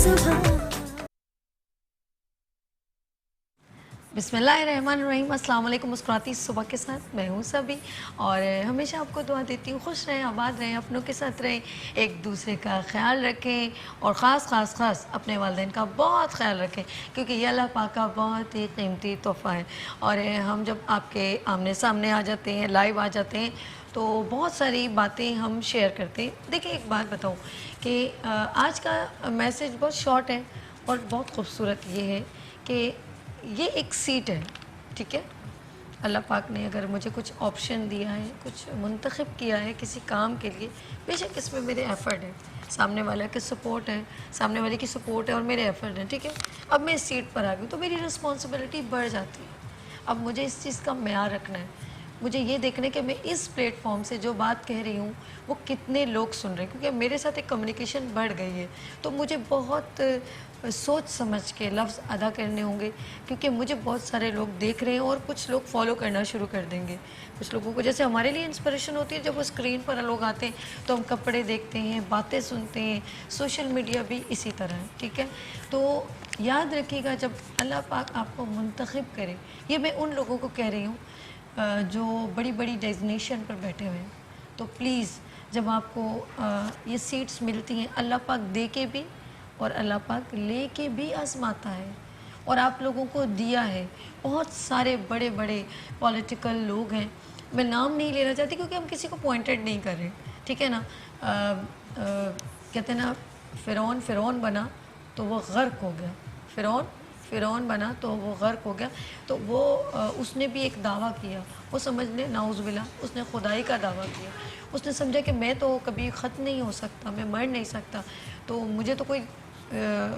सुबह। बिस्मिल्लाहिर्रहमानिर्रहीम, अस्सलाम वालेकुम। मुस्कुराती सुबह के साथ मैं हूँ सभी, और हमेशा आपको दुआ देती हूँ खुश रहें, आबाद रहें, अपनों के साथ रहें, एक दूसरे का ख्याल रखें, और ख़ास अपने वालिदैन का बहुत ख्याल रखें, क्योंकि ये अल्लाह पाक का बहुत ही कीमती तोहफ़ा है। और हम जब आपके आमने सामने आ जाते हैं, लाइव आ जाते हैं, तो बहुत सारी बातें हम शेयर करते हैं। देखिए, एक बात बताऊँ कि आज का मैसेज बहुत शॉर्ट है और बहुत खूबसूरत ये है कि ये एक सीट है, ठीक है। अल्लाह पाक ने अगर मुझे कुछ ऑप्शन दिया है, कुछ मुंतखब किया है किसी काम के लिए, बेशक इसमें मेरे एफ़र्ट है, सामने वाले की सपोर्ट है, सामने वाले की सपोर्ट है और मेरे एफ़र्ट हैं, ठीक है। अब मैं इस सीट पर आ गई तो मेरी रिस्पॉन्सिबिलिटी बढ़ जाती है। अब मुझे इस चीज़ का म्यार रखना है, मुझे ये देखना है कि मैं इस प्लेटफॉर्म से जो बात कह रही हूँ वो कितने लोग सुन रहे हैं, क्योंकि मेरे साथ एक कम्युनिकेशन बढ़ गई है। तो मुझे बहुत सोच समझ के लफ्ज़ अदा करने होंगे, क्योंकि मुझे बहुत सारे लोग देख रहे हैं और कुछ लोग फॉलो करना शुरू कर देंगे। कुछ लोगों को, जैसे हमारे लिए इंस्पिरेशन होती है जब वो स्क्रीन पर लोग आते हैं तो हम कपड़े देखते हैं, बातें सुनते हैं। सोशल मीडिया भी इसी तरह है, ठीक है। तो याद रखिएगा, जब अल्लाह पाक आपको मुंतखब करे, ये मैं उन लोगों को कह रही हूँ जो बड़ी बड़ी डेजिग्नेशन पर बैठे हुए हैं, तो प्लीज़ जब आपको ये सीट्स मिलती हैं, अल्लाह पाक दे के भी और अल्लाह पाक ले के भी आजमाता है, और आप लोगों को दिया है। बहुत सारे बड़े बड़े पॉलिटिकल लोग हैं, मैं नाम नहीं लेना चाहती क्योंकि हम किसी को पॉइंटेड नहीं कर रहे, ठीक है ना। कहते हैं ना, फ़िरौन बना तो वो गर्क हो गया, फ़िरौन बना तो वो गर्क हो गया। तो वो उसने भी एक दावा किया, वो समझ ले नाउज़ुबिल्लाह, उसने खुदाई का दावा किया। उसने समझा कि मैं तो कभी ख़त्म नहीं हो सकता, मैं मर नहीं सकता, तो मुझे तो कोई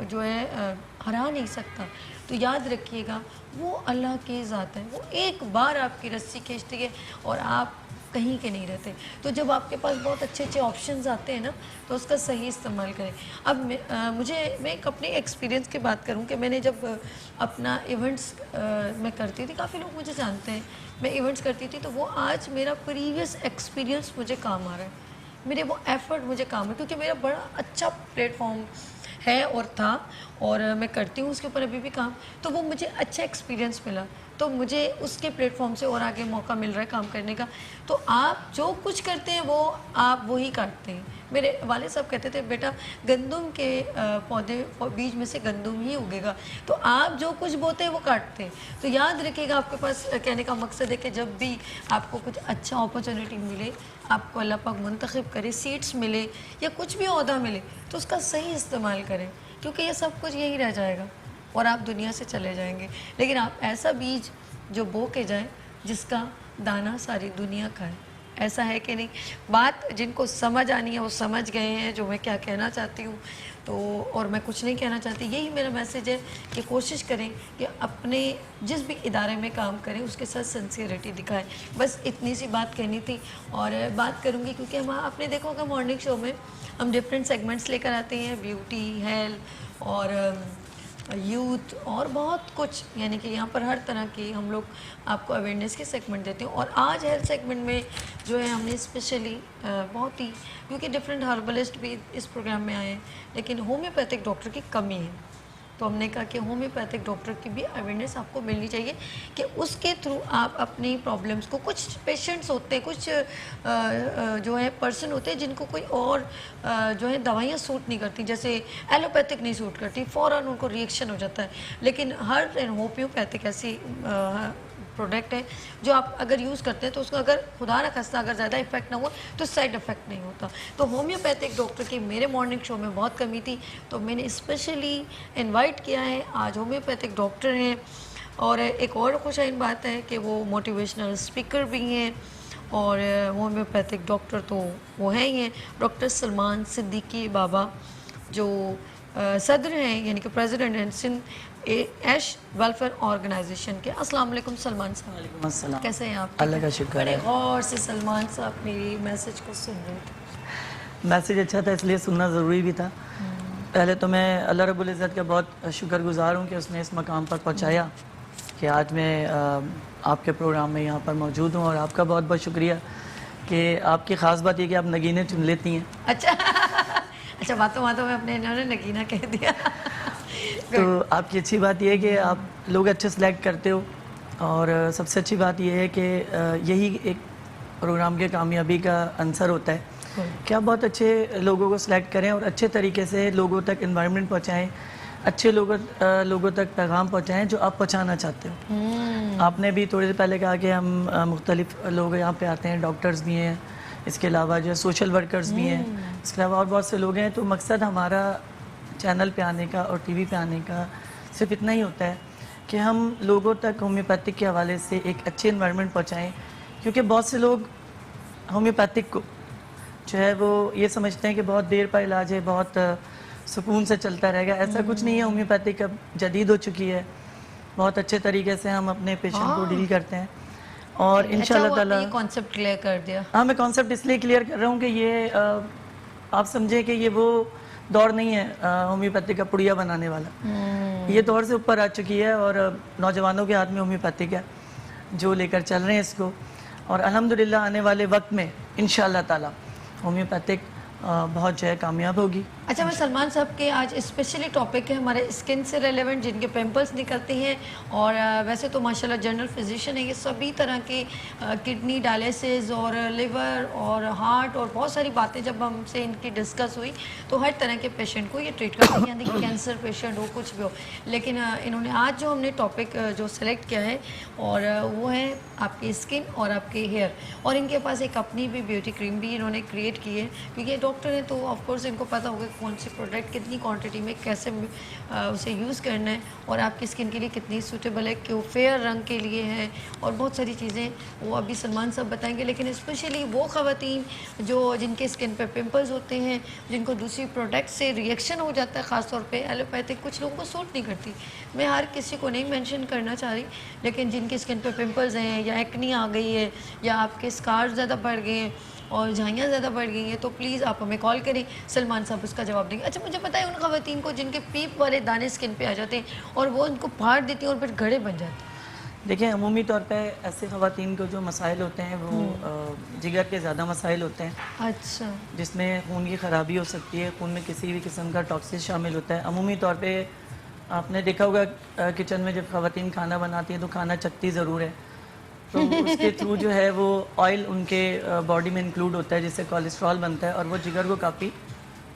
जो है हरा नहीं सकता। तो याद रखिएगा, वो अल्लाह की ज़ात है, वो एक बार आपकी रस्सी खींचती है और आप कहीं के नहीं रहते। तो जब आपके पास बहुत अच्छे अच्छे ऑप्शंस आते हैं ना, तो उसका सही इस्तेमाल करें। अब मैं एक अपने एक्सपीरियंस की बात करूं कि मैंने जब अपना इवेंट्स मैं करती थी, काफ़ी लोग मुझे जानते हैं, मैं इवेंट्स करती थी, तो वो आज मेरा प्रीवियस एक्सपीरियंस मुझे काम आ रहा है, मेरे वो एफ़र्ट मुझे काम है, क्योंकि मेरा बड़ा अच्छा प्लेटफॉर्म है और था, और मैं करती हूँ उसके ऊपर अभी भी काम। तो वो मुझे अच्छा एक्सपीरियंस मिला, तो मुझे उसके प्लेटफॉर्म से और आगे मौका मिल रहा है काम करने का। तो आप जो कुछ करते हैं वो आप वही काटते हैं। मेरे वाले साहब कहते थे, बेटा गंदम के पौधे बीज में से गंदम ही उगेगा, तो आप जो कुछ बोते हैं वो काटते हैं। तो याद रखिएगा, आपके पास कहने का मकसद है कि जब भी आपको कुछ अच्छा अपॉर्चुनिटी मिले, आपको अल्लाह पाक मुंतखब करे, सीट्स मिले या कुछ भी ओहदा मिले, तो उसका सही इस्तेमाल करें, क्योंकि ये सब कुछ यही रह जाएगा और आप दुनिया से चले जाएंगे। लेकिन आप ऐसा बीज जो बो के जाए जिसका दाना सारी दुनिया का है, ऐसा है कि नहीं। बात जिनको समझ आनी है वो समझ गए हैं जो मैं क्या कहना चाहती हूँ। तो और मैं कुछ नहीं कहना चाहती, यही मेरा मैसेज है कि कोशिश करें कि अपने जिस भी इदारे में काम करें उसके साथ सिंसियरिटी दिखाएं। बस इतनी सी बात कहनी थी, और बात करूँगी क्योंकि हम, आपने देखा होगा मॉर्निंग शो में हम डिफरेंट सेगमेंट्स लेकर आते हैं, ब्यूटी, हेल्थ और यूथ और बहुत कुछ, यानी कि यहाँ पर हर तरह की हम लोग आपको अवेयरनेस के सेगमेंट देते हैं। और आज हेल्थ सेगमेंट में जो है हमने स्पेशली बहुत ही, क्योंकि डिफरेंट हर्बलिस्ट भी इस प्रोग्राम में आए हैं, लेकिन होम्योपैथिक डॉक्टर की कमी है, तो हमने कहा कि होम्योपैथिक डॉक्टर की भी अवेयरनेस आपको मिलनी चाहिए कि उसके थ्रू आप अपनी प्रॉब्लम्स को, कुछ पेशेंट्स होते हैं, कुछ जो है पर्सन होते हैं जिनको कोई और जो है दवाइयाँ सूट नहीं करती, जैसे एलोपैथिक नहीं सूट करती, फ़ौरन उनको रिएक्शन हो जाता है। लेकिन हर होम्योपैथिक ऐसी प्रोडक्ट है जो आप अगर यूज़ करते हैं तो उसका अगर खुदा न खास्ता अगर ज़्यादा इफेक्ट ना हो तो साइड इफ़ेक्ट नहीं होता। तो होम्योपैथिक डॉक्टर की मेरे मॉर्निंग शो में बहुत कमी थी, तो मैंने स्पेशली इनवाइट किया है। आज होम्योपैथिक डॉक्टर हैं, और एक और खुशाइन बात है कि वो मोटिवेशनल स्पीकर भी हैं, और होम्योपैथिक डॉक्टर तो वो हैं ही हैं, डॉक्टर सलमान सिद्दीकी बाबा, जो सदर हैं यानी कि प्रेसिडेंट हैं सिंध ऐश वेलफेयर ऑर्गेनाइजेशन के। अस्सलाम वालेकुम सलमान साहब। वालेकुम अस्सलाम। कैसे हैं आप? अल्लाह का शुक्र है। बड़े गौर से सलमान साहब मेरी मैसेज को सुन रहे थे। मैसेज अच्छा था इसलिए सुनना ज़रूरी भी था। पहले तो मैं अल्लाह रब्बुल इज़्ज़त का बहुत शुक्रगुज़ार हूँ कि उसने इस मकाम पर पहुँचाया कि आज मैं आपके प्रोग्राम में यहाँ पर मौजूद हूँ, और आपका बहुत बहुत शुक्रिया कि आपकी ख़ास बात ये कि आप नगीने चुन लेती हैं। अच्छा अच्छा, बातों बातों में अपने इन्होंने नगीना कह दिया। तो आपकी अच्छी बात यह है कि आप लोग अच्छे सेलेक्ट करते हो, और सबसे अच्छी बात यह है कि यही एक प्रोग्राम के कामयाबी का आंसर होता है कि आप बहुत अच्छे लोगों को सिलेक्ट करें और अच्छे तरीके से लोगों तक एनवायरनमेंट पहुंचाएं, अच्छे लोगों तक पैगाम पहुंचाएं जो आप पहुंचाना चाहते हो। आपने भी थोड़ी देर पहले कहा कि हम मुख्तलिफ लोग यहाँ पे आते हैं, डॉक्टर्स भी हैं, इसके अलावा जो है सोशल वर्कर्स भी हैं, इसके अलावा और बहुत से लोग हैं। तो मकसद हमारा चैनल पे आने का और टीवी पे आने का सिर्फ इतना ही होता है कि हम लोगों तक होम्योपैथिक के हवाले से एक अच्छे एनवायरनमेंट पहुँचाएँ, क्योंकि बहुत से लोग होम्योपैथिक को जो है वो ये समझते हैं कि बहुत देर पर इलाज है, बहुत सुकून से चलता रहेगा। ऐसा कुछ नहीं है। होम्योपैथिक अब जदीद हो चुकी है, बहुत अच्छे तरीके से हम अपने पेशेंट को डील करते हैं और इंशाल्लाह ताला। ये कॉन्सेप्ट क्लियर कर दिया। हाँ, मैं कॉन्सेप्ट इसलिए क्लियर कर रहा हूँ कि ये आप समझे कि ये वो दौर नहीं है होम्योपैथिक का पुड़िया बनाने वाला। ये दौर से ऊपर आ चुकी है और नौजवानों के हाथ में होम्योपैथिक है जो लेकर चल रहे हैं इसको, और अल्हम्दुलिल्लाह आने वाले वक्त में इंशाल्लाह ताला होम्योपैथिक बहुत जो है कामयाब होगी। अच्छा, मैं सलमान साहब के आज स्पेशली टॉपिक है हमारे स्किन से रेलेवेंट, जिनके पिंपल्स निकलते हैं, और वैसे तो माशाल्लाह जनरल फिजिशियन है, ये सभी तरह के किडनी डायलिसिस और लिवर और हार्ट और बहुत सारी बातें जब हमसे इनकी डिस्कस हुई तो हर तरह के पेशेंट को ये ट्रीट करते हैं, यानी कि कैंसर पेशेंट हो, कुछ भी हो। लेकिन इन्होंने आज जो हमने टॉपिक जो सेलेक्ट किया है और वो है आपकी स्किन और आपके हेयर, और इनके पास एक अपनी भी ब्यूटी क्रीम भी इन्होंने क्रिएट की है, क्योंकि ये डॉक्टर हैं तो ऑफकोर्स इनको पता होगा कौन से प्रोडक्ट कितनी क्वांटिटी में कैसे उसे यूज़ करना है और आपकी स्किन के लिए कितनी सूटेबल है, क्यों फेयर रंग के लिए है, और बहुत सारी चीज़ें वो अभी सलमान साहब बताएंगे। लेकिन स्पेशली वो ख़वातीन जो जिनके स्किन पे पिंपल्स होते हैं, जिनको दूसरी प्रोडक्ट से रिएक्शन हो जाता है, ख़ासतौर पे एलोपैथिक कुछ लोगों को सूट नहीं करती, मैं हर किसी को नहीं मेंशन करना चाह रही, लेकिन जिनकी स्किन पे पिंपल्स हैं या एक्नी आ गई है या आपके स्कार्स ज़्यादा बढ़ गए हैं और झाइयाँ ज़्यादा बढ़ गई हैं, तो प्लीज़ आप हमें कॉल करें, सलमान साहब उसका जवाब देंगे। अच्छा, मुझे पता है उन ख़वातीन को जिनके पीप वाले दाने स्किन पे आ जाते हैं और वो उनको फाड़ देती हैं और फिर गड़े बन जाते हैं। देखिए, अमूमी तौर पे ऐसे ख़वातीन को जो मसाइल होते हैं वो जिगर के ज़्यादा मसाइल होते हैं। अच्छा। जिसमें खून की ख़राबी हो सकती है, खून में किसी भी किस्म का टॉक्सिस शामिल होता है। अमूमी तौर पे आपने देखा होगा किचन में जब ख़वातीन खाना बनाती हैं तो खाना चखती ज़रूर है, तो उसके थ्रू जो है वो ऑयल उनके बॉडी में इंक्लूड होता है, जिससे कोलेस्ट्रॉल बनता है और वो जिगर को काफ़ी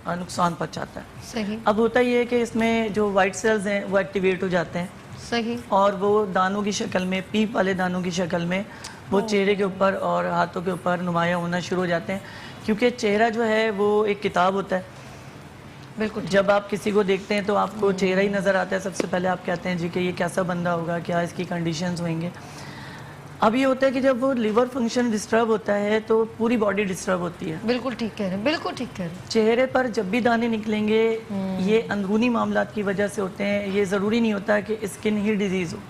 नुकसान पहुंचाता है। सही। अब होता ये है कि इसमें जो वाइट सेल्स हैं वो एक्टिवेट हो जाते हैं। सही। और वो दानों की शक्ल में, पीप वाले दानों की शक्ल में वो चेहरे के ऊपर और हाथों के ऊपर नुमायाँ होना शुरू हो जाते हैं, क्योंकि चेहरा जो है वो एक किताब होता है। बिल्कुल, जब आप किसी को देखते हैं तो आपको चेहरा ही नज़र आता है। सबसे पहले आप कहते हैं जी कि ये कैसा बंदा होगा, क्या इसकी कंडीशंस होंगे। अब ये होता है कि जब वो लिवर फंक्शन डिस्टर्ब होता है तो पूरी बॉडी डिस्टर्ब होती है। बिल्कुल ठीक कह रहे हैं, बिल्कुल ठीक कह रहे हैं। चेहरे पर जब भी दाने निकलेंगे ये अंदरूनी मामलात की वजह से होते हैं, ये ज़रूरी नहीं होता कि स्किन ही डिजीज़ हो।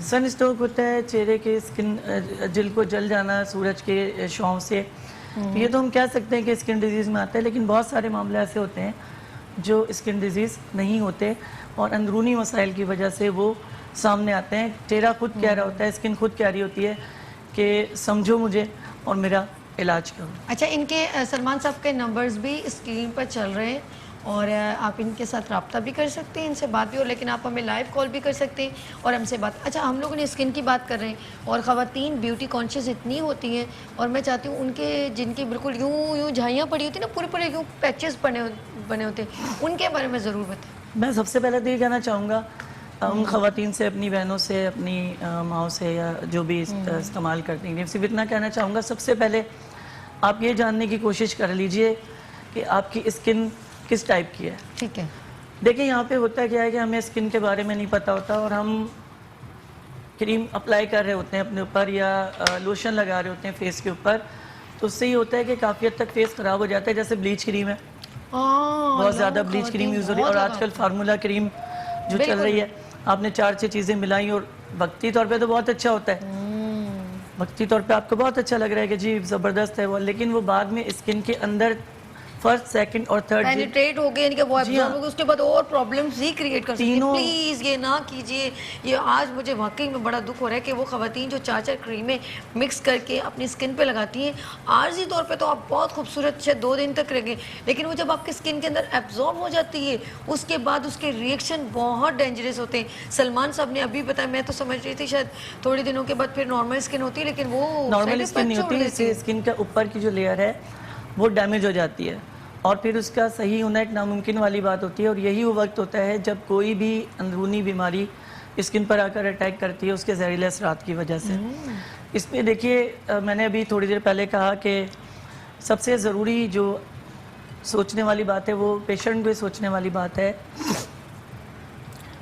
सन स्ट्रोक होता है, चेहरे के स्किन जिल्द को जल जाना सूरज के छांव से, ये तो हम कह सकते हैं कि स्किन डिजीज़ में आता है। लेकिन बहुत सारे मामले ऐसे होते हैं जो स्किन डिजीज़ नहीं होते और अंदरूनी मसाइल की वजह से वो सामने आते हैं। चेहरा खुद कह रहा होता है, स्किन खुद कह रही होती है कि समझो मुझे और मेरा इलाज करो। अच्छा, इनके सलमान साहब के नंबर्स भी स्क्रीन पर चल रहे हैं और आप इनके साथ रब्ता भी कर सकते हैं, इनसे बात भी हो, लेकिन आप हमें लाइव कॉल भी कर सकते हैं और हमसे बात। अच्छा, हम लोगों ने स्किन की बात कर रहे हैं और ख़वातीन ब्यूटी कॉन्शियस इतनी होती हैं और मैं चाहती हूँ उनके जिनकी बिल्कुल यूँ झाइयाँ पड़ी होती हैं ना, पूरे यूँ पैचेस बने होते हैं, उनके बारे में ज़रूर बताएं। मैं सबसे पहले तो ये कहना चाहूँगा उन ख़वातीन से, अपनी बहनों से, अपनी माओ से या जो भी इस्तेमाल करती हैं, सिर्फ इतना कहना चाहूँगा, सबसे पहले आप ये जानने की कोशिश कर लीजिए कि आपकी स्किन किस टाइप की है। ठीक है। देखिए, यहाँ पे होता क्या है कि हमें स्किन के बारे में नहीं पता होता और हम क्रीम अप्लाई कर रहे होते हैं अपने ऊपर या लोशन लगा रहे होते हैं फेस के ऊपर, तो उससे ये होता है कि काफ़ी हद तक फेस ख़राब हो जाता है। जैसे ब्लीच क्रीम है, बहुत ज़्यादा ब्लीच क्रीम यूज़ हो रही है और आजकल फार्मूला क्रीम जो चल रही है, आपने 4-6 चीज़ें मिलाई और वक्ती तौर पे तो बहुत अच्छा होता है, वक्ती तौर पे आपको बहुत अच्छा लग रहा है कि जी ज़बरदस्त है वो, लेकिन वो बाद में स्किन के अंदर फर्स्ट, सेकंड और थर्ड पेनिट्रेट हो गए, यानी कि वो जी एब्जॉर्ब हाँ। हो गए, उसके बाद और प्रॉब्लम्स ही क्रिएट कर सकते हैं। तीनों- प्लीज़ ये ना कीजिए। ये आज मुझे वाकई में बड़ा दुख हो रहा है कि वो ख़वातीन जो 4-4 क्रीमें मिक्स करके अपनी स्किन पे लगाती हैं, आर्जी तौर पे तो आप बहुत खूबसूरत शायद 2 दिन तक रहेंगे, लेकिन वो जब आपकी स्किन के अंदर एब्जॉर्ब हो जाती है उसके बाद उसके रिएक्शन बहुत डेंजरस होते हैं। सलमान साहब ने अभी बताया, मैं तो समझ रही थी शायद थोड़े दिनों के बाद फिर नॉर्मल स्किन होती है, लेकिन वो नॉर्मल side स्किन नहीं effect छोड़ होती, देती है। इससे स्किन का ऊपर की जो लेयर है वो डैमेज हो जाती है और फिर उसका सही होना एक नामुमकिन वाली बात होती है। और यही वो वक्त होता है जब कोई भी अंदरूनी बीमारी स्किन पर आकर अटैक करती है उसके जहरीले असरात की वजह से। इसमें देखिए मैंने अभी थोड़ी देर पहले कहा कि सबसे ज़रूरी जो सोचने वाली बात है वो पेशेंट को सोचने वाली बात है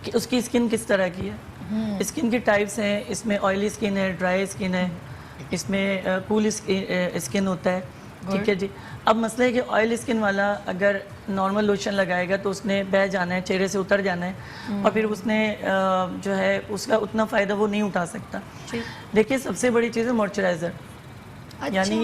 कि उसकी स्किन किस तरह की है। स्किन की टाइप्स हैं, इसमें ऑयली स्किन है, ड्राई स्किन है, इसमें कूल स्किन होता है, ठीक है जी। अब मसला है कि ऑयल स्किन वाला अगर नॉर्मल लोशन लगाएगा तो उसने बह जाना है, चेहरे से उतर जाना है और फिर उसने जो है उसका उतना फ़ायदा वो नहीं उठा सकता। देखिए सबसे बड़ी चीज़ है मॉइस्चराइज़र, यानी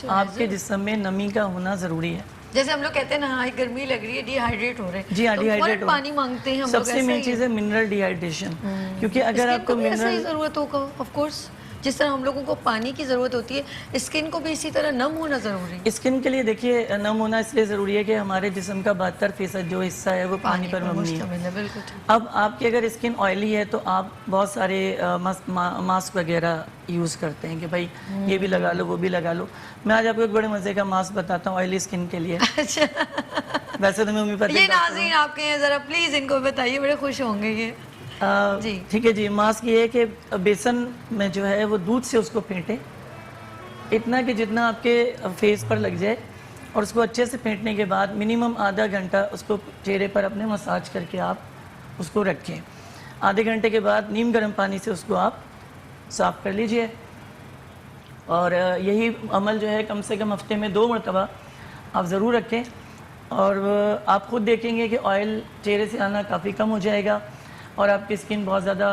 आपके जिस्म में नमी का होना ज़रूरी है। जैसे हम लोग कहते हैं ना, हाँ गर्मी लग रही है, डिहाइड्रेट हो रहे हैं, जी हाँ, तो डिहाइड्रेट फौरन पानी मांगते हैं हम लोग। सबसे मेन चीज़ है मिनरल डिहाइड्रेशन, क्योंकि अगर आपको मिनरल ज़रूरत होगा ऑफ कोर्स, जिस तरह हम लोगों को पानी की ज़रूरत होती है, स्किन को भी इसी तरह नम होना ज़रूरी है। स्किन के लिए देखिए नम होना इसलिए ज़रूरी है कि हमारे जिस्म का 72% जो हिस्सा है वो पानी पर मबनी है। बिल्कुल। अब आपकी अगर स्किन ऑयली है तो आप बहुत सारे मास्क वगैरह यूज़ करते हैं कि भाई ये भी लगा लो वो भी लगा लो। मैं आज आपको एक बड़े मज़े का मास्क बताता हूँ ऑयली स्किन के लिए। अच्छा वैसे तो मैं उम्मीद ये नाज़रीन आपके हैं, ज़रा प्लीज़ इनको बताइए, बड़े खुश होंगे ये। जी ठीक है जी। मास्क ये है कि बेसन में जो है वो दूध से उसको फेंटें इतना कि जितना आपके फेस पर लग जाए, और उसको अच्छे से फेंटने के बाद मिनिमम आधा घंटा उसको चेहरे पर अपने मसाज करके आप उसको रखें। आधे घंटे के बाद नीम गर्म पानी से उसको आप साफ़ कर लीजिए। और यही अमल जो है कम से कम हफ्ते में 2 मरतबा आप ज़रूर रखें और आप खुद देखेंगे कि ऑयल चेहरे से आना काफ़ी कम हो जाएगा और आपकी स्किन बहुत ज़्यादा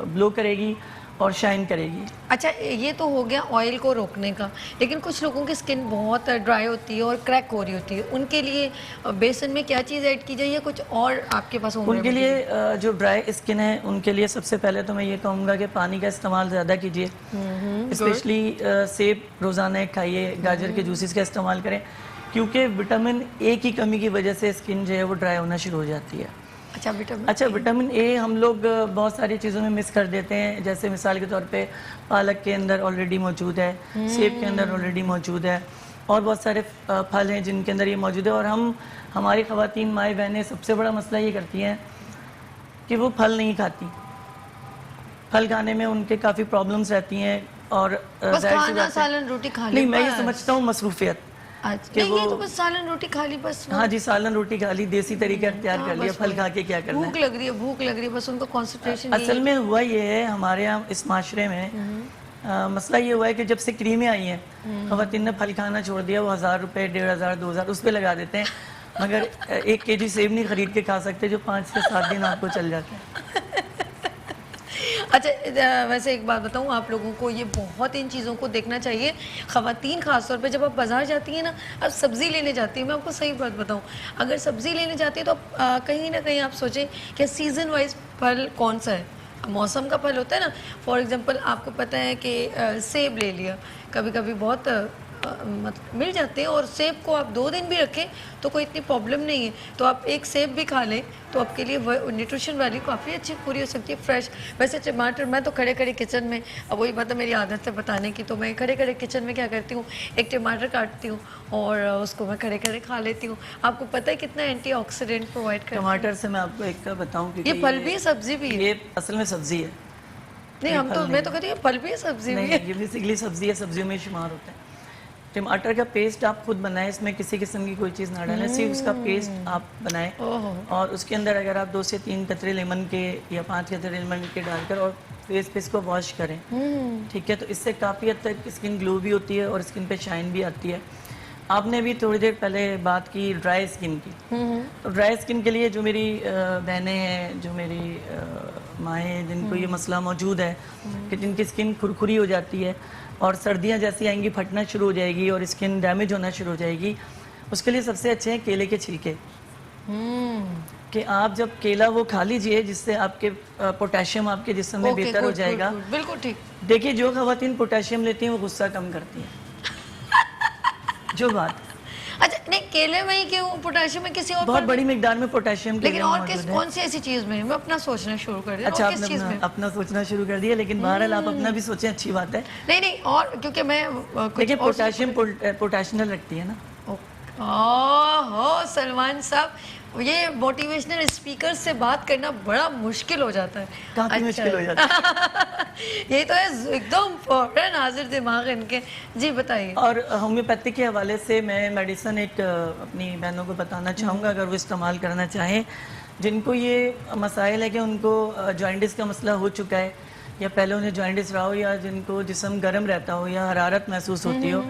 ग्लो करेगी और शाइन करेगी। अच्छा ये तो हो गया ऑयल को रोकने का, लेकिन कुछ लोगों की स्किन बहुत ड्राई होती है और क्रैक हो रही होती है, उनके लिए बेसन में क्या चीज़ ऐड की जाए या कुछ और आपके पास? उनके लिए जो ड्राई स्किन है उनके लिए सबसे पहले तो मैं ये कहूँगा कि पानी का इस्तेमाल ज़्यादा कीजिए, स्पेशली सेब रोज़ाना खाइए, गाजर के जूसेस का इस्तेमाल करें, क्योंकि विटामिन ए की कमी की वजह से स्किन जो है वो ड्राई होना शुरू हो जाती है। अच्छा विटामिन ए हम लोग बहुत सारी चीज़ों में मिस कर देते हैं, जैसे मिसाल के तौर पे पालक के अंदर ऑलरेडी मौजूद है, सेब के अंदर ऑलरेडी मौजूद है और बहुत सारे फल हैं जिनके अंदर ये मौजूद है। और हमारी ख़वातीन माएँ बहनें सबसे बड़ा मसला ये करती हैं कि वो फल नहीं खाती, फल खाने में उनके काफ़ी प्रॉब्लम्स रहती हैं और सालन रोटी खा नहीं, मैं ये समझता हूँ मसरूफियत कि वो तो बस सालन रोटी खा ली बस। हाँ जी, सालन रोटी खा ली, देसी तरीका अख्तियार कर लिया, फल खा के क्या करना है। भूख लग रही है बस उनको, कंसंट्रेशन। असल में हुआ ये है हमारे यहाँ इस माशरे में मसला ये हुआ है कि जब से क्रीमें आई हैं ख़वातीन ने फल खाना छोड़ दिया, वो 1000 रुपये 1500 2000 उस पर लगा देते हैं, मगर 1 kg सेब नहीं खरीद के खा सकते जो 5 से 7 दिन आपको चल जाते हैं। अच्छा वैसे एक बात बताऊं, आप लोगों को ये बहुत इन चीज़ों को देखना चाहिए। ख़वातीन ख़ासतौर पे जब आप बाज़ार जाती हैं ना, अब सब्ज़ी लेने जाती हैं, मैं आपको सही बात बताऊं, अगर सब्ज़ी लेने जाती है तो कहीं ना कहीं आप सोचें कि सीज़न वाइज फल कौन सा है, मौसम का फल होता है ना। फॉर एग्ज़ाम्पल आपको पता है कि सेब ले लिया, कभी कभी बहुत मतलब मिल जाते हैं और सेब को आप 2 दिन भी रखें तो कोई इतनी प्रॉब्लम नहीं है, तो आप एक सेब भी खा लें तो आपके लिए न्यूट्रिशन वैल्यू काफ़ी अच्छी पूरी हो सकती है, फ्रेश। वैसे टमाटर मैं तो खड़े खड़े किचन में, अब वही बात है मेरी आदत है बताने की, तो मैं खड़े खड़े किचन में क्या करती हूँ, एक टमाटर काटती हूँ और उसको मैं खड़े खड़े खा लेती हूँ। आपको पता है कितना एंटीऑक्सीडेंट प्रोवाइड करता है टमाटर से। मैं आपको एक बताऊँ कि ये फल भी है सब्जी भी है, ये असल में सब्जी है। नहीं हम तो मैं तो कहती हूँ फल भी है सब्जी भी है, ये बेसिकली सब्जी है, सब्जियों में शुमार होता है। टमाटर का पेस्ट आप खुद बनाएं, इसमें किसी किस्म की कोई चीज़ ना डालें, सिर्फ उसका पेस्ट आप बनाएं और उसके अंदर अगर आप 2 से 3 कतरे लेमन के या 5 कतरे लेमन के डालकर और फेस पे इसको वॉश करें, ठीक है, तो इससे काफ़ी हद तक स्किन ग्लो भी होती है और स्किन पे शाइन भी आती है। आपने भी थोड़ी देर पहले बात की ड्राई स्किन की, तो ड्राई स्किन के लिए जो मेरी बहनें हैं, जो मेरी माएँ हैं, जिनको ये मसला मौजूद है कि जिनकी स्किन खुरखुरी हो जाती है और सर्दियाँ जैसी आएंगी फटना शुरू हो जाएगी और स्किन डैमेज होना शुरू हो जाएगी, उसके लिए सबसे अच्छे हैं केले के छिलके। कि आप जब केला वो खा लीजिए, जिससे आपके पोटेशियम आपके जिस्म में ओके, बेहतर हो गुड, जाएगा। गुड, गुड, बिल्कुल ठीक। देखिए, जो खवातीन पोटेशियम लेती हैं वो गुस्सा कम करती हैं। जो बात अच्छा, नहीं केले में ही क्यों, पोटेशियम में किसी और बहुत पर बड़ी मिकदार में पोटेशियम केले लेकिन में और मौजूद किस है। कौन सी ऐसी चीज में? मैं अपना सोचना शुरू कर दिया। अच्छा, और किस आपने चीज में? अपना सोचना शुरू कर दिया, लेकिन बहरहाल आप अपना भी सोचें, अच्छी बात है। नहीं नहीं, और क्योंकि मैं कुछ देखिए, और पोटेशियम पोटेशियल रखती है ना। ओहो सलमान साहब, ये मोटिवेशनल स्पीकर से बात करना बड़ा मुश्किल हो जाता है। काफी मुश्किल हो जाता है। ये तो है एकदम फौरन हाजिर दिमाग इनके। जी बताइए। और होम्योपैथी के हवाले से मैं मेडिसिन एक अपनी बहनों को बताना चाहूँगा, अगर वो इस्तेमाल करना चाहें, जिनको ये मसाइल है कि उनको जॉइंटिस का मसला हो चुका है, या पहले उन्हें जॉइंटिस रहा हो, या जिनको जिस्म गर्म रहता हो या हरारत महसूस होती हो,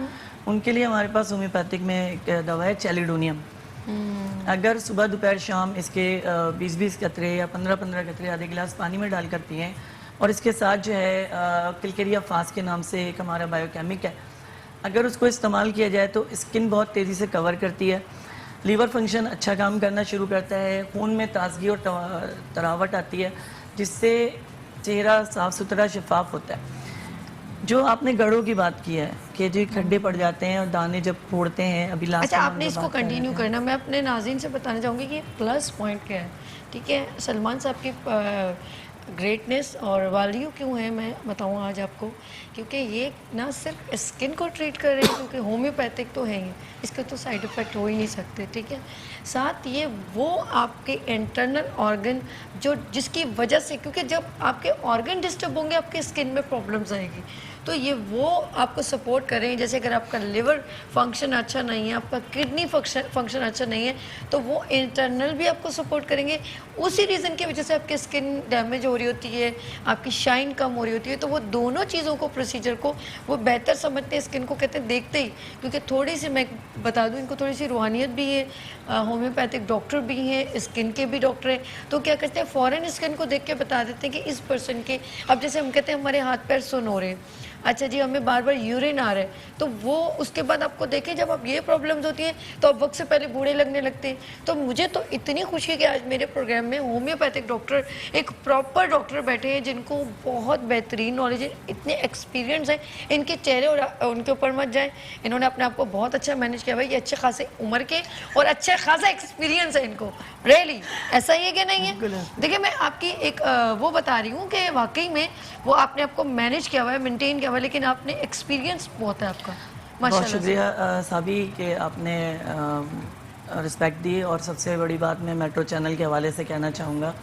उनके लिए हमारे पास होम्योपैथिक में एक दवा है चैलिडोनियम। अगर सुबह दोपहर शाम इसके 20-20 कतरे या 15-15 कतरे आधे गिलास पानी में डालकर पिएँ, और इसके साथ जो है किलकेरिया फास के नाम से एक हमारा बायोकेमिक है, अगर उसको इस्तेमाल किया जाए तो स्किन बहुत तेज़ी से कवर करती है, लीवर फंक्शन अच्छा काम करना शुरू करता है, खून में ताजगी और तरावट आती है, जिससे चेहरा साफ़ सुथरा शफाफ होता है। जो आपने गढ़ों की बात की है कि जो खड्डे पड़ जाते हैं और दाने जब फोड़ते हैं, अभी लास्ट अच्छा, आपने इसको कंटिन्यू करना। मैं अपने नाज़रीन से बताना चाहूँगी कि प्लस पॉइंट क्या है। ठीक है, सलमान साहब की ग्रेटनेस और वैल्यू क्यों है, मैं बताऊँ आज आपको। क्योंकि ये ना सिर्फ स्किन को ट्रीट कर रहे हैं, क्योंकि होम्योपैथिक तो है ही, इसके तो साइड इफ़ेक्ट हो ही नहीं सकते। ठीक है, साथ ये वो आपके इंटरनल ऑर्गन जो जिसकी वजह से, क्योंकि जब आपके ऑर्गन डिस्टर्ब होंगे आपके स्किन में प्रॉब्लम्स आएगी, तो ये वो आपको सपोर्ट करें। जैसे अगर आपका लिवर फंक्शन अच्छा नहीं है, आपका किडनी फंक्शन अच्छा नहीं है, तो वो इंटरनल भी आपको सपोर्ट करेंगे। उसी रीज़न की वजह से आपकी स्किन डैमेज हो रही होती है, आपकी शाइन कम हो रही होती है, तो वो दोनों चीज़ों को, प्रोसीजर को वो बेहतर समझते हैं, स्किन को कहते हैं देखते ही। क्योंकि थोड़ी सी मैं बता दूँ, इनको थोड़ी सी रूहानियत भी है, होम्योपैथिक डॉक्टर भी हैं, स्किन के भी डॉक्टर हैं, तो क्या करते हैं फ़ौरन स्किन को देख के बता देते हैं कि इस पर्सन के, अब जैसे हम कहते हैं हमारे हाथ पैर सुन हो रहे हैं, अच्छा जी हमें बार बार यूरिन आ रहा है, तो वो उसके बाद आपको देखें जब आप ये प्रॉब्लम्स होती हैं तो आप वक्त से पहले बूढ़े लगने लगते हैं। तो मुझे तो इतनी खुशी है कि आज मेरे प्रोग्राम में होम्योपैथिक डॉक्टर, एक प्रॉपर डॉक्टर बैठे हैं जिनको बहुत बेहतरीन नॉलेज है, इतने एक्सपीरियंस है। इनके चेहरे और उनके ऊपर मत जाए, इन्होंने अपने आप को बहुत अच्छा मैनेज किया भाई, ये अच्छे खासे उम्र के और अच्छा खासा एक्सपीरियंस है इनको, रियली ऐसा ही है कि नहीं है। देखिए, मैं आपकी एक वो बता रही हूँ कि वाकई में वो आपने आपको मैनेज किया हुआ है, मेंटेन किया हुआ है, लेकिन आपने एक्सपीरियंस बहुत है आपका, बहुत माशाल्लाह। शुक्रिया साबी कि आपने रिस्पेक्ट दी। और सबसे बड़ी बात मैं मेट्रो चैनल के हवाले से कहना चाहूँगा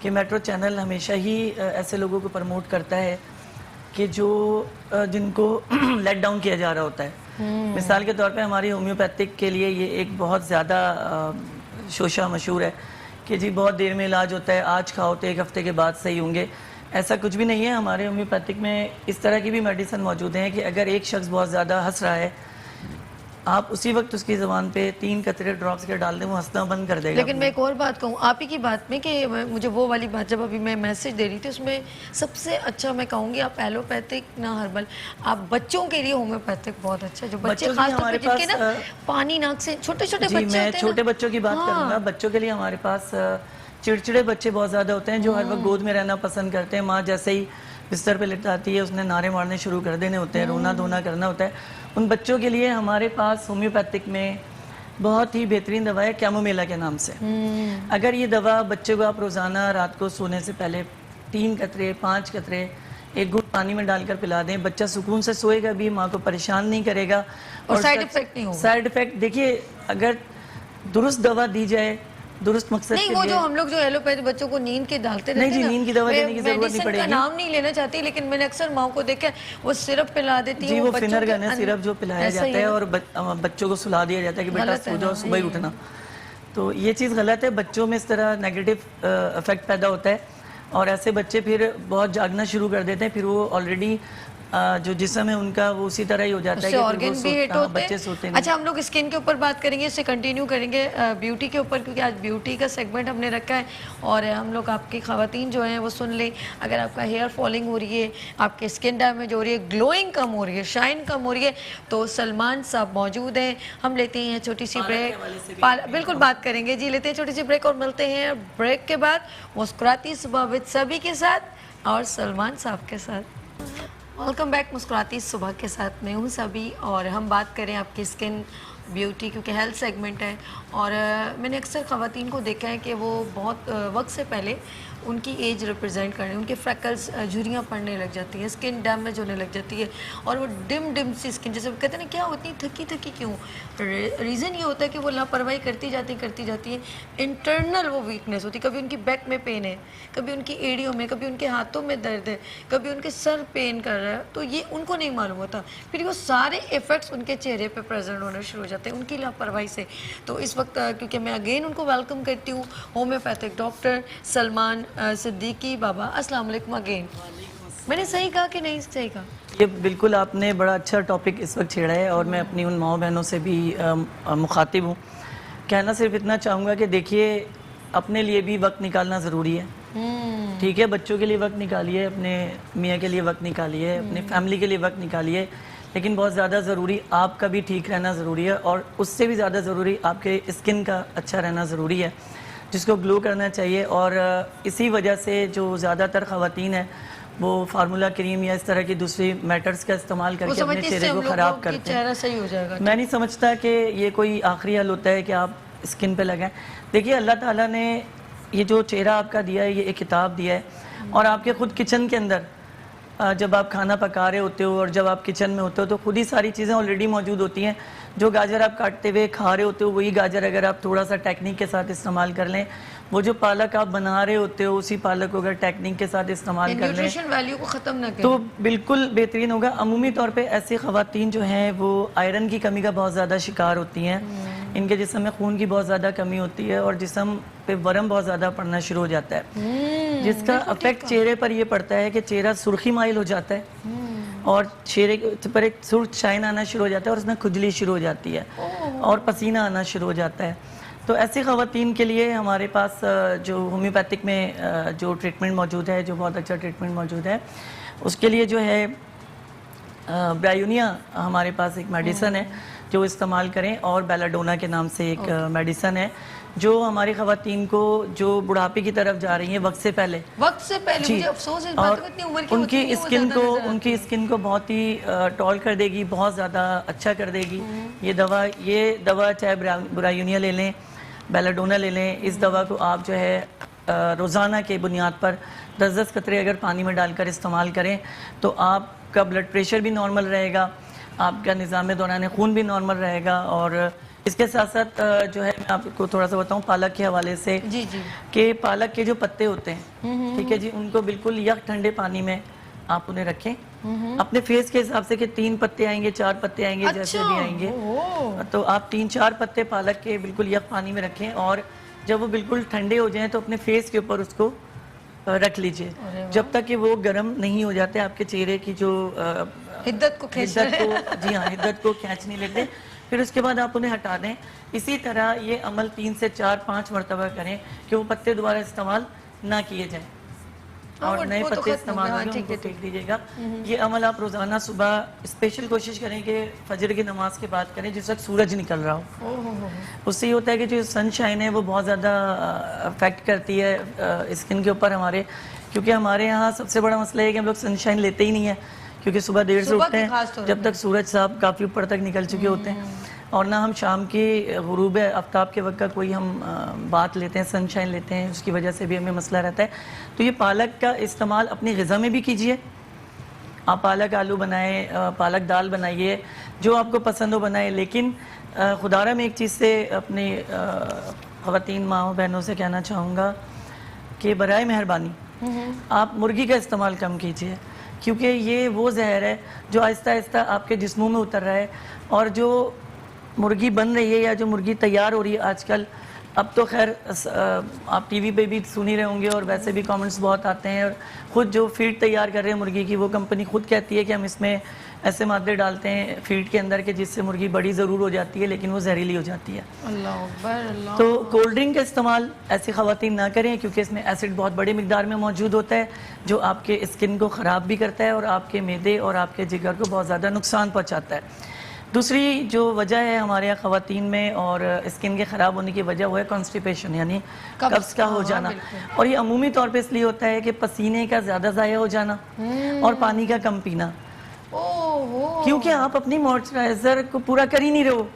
कि मेट्रो चैनल हमेशा ही ऐसे लोगों को प्रमोट करता है कि जो जिनको लेट डाउन किया जा रहा होता है। मिसाल के तौर पे हमारी होम्योपैथिक के लिए ये एक बहुत ज़्यादा शोशा मशहूर है कि जी बहुत देर में इलाज होता है, आज खाओ तो 1 हफ्ते के बाद सही होंगे। ऐसा कुछ भी नहीं है। हमारे होम्योपैथिक में इस तरह की भी मेडिसिन मौजूद हैं कि अगर एक शख्स बहुत ज़्यादा हंस रहा है, आप उसी वक्त उसकी ज़बान पे 3 कतरे ड्रॉप्स के डाल दें, वो हंसना बंद कर देगा। लेकिन मैं एक और बात कहूँ आप ही की बात में कि मुझे वो वाली बात जब अभी मैं मैसेज दे रही थी, उसमें सबसे अच्छा मैं कहूँगी आप एलोपैथिक ना हर्बल, आप बच्चों के लिए होम्योपैथिक बहुत अच्छा है। जो बच्चे खास तौर पे जिनके ना पानी नाक से छोटे छोटे बच्चे होते हैं, मैं छोटे बच्चों की बात करूँगा। बच्चों के लिए हमारे पास चिड़चिड़े बच्चे बहुत ज़्यादा होते हैं जो हर वक्त गोद में रहना पसंद करते हैं। माँ जैसे ही बिस्तर पे लेटाती है उसने नारे मारने शुरू कर देने होते हैं, रोना धोना करना होता है। उन बच्चों के लिए हमारे पास होम्योपैथिक में बहुत ही बेहतरीन दवा है कैमोमिला के नाम से। अगर ये दवा बच्चे को आप रोज़ाना रात को सोने से पहले 3 कतरे 5 कतरे 1 घूंट पानी में डालकर पिला दें, बच्चा सुकून से सोएगा भी, माँ को परेशान नहीं करेगा और साइड इफेक्ट नहीं होगा। साइड इफेक्ट देखिए, अगर दुरुस्त दवा दी जाए दुरुस्त मकसद नहीं, वो जो हम लोग जो एलोपैथी बच्चों को नींद के डालते रहते हैं, नहीं जी, नींद की दवा देने की जरूरत नहीं पड़ेगी। नाम नहीं लेना चाहती, लेकिन मैंने अक्सर माँ को देखा वो सिरप पिला देती है। जी, वो फिनरगन है सिरप जो पिलाया जाता है और बच्चों को सुला दिया जाता है कि बेटा सो जाओ, सुबह ही उठना। तो ये चीज़ गलत है। बच्चों में इस तरह नेगेटिव इफेक्ट पैदा होता है और ऐसे बच्चे फिर बहुत जागना शुरू कर देते हैं। फिर वो ऑलरेडी जो जिस्म है उनका वो उसी तरह ही हो जाता है उससे कि फिर वो ऑर्गन भी हिट हाँ, होते बच्चे सोते हैं। नहीं। अच्छा, हम लोग स्किन के ऊपर बात करेंगे, इससे कंटिन्यू करेंगे ब्यूटी के ऊपर, क्योंकि आज ब्यूटी का सेगमेंट हमने रखा है और हम लोग आपकी ख़वातीन जो हैं वो सुन लें। अगर आपका हेयर फॉलिंग हो रही है, आपकी स्किन डैमेज हो रही है, ग्लोइंग कम हो रही है, शाइन कम हो रही है, तो सलमान साहब मौजूद हैं। हम लेते हैं छोटी सी ब्रेक, बिल्कुल बात करेंगे जी, लेते हैं छोटी सी ब्रेक और मिलते हैं ब्रेक के बाद मुस्कुराती सुबह विद सभी के साथ और सलमान साहब के साथ। वेलकम बैक मुस्कुराती सुबह के साथ, मैं हूँ सभी और हम बात करें आपकी स्किन ब्यूटी, क्योंकि हेल्थ सेगमेंट है। और मैंने अक्सर ख़वातीन को देखा है कि वो बहुत वक्त से पहले उनकी एज रिप्रेजेंट करने, उनके फ्रैकल्स, झुर्रियाँ पड़ने लग जाती हैं, स्किन डैमेज होने लग जाती है और वो डिम सी स्किन, जैसे कहते हैं ना, क्या होती है थकी थकी क्यों? रीज़न ये होता है कि वो लापरवाही करती जाती है। इंटरनल वो वीकनेस होती है, कभी उनकी बैक में पेन है, कभी उनकी एड़ियों में, कभी उनके हाथों में दर्द है, कभी उनके सर पेन कर रहा है, तो ये उनको नहीं मालूम होता। फिर वो सारे इफ़ेक्ट्स उनके चेहरे पे प्रेजेंट होना शुरू हो जाते हैं उनकी लापरवाही से। तो इस वक्त क्योंकि मैं अगेन उनको वेलकम करती हूँ, होम्योपैथिक डॉक्टर सलमान सिद्दीकी बाबा, अस्सलाम वालेकुम अगेन। मैंने सही कहा कि नहीं सही कहा? ये बिल्कुल आपने बड़ा अच्छा टॉपिक इस वक्त छेड़ा है और मैं अपनी उन माँ बहनों से भी मुखातिब हूँ। कहना सिर्फ इतना चाहूँगा कि देखिए, अपने लिए भी वक्त निकालना ज़रूरी है। ठीक है, बच्चों के लिए वक्त निकालिए, अपने मियाँ के लिए वक्त निकालिए, अपनी फैमिली के लिए वक्त निकालिए, लेकिन बहुत ज़्यादा ज़रूरी आपका भी ठीक रहना ज़रूरी है और उससे भी ज़्यादा ज़रूरी आपके स्किन का अच्छा रहना ज़रूरी है, जिसको ग्लो करना चाहिए। और इसी वजह से जो ज़्यादातर ख़वातीन हैं वो फार्मूला क्रीम या इस तरह की दूसरी मैटर्स का इस्तेमाल करके अपने चेहरे को ख़राब करते हैं। चेहरा सही हो जाएगा। मैं नहीं समझता कि ये कोई आखिरी हल होता है कि आप स्किन पे लगाएं। देखिए, अल्लाह ताला ने ये जो चेहरा आपका दिया है, ये एक किताब दिया है और आपके खुद किचन के अंदर जब आप खाना पका रहे होते हो और जब आप किचन में होते हो तो खुद ही सारी चीज़ें ऑलरेडी मौजूद होती हैं। जो गाजर आप काटते हुए खा रहे होते हो, वही गाजर अगर आप थोड़ा सा टेक्निक के साथ इस्तेमाल कर लें, वो जो पालक आप बना रहे होते हो, उसी पालक को अगर टेक्निक के साथ इस्तेमाल कर लें, न्यूट्रिशन वैल्यू को ख़त्म ना करें, तो बिल्कुल बेहतरीन होगा। अमूमी तौर पे ऐसी ख़वातीन जो हैं वो आयरन की कमी का बहुत ज़्यादा शिकार होती हैं। इनके जिस्म में खून की बहुत ज़्यादा कमी होती है और जिस्म पे वरम बहुत ज़्यादा पड़ना शुरू हो जाता है, जिसका अफेक्ट चेहरे पर ये पड़ता है कि चेहरा सुर्खी माइल हो जाता है और चेहरे पर एक सुर्ख शाइन आना शुरू हो जाता है और उसमें खुजली शुरू हो जाती है और पसीना आना शुरू हो जाता है। तो ऐसी ख़वातीन के लिए हमारे पास जो होम्योपैथिक में जो ट्रीटमेंट मौजूद है, जो बहुत अच्छा ट्रीटमेंट मौजूद है, उसके लिए जो है ब्रायोनिया हमारे पास एक मेडिसन है जो इस्तेमाल करें, और बेलाडोना के नाम से एक मेडिसन है जो हमारी ख़वातीन को जो बुढ़ापे की तरफ जा रही हैं वक्त से पहले मुझे अफसोस है इस बात को, इतनी उम्र की होती है कि वो ज़्यादा नज़र उनकी स्किन को बहुत ही टॉल कर देगी, बहुत ज़्यादा अच्छा कर देगी। ये दवा चाहे ब्रायोनिया ले लें, बेलाडोना ले लें, इस दवा को आप जो है रोज़ाना के बुनियाद पर 10-10 कतरे अगर पानी में डालकर इस्तेमाल करें तो आपका ब्लड प्रेशर भी नॉर्मल रहेगा, आपका निज़ाम दौरान खून भी नॉर्मल रहेगा। और इसके साथ साथ जो है मैं आपको थोड़ा सा बताऊं पालक के हवाले से जी कि पालक के जो पत्ते होते हैं, ठीक है जी, उनको बिल्कुल यक ठंडे पानी में आप उन्हें रखें अपने फेस के हिसाब से कि 3 पत्ते आएंगे, 4 पत्ते आएंगे, अच्छा, जैसे भी आएंगे, तो आप 3-4 पत्ते पालक के बिल्कुल यक पानी में रखें और जब वो बिल्कुल ठंडे हो जाएं तो अपने फेस के ऊपर उसको रख लीजिए जब तक कि वो गर्म नहीं हो जाते, आपके चेहरे की जो हिद्दत को जी हाँ, हिद्दत को खींच नहीं लेते। फिर उसके बाद आप उन्हें हटा दें। इसी तरह ये अमल 3 से 4-5 मरतबा करें कि वो पत्ते दोबारा इस्तेमाल ना किए जाएं और नए पत्ते इस्तेमाल होंगे उनको फेंक दीजिएगा। ये अमल आप रोज़ाना सुबह स्पेशल कोशिश करें कि फजर की नमाज के बाद करें जिस वक्त सूरज निकल रहा हो। उससे ये होता है कि जो सनशाइन है वो बहुत ज़्यादा अफेक्ट करती है स्किन के ऊपर हमारे, क्योंकि हमारे यहाँ सबसे बड़ा मसला है कि हम लोग सनशाइन लेते ही नहीं है, क्योंकि सुबह देर से उठते हैं जब तक सूरज साहब काफ़ी ऊपर तक निकल चुके होते हैं, और ना हम शाम की गुरूब आफ्ताब के वक्त का कोई हम बात लेते हैं, सनशाइन लेते हैं, उसकी वजह से भी हमें मसला रहता है। तो ये पालक का इस्तेमाल अपनी ग़िज़ा में भी कीजिए। आप पालक आलू बनाएं, पालक दाल बनाइए, जो आपको पसंद हो बनाए, लेकिन खुदारा में एक चीज़ से अपनी ख़वातीन माँ बहनों से कहना चाहूँगा कि बराए मेहरबानी आप मुर्गी का इस्तेमाल कम कीजिए, क्योंकि ये वो जहर है जो आहिस्ता आहिस्ता आपके जिस्मों में उतर रहा है। और जो मुर्गी बन रही है या जो मुर्गी तैयार हो रही है आजकल, अब तो खैर आप टीवी पे भी सुन ही रहे होंगे और वैसे भी कमेंट्स बहुत आते हैं, और ख़ुद जो फीड तैयार कर रहे हैं मुर्गी की, वो कंपनी खुद कहती है कि हम इसमें ऐसे मादे डालते हैं फीड के अंदर के जिससे मुर्गी बड़ी ज़रूर हो जाती है लेकिन वो जहरीली हो जाती है। अल्लाह अकबर, अल्लाह। तो कोल्ड ड्रिंक का इस्तेमाल ऐसी ख़वातीन ना करें, क्योंकि इसमें एसिड बहुत बड़ी मिकदार में मौजूद होता है जो आपके स्किन को ख़राब भी करता है और आपके मैदे और आपके जिगर को बहुत ज़्यादा नुकसान पहुँचाता है। दूसरी जो वजह है हमारे यहाँ ख़वातीन में और स्किन के ख़राब होने की वजह वो है कॉन्स्टिपेशन, यानी कब्ज़ का हो जाना। और ये अमूमी तौर पे इसलिए होता है कि पसीने का ज़्यादा ज़ाया हो जाना और पानी का कम पीना, क्योंकि आप अपनी मॉइस्चराइज़र को पूरा कर ही नहीं रहे हो।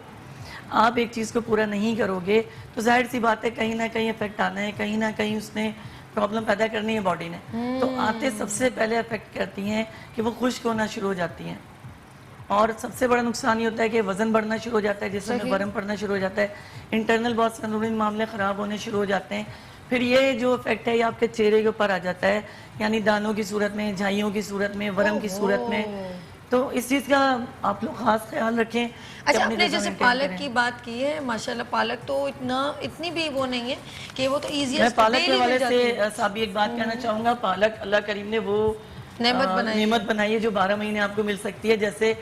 आप एक चीज़ को पूरा नहीं करोगे तो जाहिर सी बात है कहीं ना कहीं इफेक्ट आना है, कहीं ना कहीं उसने प्रॉब्लम पैदा करनी है बॉडी ने। तो आते सबसे पहले अफेक्ट करती हैं कि वो खुश्क होना शुरू हो जाती हैं, और सबसे बड़ा नुकसान ये होता है कि वज़न बढ़ना शुरू हो जाता है, जिसमें गर्म पड़ना शुरू हो जाता है, इंटरनल बहुत से अंदरूनी मामले ख़राब होने शुरू हो जाते हैं। फिर ये जो इफेक्ट है ये आपके चेहरे के ऊपर आ जाता है, यानी दानों की सूरत में, झाइयों की सूरत में, वर्म की सूरत में। तो इस चीज़ का आप लोग ख़ास ख्याल रखें। अच्छा, आपने जैसे पालक की बात की है, माशाल्लाह पालक तो इतनी भी वो नहीं है कि वो तो ईजी है। मैं पालक के हवाले से साबी एक बात कहना चाहूँगा, पालक अल्लाह करीम ने वो नेमत बनाई है जो 12 महीने आपको मिल सकती है, जैसे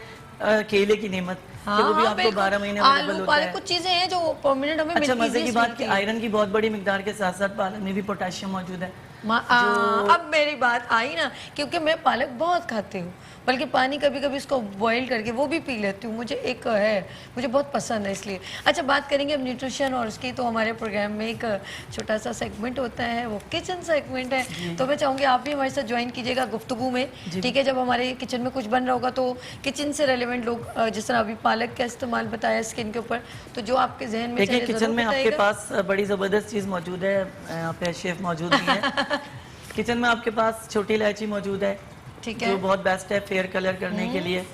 केले की नेमत। हाँ, वो भी आपको 12 महीने अवेलेबल होता है। कुछ चीजें हैं जो परमानेंट हमें मिलती हैं। अच्छा, मजे की बात कि आयरन की बहुत बड़ी मिकदार के साथ साथ पालक में भी पोटेशियम मौजूद है। अब मेरी बात आई ना, क्योंकि मैं पालक बहुत खाती हूँ, बल्कि पानी कभी कभी इसको बॉईल करके वो भी पी लेती हूँ। मुझे बहुत पसंद है इसलिए। अच्छा, बात करेंगे अब न्यूट्रिशन और उसकी। तो हमारे प्रोग्राम में एक छोटा सा सेगमेंट होता है, वो किचन सेगमेंट है। तो मैं चाहूँगी आप भी हमारे साथ ज्वाइन कीजिएगा गुफ्तगू में, ठीक है। जब हमारे किचन में कुछ बन रहा होगा तो किचन से रेलिवेंट लोग, जिस तरह अभी पालक का इस्तेमाल बताया स्किन के ऊपर, तो जो आपके जहन में देखिए किचन में आपके पास बड़ी ज़बरदस्त चीज़ मौजूद है। यहाँ पे शेफ मौजूद नहीं है। किचन में आपके पास छोटी इलायची मौजूद है, ठीक है, जो बहुत बेस्ट है फेयर कलर करने के लिए,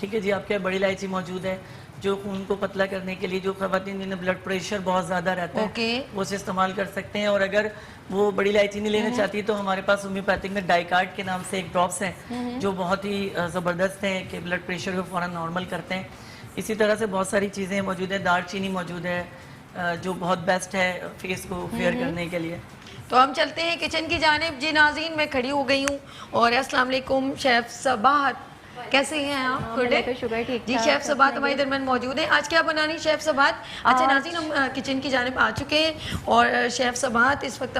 ठीक है जी। आपके बड़ी इलायची मौजूद है जो खून को पतला करने के लिए, जो खवातीन जिन्हें ब्लड प्रेशर बहुत ज़्यादा रहता है वो उसे इस्तेमाल कर सकते हैं। और अगर वो बड़ी इलायची नहीं लेना चाहती तो हमारे पास होम्योपैथिक में डाइकार्ड के नाम से एक ड्रॉप्स हैं जो बहुत ही ज़बरदस्त हैं कि ब्लड प्रेशर को फ़ौरन नॉर्मल करते हैं। इसी तरह से बहुत सारी चीज़ें मौजूद है। दालचीनी मौजूद है जो बहुत बेस्ट है फेस को फेयर करने के लिए। तो हम चलते हैं किचन की जानिब। जी नाज़रीन, मैं खड़ी हो गई हूँ और अस्सलाम वालेकुम शेफ सबाहत, कैसे हैं आप? Good day. शुक्र, ठीक जी, शेफ सबाहत हमारे दरमियान मौजूद है। आज क्या बनानी शेफ सबाहत? अच्छा नाज़रीन, हम किचन की जानिब आ चुके हैं और शेफ सबाहत इस वक्त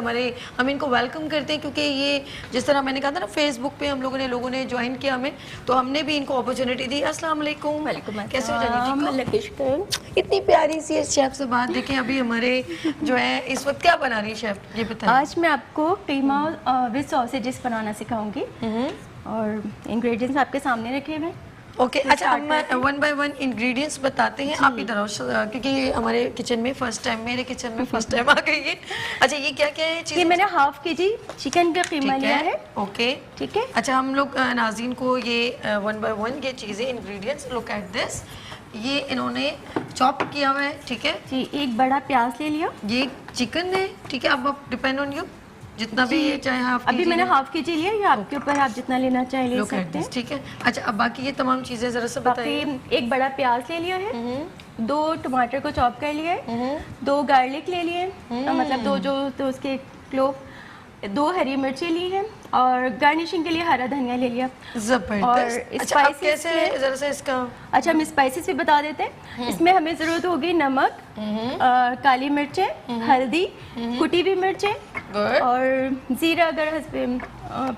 हम इनको वेलकम करते हैं, क्योंकि ये जिस तरह मैंने कहा था ना फेसबुक पे हम लोगों ने ज्वाइन किया हमें, तो हमने भी इनको अपॉर्चुनिटी दी। अस्सलाम वालेकुम, कैसे हो जानी? इतनी प्यारी सी है शेफ सबाहत। देखें अभी हमारे जो है इस वक्त क्या बना रही है शेफ, ये बताएं। आज मैं आपको कीमा विद सॉसेजेस बनाना सिखाऊंगी और इंग्रेडिएंट्स आपके सामने रखे हुए। ओके, अच्छा हम 1 बाय 1 इंग्रेडिएंट्स बताते हैं। आप इधर आओ, क्योंकि ये हमारे किचन में फर्स्ट टाइम, मेरे किचन में फर्स्ट टाइम आ गई है। अच्छा, ये क्या क्या है चीज़? ये मैंने हाफ केजी चिकन का कीमा लिया है। ओके, ठीक है। अच्छा, हम लोग नाज़रीन को ये 1 बाय 1 ये चीज़ें इंग्रेडिएंट्स, लुक एट दिस, ये इन्होंने चॉप किया हुआ है, ठीक है जी। एक बड़ा प्याज ले लिया, ये चिकन है, ठीक है। अब डिपेंड ऑन यू, जितना भी ये चाहे हाफ अभी मैंने हाफ केजी लिया, या आपके ऊपर आप जितना लेना चाहे ले सकते हैं, ठीक है। अच्छा, अब बाकी ये तमाम चीजें जरा सा बताइए। एक बड़ा प्याज ले लिया है, 2 टमाटर को चॉप कर लिया है, 2 गार्लिक ले लिए, मतलब 2 जो उसके क्लोव, 2 हरी मिर्ची ली है और गार्निशिंग के लिए हरा धनिया ले लिया। जबरदस्त। अच्छा, अब कैसे जरा सा इसका, अच्छा हम स्पाइसेस भी बता देते हैं। इसमें हमें ज़रूरत होगी नमक, काली मिर्चें, हल्दी, कुटी हुई मिर्चें और ज़ीरा अगर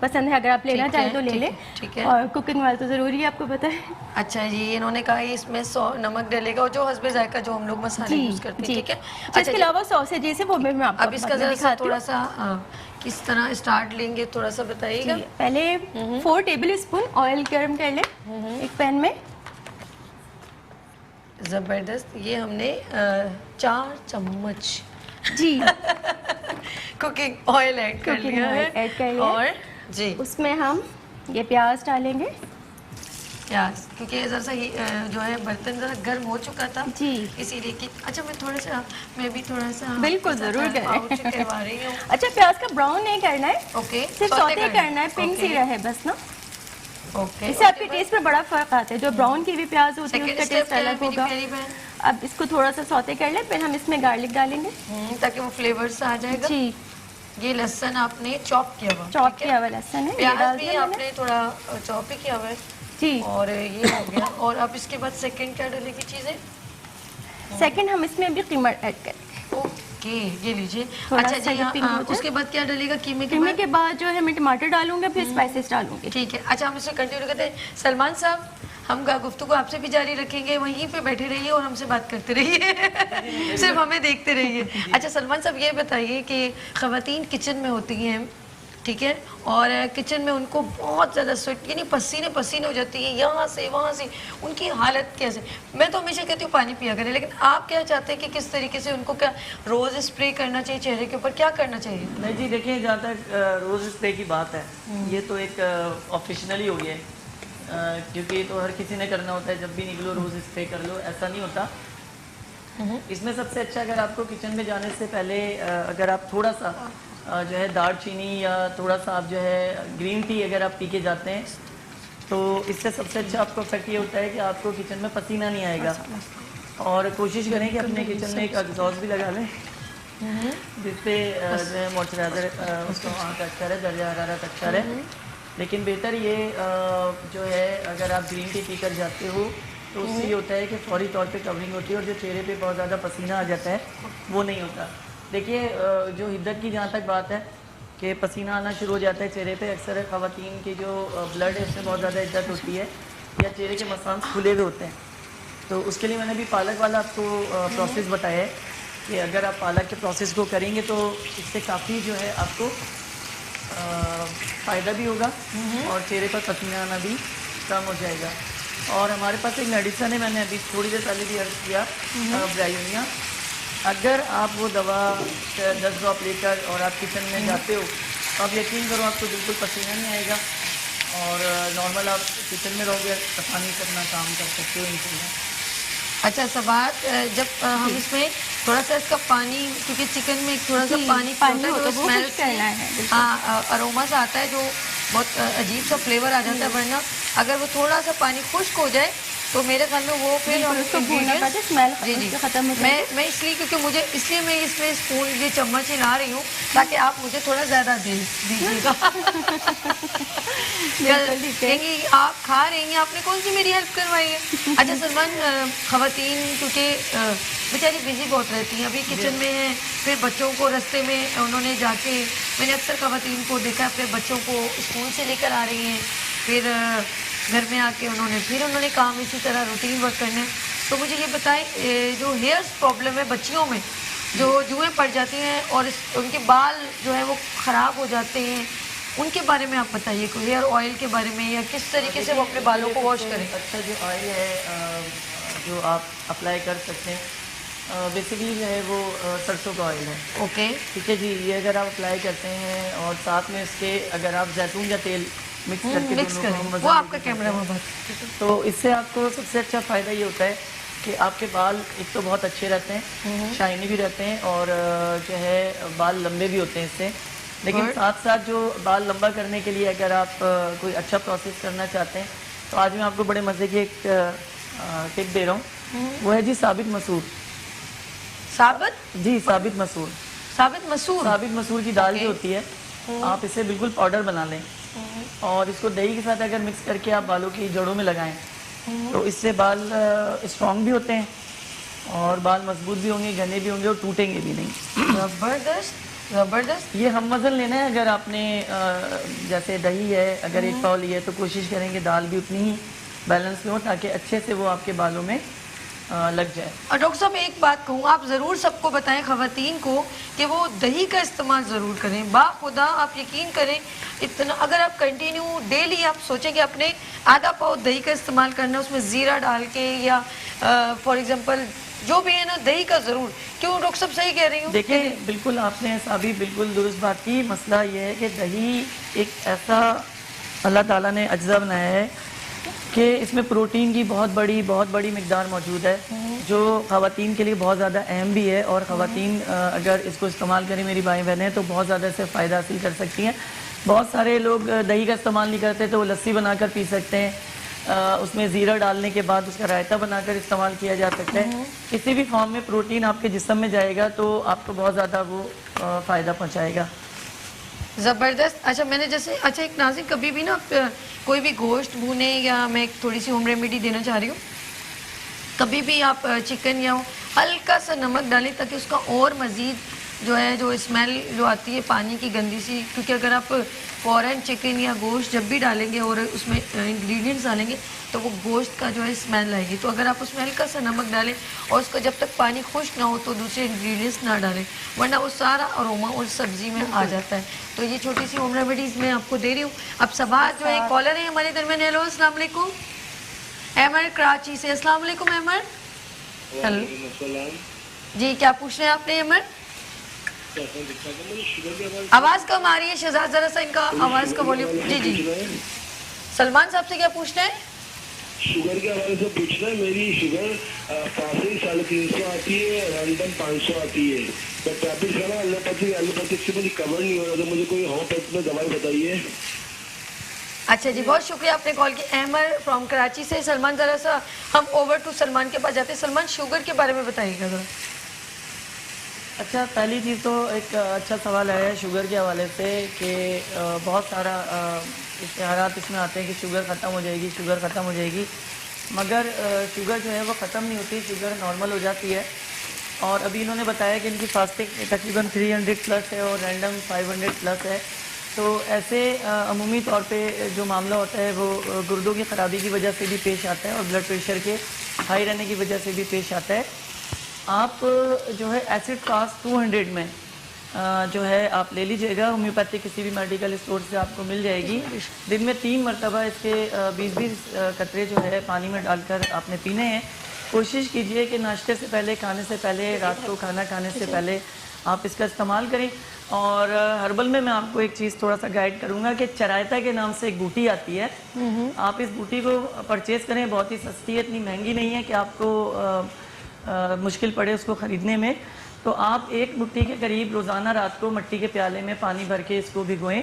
पसंद है, अगर आप लेना चाहें तो ले लें, ठीक है। और कुकिंग वाला तो ज़रूरी है, आपको पता है। अच्छा जी, इन्होंने कहा इसमें नमक डलेगा और जो हस्बे जायका जो हम लोग मसाले यूज़ करते हैं, ठीक है। अच्छा, इसके अलावा सॉसेजेस है वो मैं आपको अब इसका जरा थोड़ा सा किस तरह स्टार्ट लेंगे थोड़ा सा बताइएगा। पहले 4 टेबल स्पून ऑयल गर्म कर लें एक पैन में। ज़बरदस्त, ये हमने 4 चम्मच जी कुकिंग ऑयल ऐड कर लिया है और जी उसमें हम ये प्याज डालेंगे। प्याज, क्योंकि जरा सा जो है बर्तन जरा गर्म हो चुका था जी, इसीलिए कि अच्छा मैं भी थोड़ा सा बिल्कुल ज़रूर करवा रही हूँ। अच्छा, प्याज का ब्राउन नहीं करना है, ओके, सिर्फ सौते करना है, पिंक सी रहे बस ना। ओके, इससे आपके टेस्ट में बड़ा फर्क आता है। जो ब्राउन की भी प्याज होती है उसका टेस्ट अलग होगा। अब इसको थोड़ा सा सौते कर ले, फिर हम इसमें गार्लिक डालेंगे। ताकि वो फ्लेवर्स आ जाएगा। जी, ये लहसुन आपने चॉप किया हुआ, चॉप ठीक है? किया हुआ लहसुन है, ये प्याज डाल भी दिया मैंने। आपने थोड़ा चॉप ही किया हुआ है। जी, और ये हो गया। और अब इसके बाद सेकंड क्या डालेगी चीज़ें? सेकंड हम इसमें अभी कीमा ऐड करेंगे। ओके, ये लीजिए। थोड़ा अच्छा सा जी, ये pink हो जाए। उसके बाद क्या डालेगा कीमे के कीमे बाद? के बाद जो है मैं टमाटर डालूंगा, फिर स्पाइसेस डालूंगी। ठीक है। अच्छा, हम इसे कंटिन्यू करते हैं। सलमान साहब, हम गुफ्तगू आपसे भी जारी रखेंगे, वहीं पे बैठे रहिए और हमसे बात करते रहिए सिर्फ हमें देखते रहिए। अच्छा सलमान साहब, ये बताइए कि ख़वातीन किचन में होती हैं, ठीक है, और किचन में उनको बहुत ज़्यादा स्वेट यानी पसीने पसीने हो जाती है, यहाँ से वहाँ से, उनकी हालत कैसे? मैं तो हमेशा कहती हूँ पानी पिया करें, लेकिन आप क्या चाहते हैं कि किस तरीके से उनको क्या रोज़ स्प्रे करना चाहिए चेहरे के ऊपर, क्या करना चाहिए? नहीं जी, देखिए जहाँ तक रोज़ स्प्रे की बात है, ये तो एक ऑफिशियली हो गया है, क्योंकि तो हर किसी ने करना होता है, जब भी निकलो रोज़ स्प्रे कर लो, ऐसा नहीं होता। इसमें सबसे अच्छा, अगर आपको किचन में जाने से पहले अगर आप थोड़ा सा जो है दालचीनी या थोड़ा सा आप जो है ग्रीन टी अगर आप पी के जाते हैं, तो इससे सबसे अच्छा आपको इफेक्ट ये होता है कि आपको किचन में पसीना नहीं आएगा। और कोशिश करें कि अपने किचन में एक एग्जॉस्ट भी लगा लें, जिससे जो है मॉइस्चराइजर उसको वहाँ का अच्छा रहे, दर्जा हरारत अच्छा रहे। लेकिन बेहतर ये जो है अगर आप ग्रीन टी पी कर जाते हो तो उससे ये होता है कि फौरी तौर पे कवरिंग होती है और जो चेहरे पे बहुत ज़्यादा पसीना आ जाता है वो नहीं होता। देखिए जो हिद्दत की जहाँ तक बात है कि पसीना आना शुरू हो जाता है चेहरे पे, अक्सर ख़वातीन की जो ब्लड है उसमें बहुत ज़्यादा हिद्दत होती है या चेहरे के मसान्स खुले हुए होते हैं। तो उसके लिए मैंने भी पालक वाला आपको प्रोसेस बताया है कि अगर आप पालक के प्रोसेस को करेंगे तो इससे काफ़ी जो है आपको फ़ायदा भी होगा और चेहरे पर पसीना आना भी कम हो जाएगा। और हमारे पास एक मेडिसन है, मैंने अभी थोड़ी देर पहले भी अर्ज किया, ब्रायोनिया। अगर आप वो दवा 10 ड्रॉप लेकर और आप किचन में जाते हो तो आप यकीन करो आपको बिल्कुल पसीना नहीं आएगा और नॉर्मल आप किचन में रहोगे, आसानी से अपना काम कर सकते हो इंशाल्लाह। अच्छा सबात, जब हम इसमें थोड़ा सा इसका पानी, क्योंकि चिकन में थोड़ा सा जी, पानी पानी होता है होता जो है, वो स्मेल कुछ करना है, बिल्कुल। हाँ अरोमा सा आता है जो बहुत अजीब सा फ्लेवर आ जाता है, वरना अगर वो थोड़ा सा पानी खुश्क हो जाए तो मेरे ख्याल में वो फिर बिल्कुल, उसको भूनना ingredients- पड़ता है, स्मेल जी जी उससे खत्म हो जाएगी। मैं इसलिए क्योंकि मुझे इसलिए मैं इसमें स्पून ये चम्मच ही ला रही हूँ ताकि आप मुझे थोड़ा ज़्यादा दीजिएगा बिल्कुल, ठीक है। कहेंगी आप खा रही हैं, आपने कौन सी मेरी हेल्प करवाई है। अच्छा सलमान, ख़वातीन क्योंकि बेचारी बिजी बहुत रहती हैं, अभी किचन में हैं, फिर बच्चों को रास्ते में उन्होंने जाके, मैंने अक्सर ख़वातीन को देखा अपने बच्चों को स्कूल से लेकर आ रही हैं, फिर घर में आके उन्होंने काम इसी तरह रूटीन वर्क करना है। तो मुझे ये बताएं, जो हेयर्स प्रॉब्लम है बच्चियों में, जो जुएँ पड़ जाती हैं और उनके बाल जो है वो ख़राब हो जाते हैं, उनके बारे में आप बताइए, कोई हेयर ऑयल के बारे में, या किस तरीके से वो अपने बालों को वॉश करें। अच्छा जो ऑयल है जो आप अप्लाई कर सकते हैं, बेसिकली जो है वो सरसों का ऑयल है। ओके, ठीक है जी, ये अगर आप अप्लाई करते हैं और साथ में इसके अगर आप जैतून का तेल मिक्स करके मिक्स दोनों को करें, मज़ा वो आपका लेके कैमरा में करते हैं, बस। तो इससे आपको सबसे अच्छा फ़ायदा ये होता है कि आपके बाल एक तो बहुत अच्छे रहते हैं, शाइनी भी रहते हैं और जो है बाल लंबे भी होते हैं इससे। लेकिन साथ साथ जो बाल लंबा करने के लिए अगर आप कोई अच्छा प्रोसेस करना चाहते हैं तो आज मैं आपको बड़े मज़े की एक टिप दे रहा हूँ, वो है जी साबित मसूर। जी साबित मसूर, साबित मसूर की दाल जो होती है, आप इसे बिल्कुल पाउडर बना लें और इसको दही के साथ अगर मिक्स करके आप बालों की जड़ों में लगाएं तो इससे बाल स्ट्रॉन्ग भी होते हैं और बाल मजबूत भी होंगे, घने भी होंगे और टूटेंगे भी नहीं। ज़बरदस्त। ये हम वज़न लेना है, अगर आपने जैसे दही है अगर 1 पाव ली है तो कोशिश करेंगे दाल भी उतनी ही बैलेंस में हो ताकि अच्छे से वो आपके बालों में लग जाए। और डॉक्टर साहब एक बात कहूँ, आप ज़रूर सबको बताएं ख़वातीन को कि वो दही का इस्तेमाल ज़रूर करें। बाखुदा आप यकीन करें, इतना अगर आप कंटिन्यू डेली आप सोचें कि अपने आधा पाव दही का इस्तेमाल करना, उसमें ज़ीरा डाल के या फॉर एग्जांपल जो भी है ना, दही का ज़रूर। क्यों डॉक्टर साहब सही कह रही हूँ? देखिए बिल्कुल आपने साबी बिल्कुल दुरुस्त बात की। मसला ये है कि दही एक ऐसा अल्लाह ताला ने अज्जा बनाया है कि इसमें प्रोटीन की बहुत बड़ी मिकदार मौजूद है जो ख़वातीन के लिए बहुत ज़्यादा अहम भी है और ख़वातीन अगर इसको इस्तेमाल करें मेरी भाई बहनें तो बहुत ज़्यादा इससे फ़ायदा हासिल कर सकती हैं। बहुत सारे लोग दही का इस्तेमाल नहीं करते तो वो लस्सी बनाकर पी सकते हैं, उसमें ज़ीरा डालने के बाद उसका रायता बनाकर इस्तेमाल किया जा सकता है। किसी भी फॉर्म में प्रोटीन आपके जिस्म में जाएगा तो आपको बहुत ज़्यादा वो फ़ायदा पहुँचाएगा। ज़बरदस्त। अच्छा मैंने जैसे अच्छा एक नाज़िर कभी भी ना कोई भी गोश्त भूने या मैं एक थोड़ी सी होम रेमेडी देना चाह रही हूँ, कभी भी आप चिकन या हल्का सा नमक डालें ताकि उसका और मज़ीद जो है जो स्मेल जो आती है पानी की गंदी सी, क्योंकि अगर आप फ़ौरन चिकन या गोश्त जब भी डालेंगे और उसमें इंग्रेडिएंट्स डालेंगे तो वो गोश्त का जो है स्मेल आएगी। तो अगर आप उसमें हल्का सा नमक डालें और उसका जब तक पानी खुश्क ना हो तो दूसरे इंग्रेडिएंट्स ना डालें, वरना वो सारा अरोमा उस सब्ज़ी में आ जाता है। तो ये छोटी सी होम रेमेडीज़ मैं आपको दे रही हूँ। अब सवाल जो है कॉलर है हमारे दरमियान। हेलो अस्सलाम वालेकुम, अहमद कराची से। अस्सलाम वालेकुम अहमद। हेलो जी, क्या पूछ रहे हैं आपने अहमद? आवाज़ कम आ रही है शहजाद, ज़रा सा इनका आवाज़ का वॉल्यूम। जी जी, सलमान साहब से क्या पूछना है? शुगर के हवाले से पूछना है। मेरी शुगर फासिल 350 आती है, रैंडम 500 आती है। तो टैबलेट खाना एलोपैथिक से मुझे कवर नहीं हो रहा, तो मुझे कोई होम्योपैथ में दवाई बताइए। अच्छा जी, बहुत शुक्रिया आपने कॉल की अहमद फ्रॉम कराची से। सलमान, ज़रा सा हम ओवर टू सलमान के पास जाते हैं। सलमान, शुगर के बारे में बताइएगा ज़रा। अच्छा, पहली चीज़ तो एक अच्छा सवाल आया है शुगर के हवाले से कि बहुत सारा इश्तिहारात इसमें आते हैं कि शुगर ख़त्म हो जाएगी, शुगर ख़त्म हो जाएगी, मगर शुगर जो है वो ख़त्म नहीं होती, शुगर नॉर्मल हो जाती है। और अभी इन्होंने बताया कि इनकी फास्टिंग तकरीबन 300 प्लस है और रैंडम 500 प्लस है। तो ऐसे अमूमी तौर पे जो मामला होता है वो गुर्दों की ख़राबी की वजह से भी पेश आता है और ब्लड प्रेशर के हाई रहने की वजह से भी पेश आता है। आप जो है एसिड फास्ट 200 में जो है आप ले लीजिएगा, होम्योपैथिक किसी भी मेडिकल स्टोर से आपको मिल जाएगी। दिन में 3 मरतबा इसके 20-20 कतरे जो है पानी में डालकर आपने पीने हैं। कोशिश कीजिए कि नाश्ते से पहले, खाने से पहले, रात को खाना खाने से पहले आप इसका इस्तेमाल करें। और हर्बल में मैं आपको एक चीज़ थोड़ा सा गाइड करूँगा कि चरायता के नाम से एक बूटी आती है, आप इस बूटी को परचेज़ करें। बहुत ही सस्ती है, इतनी महंगी नहीं है कि आपको मुश्किल पड़े उसको ख़रीदने में। तो आप एक मुट्ठी के करीब रोज़ाना रात को मिट्टी के प्याले में पानी भर के इसको भिगोएं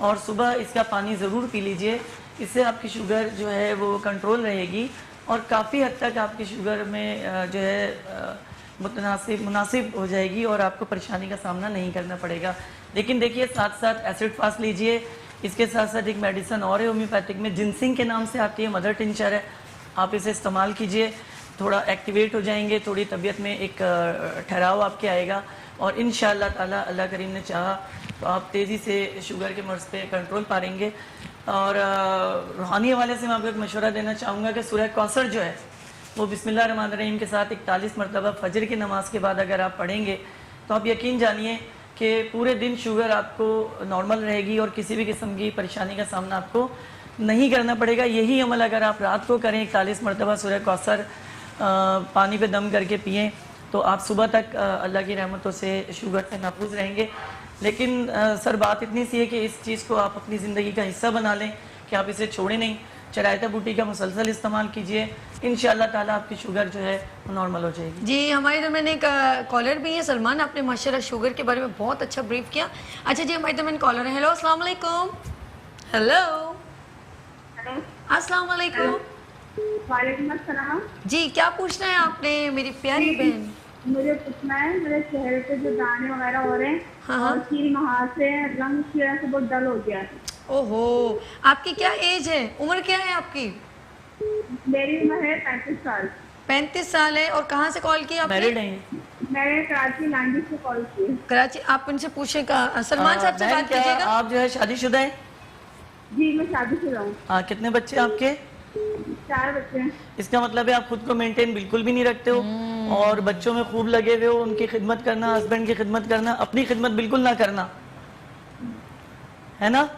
और सुबह इसका पानी ज़रूर पी लीजिए। इससे आपकी शुगर जो है वो कंट्रोल रहेगी और काफ़ी हद तक आपकी शुगर में जो है मुनासिब हो जाएगी और आपको परेशानी का सामना नहीं करना पड़ेगा। लेकिन देखिए, साथ साथ एसिड फास्ट लीजिए। इसके साथ साथ एक मेडिसन और है होम्योपैथिक में, जिनसिंग के नाम से आती है, मदर टिंचर है, आप इसे इस्तेमाल कीजिए। थोड़ा एक्टिवेट हो जाएंगे, थोड़ी तबीयत में एक ठहराव आपके आएगा और इंशाअल्लाह ताला अल्लाह करीम ने चाहा तो आप तेज़ी से शुगर के मर्ज़ पे कंट्रोल पाएंगे। और रूहानी हवाले से मैं आपको एक मशवरा देना चाहूँगा कि सूरह कौसर जो है वो बिस्मिल्लाहिर्रहमानिर्रहीम के साथ 41 मरतबा फजर की नमाज़ के बाद अगर आप पढ़ेंगे तो आप यकीन जानिए कि पूरे दिन शुगर आपको नॉर्मल रहेगी और किसी भी किस्म की परेशानी का सामना आपको नहीं करना पड़ेगा। यही अमल अगर आप रात को करें, 41 मरतबा सूरह कौसर पानी पे दम करके पिएँ, तो आप सुबह तक अल्लाह की रहमतों से शुगर से महफूज रहेंगे। लेकिन सर बात इतनी सी है कि इस चीज़ को आप अपनी ज़िंदगी का हिस्सा बना लें कि आप इसे छोड़ें नहीं। चरायता बूटी का मुसलसल इस्तेमाल कीजिए, इंशाअल्लाह ताला आपकी शुगर जो है नॉर्मल हो जाएगी। जी, हमारे इधर मैंने एक कॉलर भी है सलमान, आपने माशाल्लाह शुगर के बारे में बहुत अच्छा ब्रीफ किया। अच्छा जी, हमारे इधर मैंने कॉलर है। हेलो अस्सलाम वालेकुम। हेलो अस्सलाम वालेकुम। वालेकुम अस्सलाम। जी, क्या पूछना है आपने मेरी प्यारी बहन? मुझे पूछना है, मेरे चेहरे पे जो दाने वगैरह हो रहे हैं हाँ। और 3 माह से रंग की वजह से बहुत डल हो गया है। ओहो, आपकी क्या एज है, उम्र क्या है आपकी? मेरी उम्र है 35 साल। 35 साल है। और कहाँ से कॉल की आपने? मैरिड हैं? मैंने कराची लांडी से कॉल की। कराची। आप उनसे पूछे सलमान साहब से बहन, बात क्या कीजिएगा। आप जो है शादीशुदा हैं? जी, मैं शादीशुदा हूँ। हाँ, कितने बच्चे आपके? 4 बच्चे हैं। इसका मतलब है आप खुद को मेंटेन बिल्कुल भी नहीं रखते हो और बच्चों में खूब लगे हुए हो, उनकी खिदमत करना, हस्बैंड की खिदमत करना, अपनी खिदमत बिल्कुल ना करना, है ना?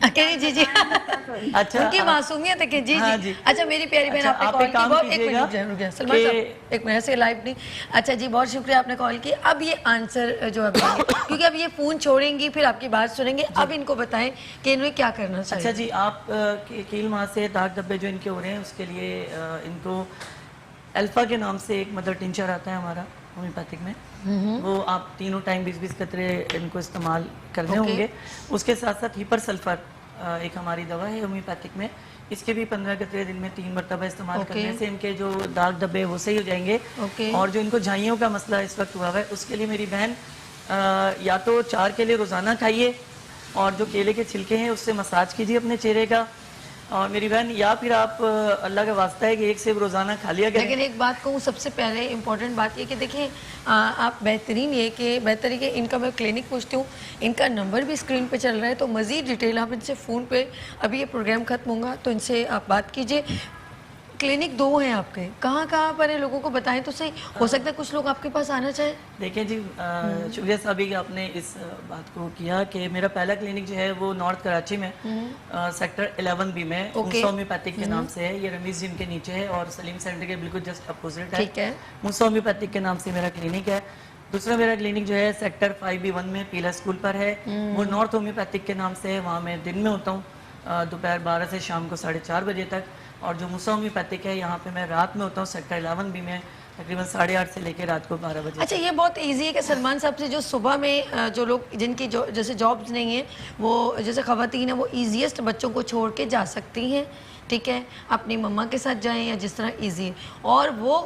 अकेली जी जी अच्छा, उनकी मासूमियत है कि जी हाँ जी। जी। अच्छा, मेरी प्यारी बहन, अच्छा, आपने आप कॉल एक की, काम बहुत एक कीजिएगा मिनट रुक जाए सलमान साहब, एक मिनट से लाइव नहीं। अच्छा जी, बहुत शुक्रिया आपने कॉल की। अब ये आंसर जो है क्योंकि अब ये फ़ोन छोड़ेंगी फिर आपकी बात सुनेंगे, अब इनको बताएं कि इन्हें क्या करना चाहिए। अच्छा जी, आप कील माह से दाग धब्बे जो इनके हो रहे हैं उसके लिए इनको अल्फा के नाम से एक मदर टिंचर आता है हमारा होम्योपैथिक में, वो आप तीनों टाइम 20-20 कतरे इनको इस्तेमाल करने होंगे। उसके साथ साथ हिपर सल्फर एक हमारी दवा है होम्योपैथिक में, इसके भी 15 कतरे दिन में 3 मरतबा इस्तेमाल Okay. करने से इनके जो दाग धब्बे वो सही हो जाएंगे। Okay. और जो इनको झाइयों का मसला इस वक्त हुआ हुआ है, उसके लिए मेरी बहन या तो 4 केले रोज़ाना खाइए और जो केले के छिलके हैं उससे मसाज कीजिए अपने चेहरे का। और मेरी बहन, या फिर आप अल्लाह का वास्ता है कि एक सेब रोज़ाना खा लिया करें। लेकिन एक बात कहूँ, सबसे पहले इम्पोर्टेंट बात ये कि देखिए आप बेहतरीन ये कि बेहतर है कि इनका मैं क्लिनिक पूछती हूँ, इनका नंबर भी स्क्रीन पे चल रहा है, तो मज़ीद डिटेल आप इनसे फ़ोन पे, अभी ये प्रोग्राम ख़त्म होगा तो इनसे आप बात कीजिए। क्लिनिक 2 हैं आपके, कहाँ कहाँ पर है, लोगों को बताएं तो सही, हो सकता है कुछ लोग आपके पास आना चाहें। देखिए जी, शुक्रिया साहब कि आपने इस बात को किया कि मेरा पहला क्लिनिक जो है वो नॉर्थ कराची में सेक्टर 11B में Okay. होम्योपैथिक के नाम से है। ये रमीज जिम के नीचे है और सलीम सेंटर के बिल्कुल जस्ट अपोजिट है। ठीक है। मूसा होम्योपैथिक के नाम से मेरा क्लिनिक है। दूसरा मेरा क्लिनिक जो है सेक्टर 5B1 में पीला स्कूल पर है, वो नॉर्थ होम्योपैथिक के नाम से है। वहाँ मैं दिन में होता हूँ दोपहर 12 से शाम को 4:30 बजे तक। और जो मूसा होम्योपैथिक है यहाँ पे मैं रात में होता हूँ सेक्टर 11B में तकरीबन 8:30 से लेकर रात को 12 बजे। अच्छा, ये बहुत इजी है कि सलमान साहब से जो सुबह में जो लोग जिनकी जो जैसे जॉब्स नहीं है, वो जैसे ख़वातीन है, वो ईजीएस्ट बच्चों को छोड़ के जा सकती हैं, ठीक है, अपनी मम्मा के साथ जाएं या जिस तरह इजी है। और वो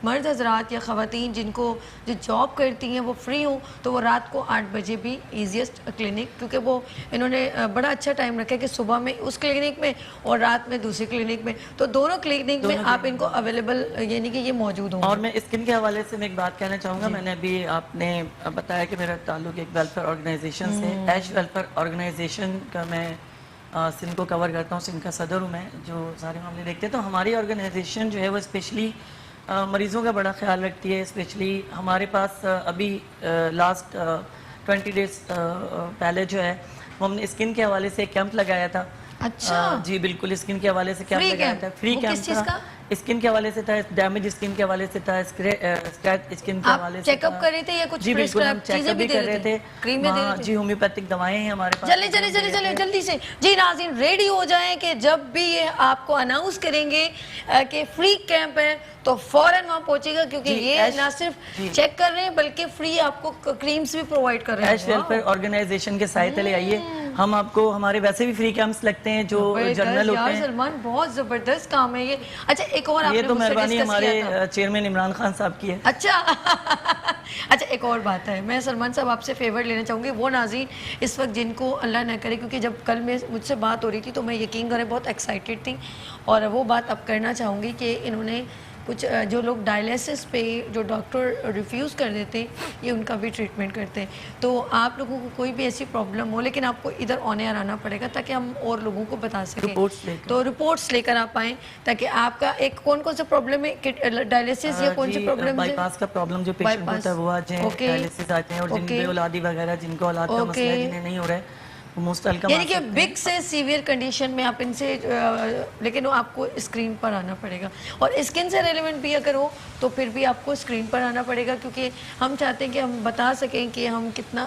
मर्द हजरात या ख़वातीन जिनको जो जॉब करती हैं वो फ्री हों, तो वो रात को 8 बजे भी ईजीएस्ट क्लिनिक, क्योंकि वो इन्होंने बड़ा अच्छा टाइम रखा है कि सुबह में उस क्लिनिक में और रात में दूसरी क्लिनिक में, तो दोनों क्लिनिक में आप इनको अवेलेबल, यानी कि ये मौजूद हों। और मैं स्किन के हवाले से मैं एक बात कहना चाहूँगा। मैंने अभी आपने बताया कि मेरा ताल्लुक एक वेलफेयर ऑर्गेनाइजेशन से, ऐश वेलफेयर ऑर्गेनाइजेशन का मैं सिंध को कवर करता हूँ, सिंध का सदर हूँ मैं, जो सारे मामले देखते हैं। तो हमारी ऑर्गेनाइजेशन जो है वो स्पेशली मरीज़ों का बड़ा ख्याल रखती है। स्पेशली हमारे पास अभी लास्ट 20 डेज पहले जो है वो हमने स्किन के हवाले से एक कैंप लगाया था। अच्छा। जी बिल्कुल, स्किन के हवाले से कैंप Free लगाया camp? था। फ्री वो कैंप किस चीज़ था, स्किन के हवाले से था, डैमेज स्किन के हवाले से था, स्क्रैच स्किन के आप हवाले से चेकअप था। कर रहे थे या कुछ जी बिल्कुल, हम prescribed चीजें चेकअप भी भी दे कर रहे रहे थे? थे। क्रीमें दे रहे थे? जी, होम्योपैथिक दवाएं हैं हमारे पास। चले चले चले चले जल्दी से जी नाज़रीन, रेडी हो जाएं कि जब भी ये आपको अनाउंस करेंगे कि फ्री कैंप है तो फौरन वहाँ पहुंचेगा, क्योंकि जी, ये ऐश- ना जी। सिर्फ चेक कर रहे हैं बल्कि फ्री आपको क्रीम्स भी प्रोवाइड कर रहे ऐश हैं। वेलफेयर ऑर्गेनाइजेशन के साथ तले आइए, हम आपको, हमारे वैसे भी फ्री कैंप्स लगते हैं जो जनरल होते यार हैं। सलमान, बहुत जबरदस्त काम है ये। अच्छा, एक और ये आपने तो मुझसे मेहरबानी discuss किया था। हमारे चेयरमैन इमरान खान साहब की है। अच्छा अच्छा, एक और बात है, मैं सलमान साहब आपसे फेवर लेना चाहूँगी। वो नाज़रीन इस वक्त जिनको अल्लाह ना करे, क्योंकि जब कल में मुझसे बात हो रही थी तो मैं यकीन करें बहुत एक्साइटेड थी, और वो बात अब करना चाहूँगी कि इन्होंने कुछ जो लोग डायलिसिस पे जो डॉक्टर रिफ्यूज़ कर देते हैं, ये उनका भी ट्रीटमेंट करते हैं। तो आप लोगों को कोई भी ऐसी प्रॉब्लम हो, लेकिन आपको इधर ऑन एयर आना पड़ेगा ताकि हम और लोगों को बता सकें। रिपोर्ट्स लेकर। तो रिपोर्ट्स लेकर आप आएँ, ताकि आपका एक कौन कौन सा प्रॉब्लम है, डायलिसिस या कौन सी प्रॉब्लम है? बाईपास का प्रॉब्लम जो पेशेंट bypass, होता है वो आ जाए, okay, डायलिसिस आते हैं, और जिनमें okay, औलादी वगैरह, जिनको औलाद का मसला है, okay, जिन्हें नहीं हो रहा है, वो मुस्तल का यानी कि बिग से सीवियर कंडीशन में आप इनसे लेकिन वो आपको स्क्रीन पर आना पड़ेगा, और स्किन से रेलेवेंट भी अगर हो तो फिर भी आपको स्क्रीन पर आना पड़ेगा, क्योंकि हम चाहते हैं कि हम बता सकें कि हम कितना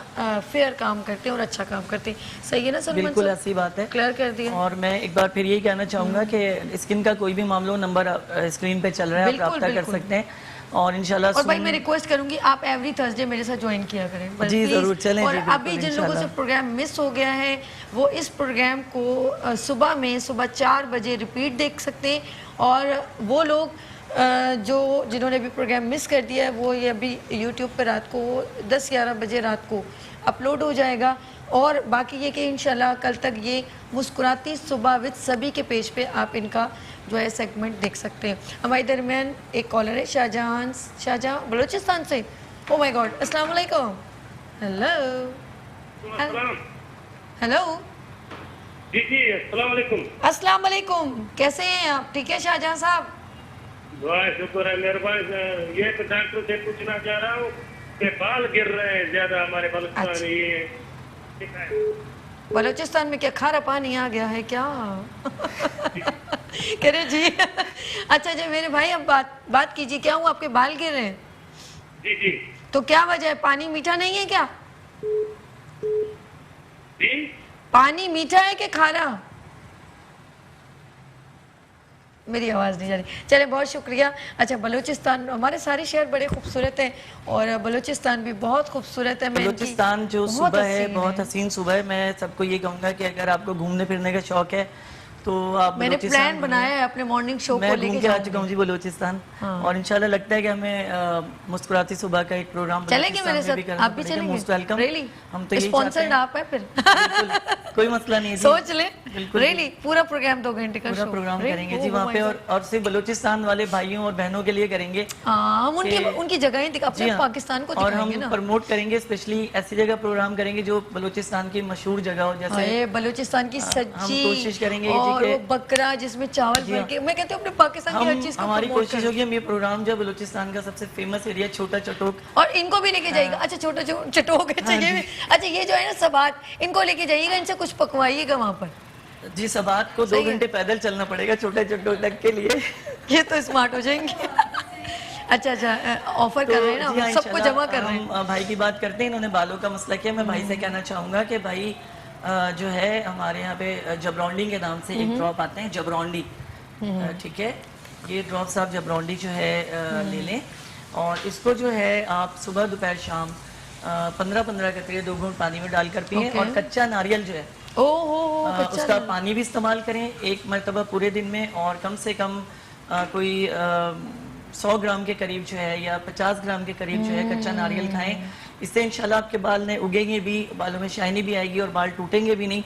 फेयर काम करते हैं और अच्छा काम करते हैं। सही है ना सलमान बिल्कुल साहब? ऐसी बात है। क्लियर कर दिया। और मैं एक बार फिर यही कहना चाहूँगा कि स्किन का कोई भी मामला हो, नंबर स्क्रीन पे चल रहा है, आप बिल्कुल, रब्ता कर बिल्कुल। सकते हैं। और इंशाल्लाह और भाई मैं रिक्वेस्ट करूंगी आप एवरी थर्सडे मेरे साथ ज्वाइन किया करें बस, जी, please। ज़रूर, चलें और जी, बिल्कुल, अभी जिन लोगों से इंशाल्लाह। प्रोग्राम मिस हो गया है वो इस प्रोग्राम को सुबह 4 बजे रिपीट देख सकते हैं, और वो लोग जो जिन्होंने भी प्रोग्राम मिस कर दिया है वो ये अभी यूट्यूब पर रात को 10-11 बजे रात को अपलोड हो जाएगा। और बाकी ये कि इंशाल्लाह कल तक ये मुस्कुराती सुबह विद सभी के पेज पे आप इनका जो है सेगमेंट देख सकते हैं। हमारे दरमियान एक कॉलर है, शाहजहां बलूचिस्तान से। ओ माय गॉड, अस्सलाम वालेकुम। हेलो हेलो जी जी, अस्सलाम वालेकुम। अस्सलाम वालेकुम, कैसे हैं आप? ठीक है शाहजहां साहब? दुआ शुक्र है, मेहरबानी। ये तो डॉक्टर से पूछना चाह रहा हूँ कि बाल गिर रहे हैं ज्यादा हमारे बलूचिस्तान अच्छा। ये बलूचिस्तान में क्या खारा पानी आ गया है क्या? कह रहे जी। अच्छा जी मेरे भाई, अब बात कीजिए, क्या हुआ, आपके बाल गिर रहे हैं? जी जी तो क्या वजह है, पानी मीठा नहीं है क्या? जी। पानी मीठा है कि खारा? मेरी आवाज़ नहीं जा रही। चले, बहुत शुक्रिया। अच्छा, बलूचिस्तान, हमारे सारे शहर बड़े खूबसूरत हैं और बलूचिस्तान भी बहुत खूबसूरत है। बलूचिस्तान जो सुबह है बहुत हसीन सुबह है। मैं सबको ये कहूँगा कि अगर आपको घूमने फिरने का शौक है तो आप मैंने प्लान बनाया है अपने मॉर्निंग शो को मैं लेके घूम के आ चुका हूँ जी बलूचिस्तान। और इंशाल्लाह लगता है कि हमें मुस्कुराती सुबह का एक प्रोग्राम चलेंगे मेरे साथ, आप भी चलेंगे? Most welcome. रियली? हम तो यही स्पॉन्सर्ड आप है फिर? कोई मसला नहीं है जी। सोच ले, बिल्कुल। रियली पूरा प्रोग्राम 2 घंटे का पूरा शो प्रोग्राम Really? करेंगे जी Oh वहाँ my पे। God. और सिर्फ बलूचिस्तान वाले भाइयों और बहनों के लिए करेंगे। हाँ, हम उनकी जगहें जी अपने हाँ। पाकिस्तान को और दिखाएंगे हम ना। प्रमोट करेंगे, स्पेशली ऐसी जगह प्रोग्राम करेंगे जो बलूचिस्तान की मशहूर जगह हो, जैसे अरे बलूचिस्तान की हम सब्जी कोशिश करेंगे जी और कि- वो बकरा जिसमें चावल भर के, मैं कहती हूँ अपने पाकिस्तान की हर चीज को हमारी promote कोशिश करें। होगी हम ये प्रोग्राम जो बलूचिस्तान का सबसे फेमस एरिया छोटा चटोक, और इनको भी लेके जाइएगा। अच्छा, छोटा चटोक है चाहिए भी। अच्छा, ये जो है ना सबात, इनको लेके जाइएगा, इनसे कुछ पकवाइएगा वहाँ पर। जी सबात को 2 सही है। घंटे पैदल चलना पड़ेगा छोटे चटोक तक के लिए। ये तो स्मार्ट हो जाएंगे। अच्छा, ऑफर कर रहे हैं जी ना, हाँ, सबको इंशाल्लाह जमा कर रहे हैं। हम भाई की बात करते हैं, इन्होंने बालों का मसला किया। मैं भाई से कहना चाहूँगा कि भाई जो है हमारे यहाँ पे जबरौंडी के नाम से एक ड्रॉप आते हैं, जबरौंडी, ठीक है। ये ड्रॉप्स आप जबरौंडी जो है ले लें और इसको जो है आप सुबह दोपहर शाम 15-15 कतरे 2 घूंट पानी में डालकर पिएं। Okay. और कच्चा नारियल जो है उसका पानी भी इस्तेमाल करें 1 मरतबा पूरे दिन में। और कम से कम कोई 100 ग्राम के करीब जो है या 50 ग्राम के करीब जो है कच्चा नारियल खाएं। इससे इंशाल्लाह आपके बाल ने उगेंगे भी, बालों में शाइनी भी आएगी और बाल टूटेंगे भी नहीं।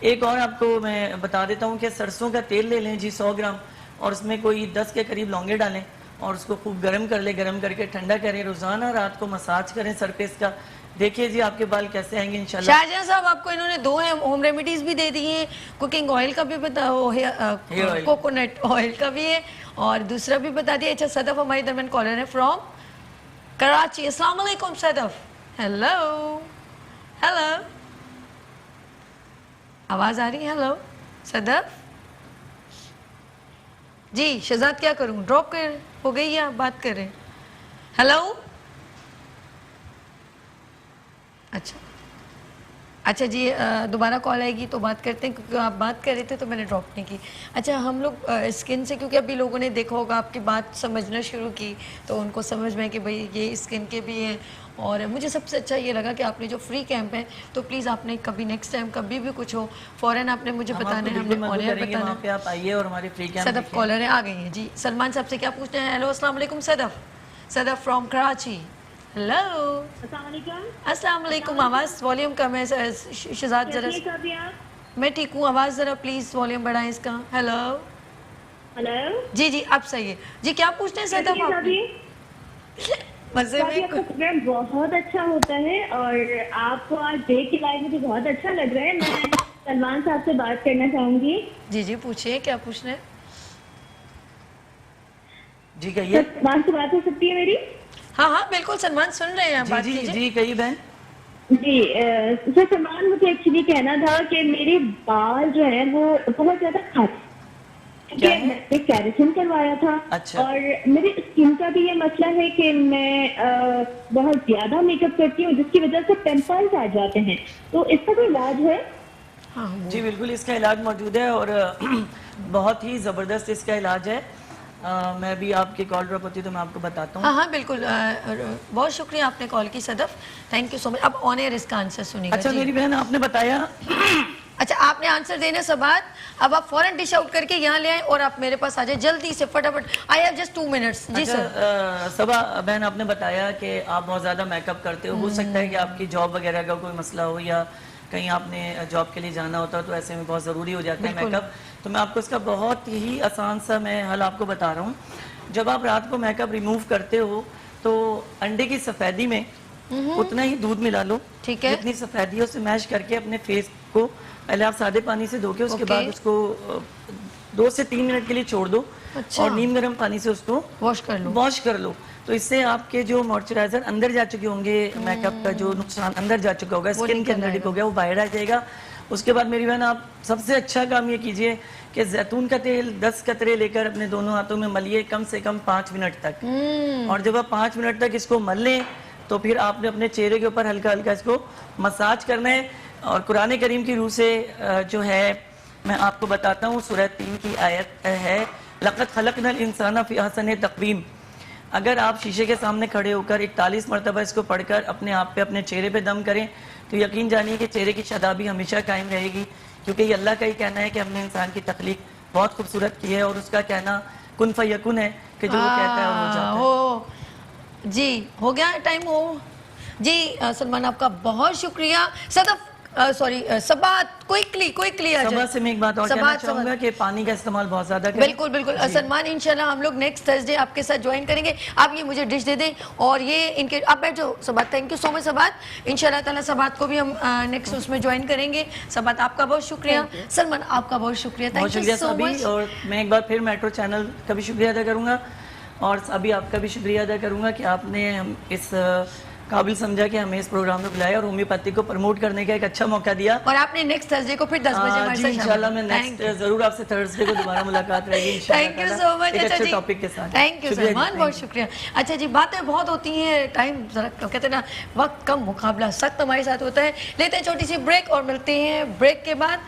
एक और आपको मैं बता देता हूँ कि सरसों का तेल ले लें जी 100 ग्राम और उसमें कोई 10 के करीब लौंगे डालें और उसको खूब गर्म कर ले। गर्म करके ठंडा करें, रोजाना रात को मसाज करें सर पे इसका। देखिए जी आपके बाल कैसे आएंगे इंशाल्लाह। शाहजहां साहब, आपको इन्होंने 2 होम रेमेडीज भी दे दी हैं। कुकिंग ऑयल का भी Hair oil। कोकोनट ऑयल का भी है और दूसरा भी बता दिया। अच्छा, सदफ हमारी दरमियान कॉलर है फ्रॉम कराची। अस्सलाम वालेकुम सदफ। हेलो हेलो, आवाज आ रही है? हेलो सदफ जी। शहजाद क्या करूं, ड्रॉप कर हो गई या बात कर रहे हैं? हेलो, अच्छा जी, दोबारा कॉल आएगी तो बात करते हैं, क्योंकि आप बात कर रहे थे तो मैंने ड्रॉप नहीं की। अच्छा, हम लोग स्किन से, क्योंकि अभी लोगों ने देखा होगा आपकी बात समझना शुरू की तो उनको समझ में कि भाई ये स्किन के भी हैं। और मुझे सबसे अच्छा ये लगा कि आपने जो फ्री कैंप है तो प्लीज़ आपने कभी नेक्स्ट टाइम कभी भी कुछ हो फ़ौरन आपने मुझे बताना है, हमने ऑन एयर बताना वहाँ पे आप आइए और हमारे फ्री कैंप सदफ कॉलर है, आ गई है जी। सलमान साहब से क्या पूछते हैं? हेलो, अस्सलाम वालेकुम सदफ। सदफ फ्रॉम कराची। हेलो, अस्सलाम वालेकुम। आवाज़ वॉल्यूम कम है शहजाद जरा। मैं ठीक हूँ, आवाज़ ज़रा प्लीज़ वॉल्यूम बढ़ाएं इसका। हेलो हेलो जी जी, अब सही है जी। क्या पूछते हैं सदफ आप? मजे में आपका प्रोग्राम बहुत अच्छा होता है और आपको आज देख के लाइव मुझे बहुत अच्छा लग रहा है। मैं सलमान साहब से बात करना चाहूंगी। जी जी, पूछिए क्या पूछना है। जी कहिए। सलमान से बात हो सकती है मेरी? हाँ हाँ बिल्कुल, सलमान सुन रहे हैं, जी बात जी कीजिए। जी कहिए बहन। जी सर, सलमान मुझे एक्चुअली कहना था कि मेरे बाल जो है वो बहुत ज्यादा खाते, क्या है? मैंने कैरेटिन करवाया था। अच्छा। और मेरी स्किन का भी ये मसला है कि मैं बहुत ज्यादा मेकअप करती हूँ जिसकी वजह से पिंपल्स आ जाते हैं, तो इसका कोई इलाज है? हाँ जी बिल्कुल, इसका इलाज मौजूद है और बहुत ही ज़बरदस्त इसका इलाज है। मैं भी आपकी कॉल ड्रॉप होती तो मैं आपको बताता हूँ। हाँ हाँ बिल्कुल, बहुत शुक्रिया आपने कॉल की Sadaf, thank you so much. अब ऑन एयर इसका आंसर सुनिएगा। अच्छा जी। मेरी बहन आपने बताया। अच्छा, आपने आंसर देने से बाद अब आप फौरन डिश आउट करके यहाँ ले आए और आप मेरे पास आ जाए जल्दी से, फटाफट। I have just 2 minutes. जी अच्छा, सर। सबा बहन आपने बताया कि आप बहुत ज़्यादा मेकअप करते हो सकता है कि आपकी जॉब वगैरह का कोई मसला हो या कहीं आपने जॉब के लिए जाना होता है तो ऐसे में बहुत ज़रूरी हो जाता है मेकअप। तो मैं आपको इसका बहुत ही आसान सा मैं हल आपको बता रहा हूँ। जब आप रात को मेकअप रिमूव करते हो तो अंडे की सफ़ेदी में उतना ही दूध मिला लो, ठीक है। जितनी सफ़ेदी है उसे मैश करके अपने फेस को पहले आप सादे पानी से धो के उसके बाद उसको 2 से 3 मिनट के लिए छोड़ दो। अच्छा। और नीम गर्म पानी से उसको वॉश कर लो। वॉश कर लो। तो इससे आपके जो मॉइस्चराइजर अंदर जा चुके होंगे, मेकअप का जो नुकसान अंदर जा चुका होगा, स्किन के अंदर हो गया, वो बाहर आ जाएगा। उसके बाद मेरी बहन आप सबसे अच्छा काम ये कीजिए कि जैतून का तेल 10 कतरे लेकर अपने दोनों हाथों में मलिए कम से कम 5 मिनट तक। और जब आप 5 मिनट तक इसको मल लें तो फिर आपने अपने चेहरे के ऊपर हल्का हल्का इसको मसाज करना है। और कुरान करीम की रूह से जो है मैं आपको बताता हूँ, सूरह 3 की आयत है लक़द खलक़नल इंसाना फ़ी अहसनि तक़वीम। अगर आप शीशे के सामने खड़े होकर 41 मरतबा इसको पढ़कर अपने आप पे, अपने चेहरे पे दम करें तो यकीन जानिए कि चेहरे की शदाबी हमेशा कायम रहेगी, क्योंकि ये अल्लाह का ही कहना है कि हमने इंसान की तख्लीक बहुत खूबसूरत की है और उसका कहना कुन फयकुन है कि जो वो कहता है और हो जाता है। हो जी, हो गया टाइम हो जी। सलमान आपका बहुत शुक्रिया। सदफ सॉरी सबात क्विकली सबा से मैं एक बात और कहना चाहूँगा कि पानी का इस्तेमाल बहुत ज़्यादा करें। बिल्कुल बिल्कुल सलमान, इंशाल्लाह हम लोग नेक्स्ट थर्सडे आपके साथ ज्वाइन करेंगे। आप ये मुझे डिश दे दें और ये इनके, आप बैठ जाओ Sabat. Thank you so much Sabat. इंशाल्लाह ताला सबात को भी हम नेक्स्ट उसमें ज्वाइन करेंगे। सबात आपका बहुत शुक्रिया, सलमान आपका बहुत शुक्रिया, बहुत थैंक यू शुक्रिया सो सभी। मच। और मैं एक बार फिर मेट्रो चैनल का भी शुक्रिया अदा करूँगा और अभी आपका भी शुक्रिया अदा करूँगा कि आपने हम इस काबिल समझा कि हमें इस प्रोग्राम में बुलाया और होम्योपैथी को प्रमोट करने का एक अच्छा मौका दिया। और आपने नेक्स्ट थर्सडे को फिर 10 बजे हमारे जी साथ इंशाल्लाह मैं शामिल। नेक्स्ट जरूर आपसे थर्सडे को दोबारा मुलाकात रहेगी इंशाल्लाह। Thank you so much. एक अच्छा अच्छे जी, टॉपिक के साथ। थैंक यू शुक्रिया जी, सलमान, thank बहुत you। शुक्रिया। अच्छा जी, बातें बहुत होती हैं, टाइम जरा कहते हैं ना वक्त कम मुकाबला सख्त हमारे साथ होता है। लेते हैं छोटी सी ब्रेक और मिलते हैं ब्रेक के बाद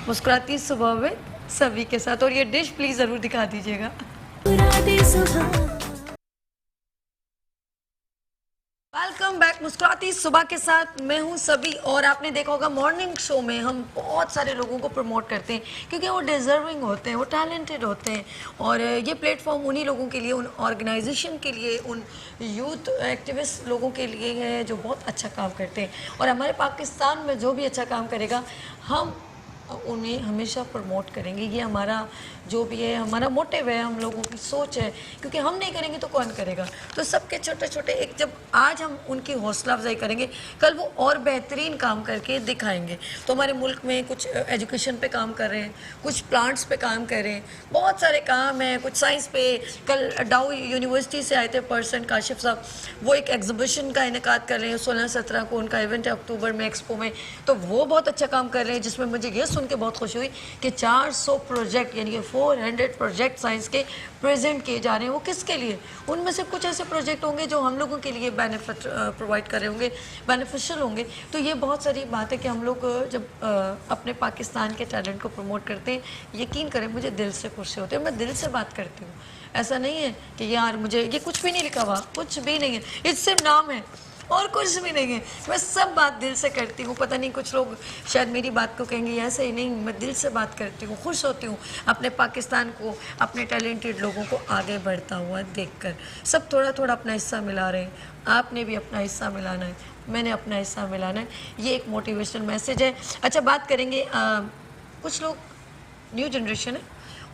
मुस्कुराती सुबह में सभी के साथ। और ये डिश प्लीज जरूर दिखा दीजिएगा। वेलकम बैक मुस्कुराती सुबह के साथ, मैं हूं सभी। और आपने देखा होगा मॉर्निंग शो में हम बहुत सारे लोगों को प्रमोट करते हैं क्योंकि वो डिजर्विंग होते हैं, वो टैलेंटेड होते हैं। और ये प्लेटफॉर्म उन्हीं लोगों के लिए, उन ऑर्गेनाइजेशन के लिए, उन यूथ एक्टिविस्ट लोगों के लिए है जो बहुत अच्छा काम करते हैं। और हमारे पाकिस्तान में जो भी अच्छा काम करेगा हम उन्हें हमेशा प्रमोट करेंगे। ये हमारा जो भी है, हमारा मोटिव है, हम लोगों की सोच है, क्योंकि हम नहीं करेंगे तो कौन करेगा। तो सबके छोटे छोटे एक, जब आज हम उनकी हौसला अफजाई करेंगे कल वो और बेहतरीन काम करके दिखाएंगे। तो हमारे मुल्क में कुछ एजुकेशन पे काम कर रहे हैं, कुछ प्लांट्स पे काम कर रहे हैं, बहुत सारे काम हैं, कुछ साइंस पे। कल डाउ यूनिवर्सिटी से आए थे पर्सन काशिफ साहब, वो एक एग्जीबिशन का इनेकाद कर रहे हैं 16-17 को, उनका इवेंट है अक्टूबर में एक्सपो में। तो वो बहुत अच्छा काम कर रहे हैं, जिसमें मुझे ये सुन के बहुत खुशी हुई कि 400 प्रोजेक्ट यानी कि 400 प्रोजेक्ट साइंस के प्रेजेंट किए जा रहे हैं। वो किसके लिए? उनमें से कुछ ऐसे प्रोजेक्ट होंगे जो हम लोगों के लिए बेनिफिट प्रोवाइड कर रहे होंगे, बेनिफिशियल होंगे। तो ये बहुत सारी बात है कि हम लोग जब अपने पाकिस्तान के टैलेंट को प्रमोट करते हैं, यकीन करें मुझे दिल से खुशी होती है, मैं दिल से बात करती हूँ। ऐसा नहीं है कि यार मुझे ये कुछ भी नहीं लिखा हुआ, कुछ भी नहीं है, ये सिर्फ नाम है और कुछ भी नहीं है। मैं सब बात दिल से करती हूँ। पता नहीं कुछ लोग शायद मेरी बात को कहेंगे ऐसे ही, नहीं, मैं दिल से बात करती हूँ, खुश होती हूँ अपने पाकिस्तान को, अपने टैलेंटेड लोगों को आगे बढ़ता हुआ देखकर। सब थोड़ा थोड़ा अपना हिस्सा मिला रहे हैं, आपने भी अपना हिस्सा मिलाना है, मैंने अपना हिस्सा मिलाना है। ये एक मोटिवेशनल मैसेज है। अच्छा, बात करेंगे कुछ लोग न्यू जनरेशन है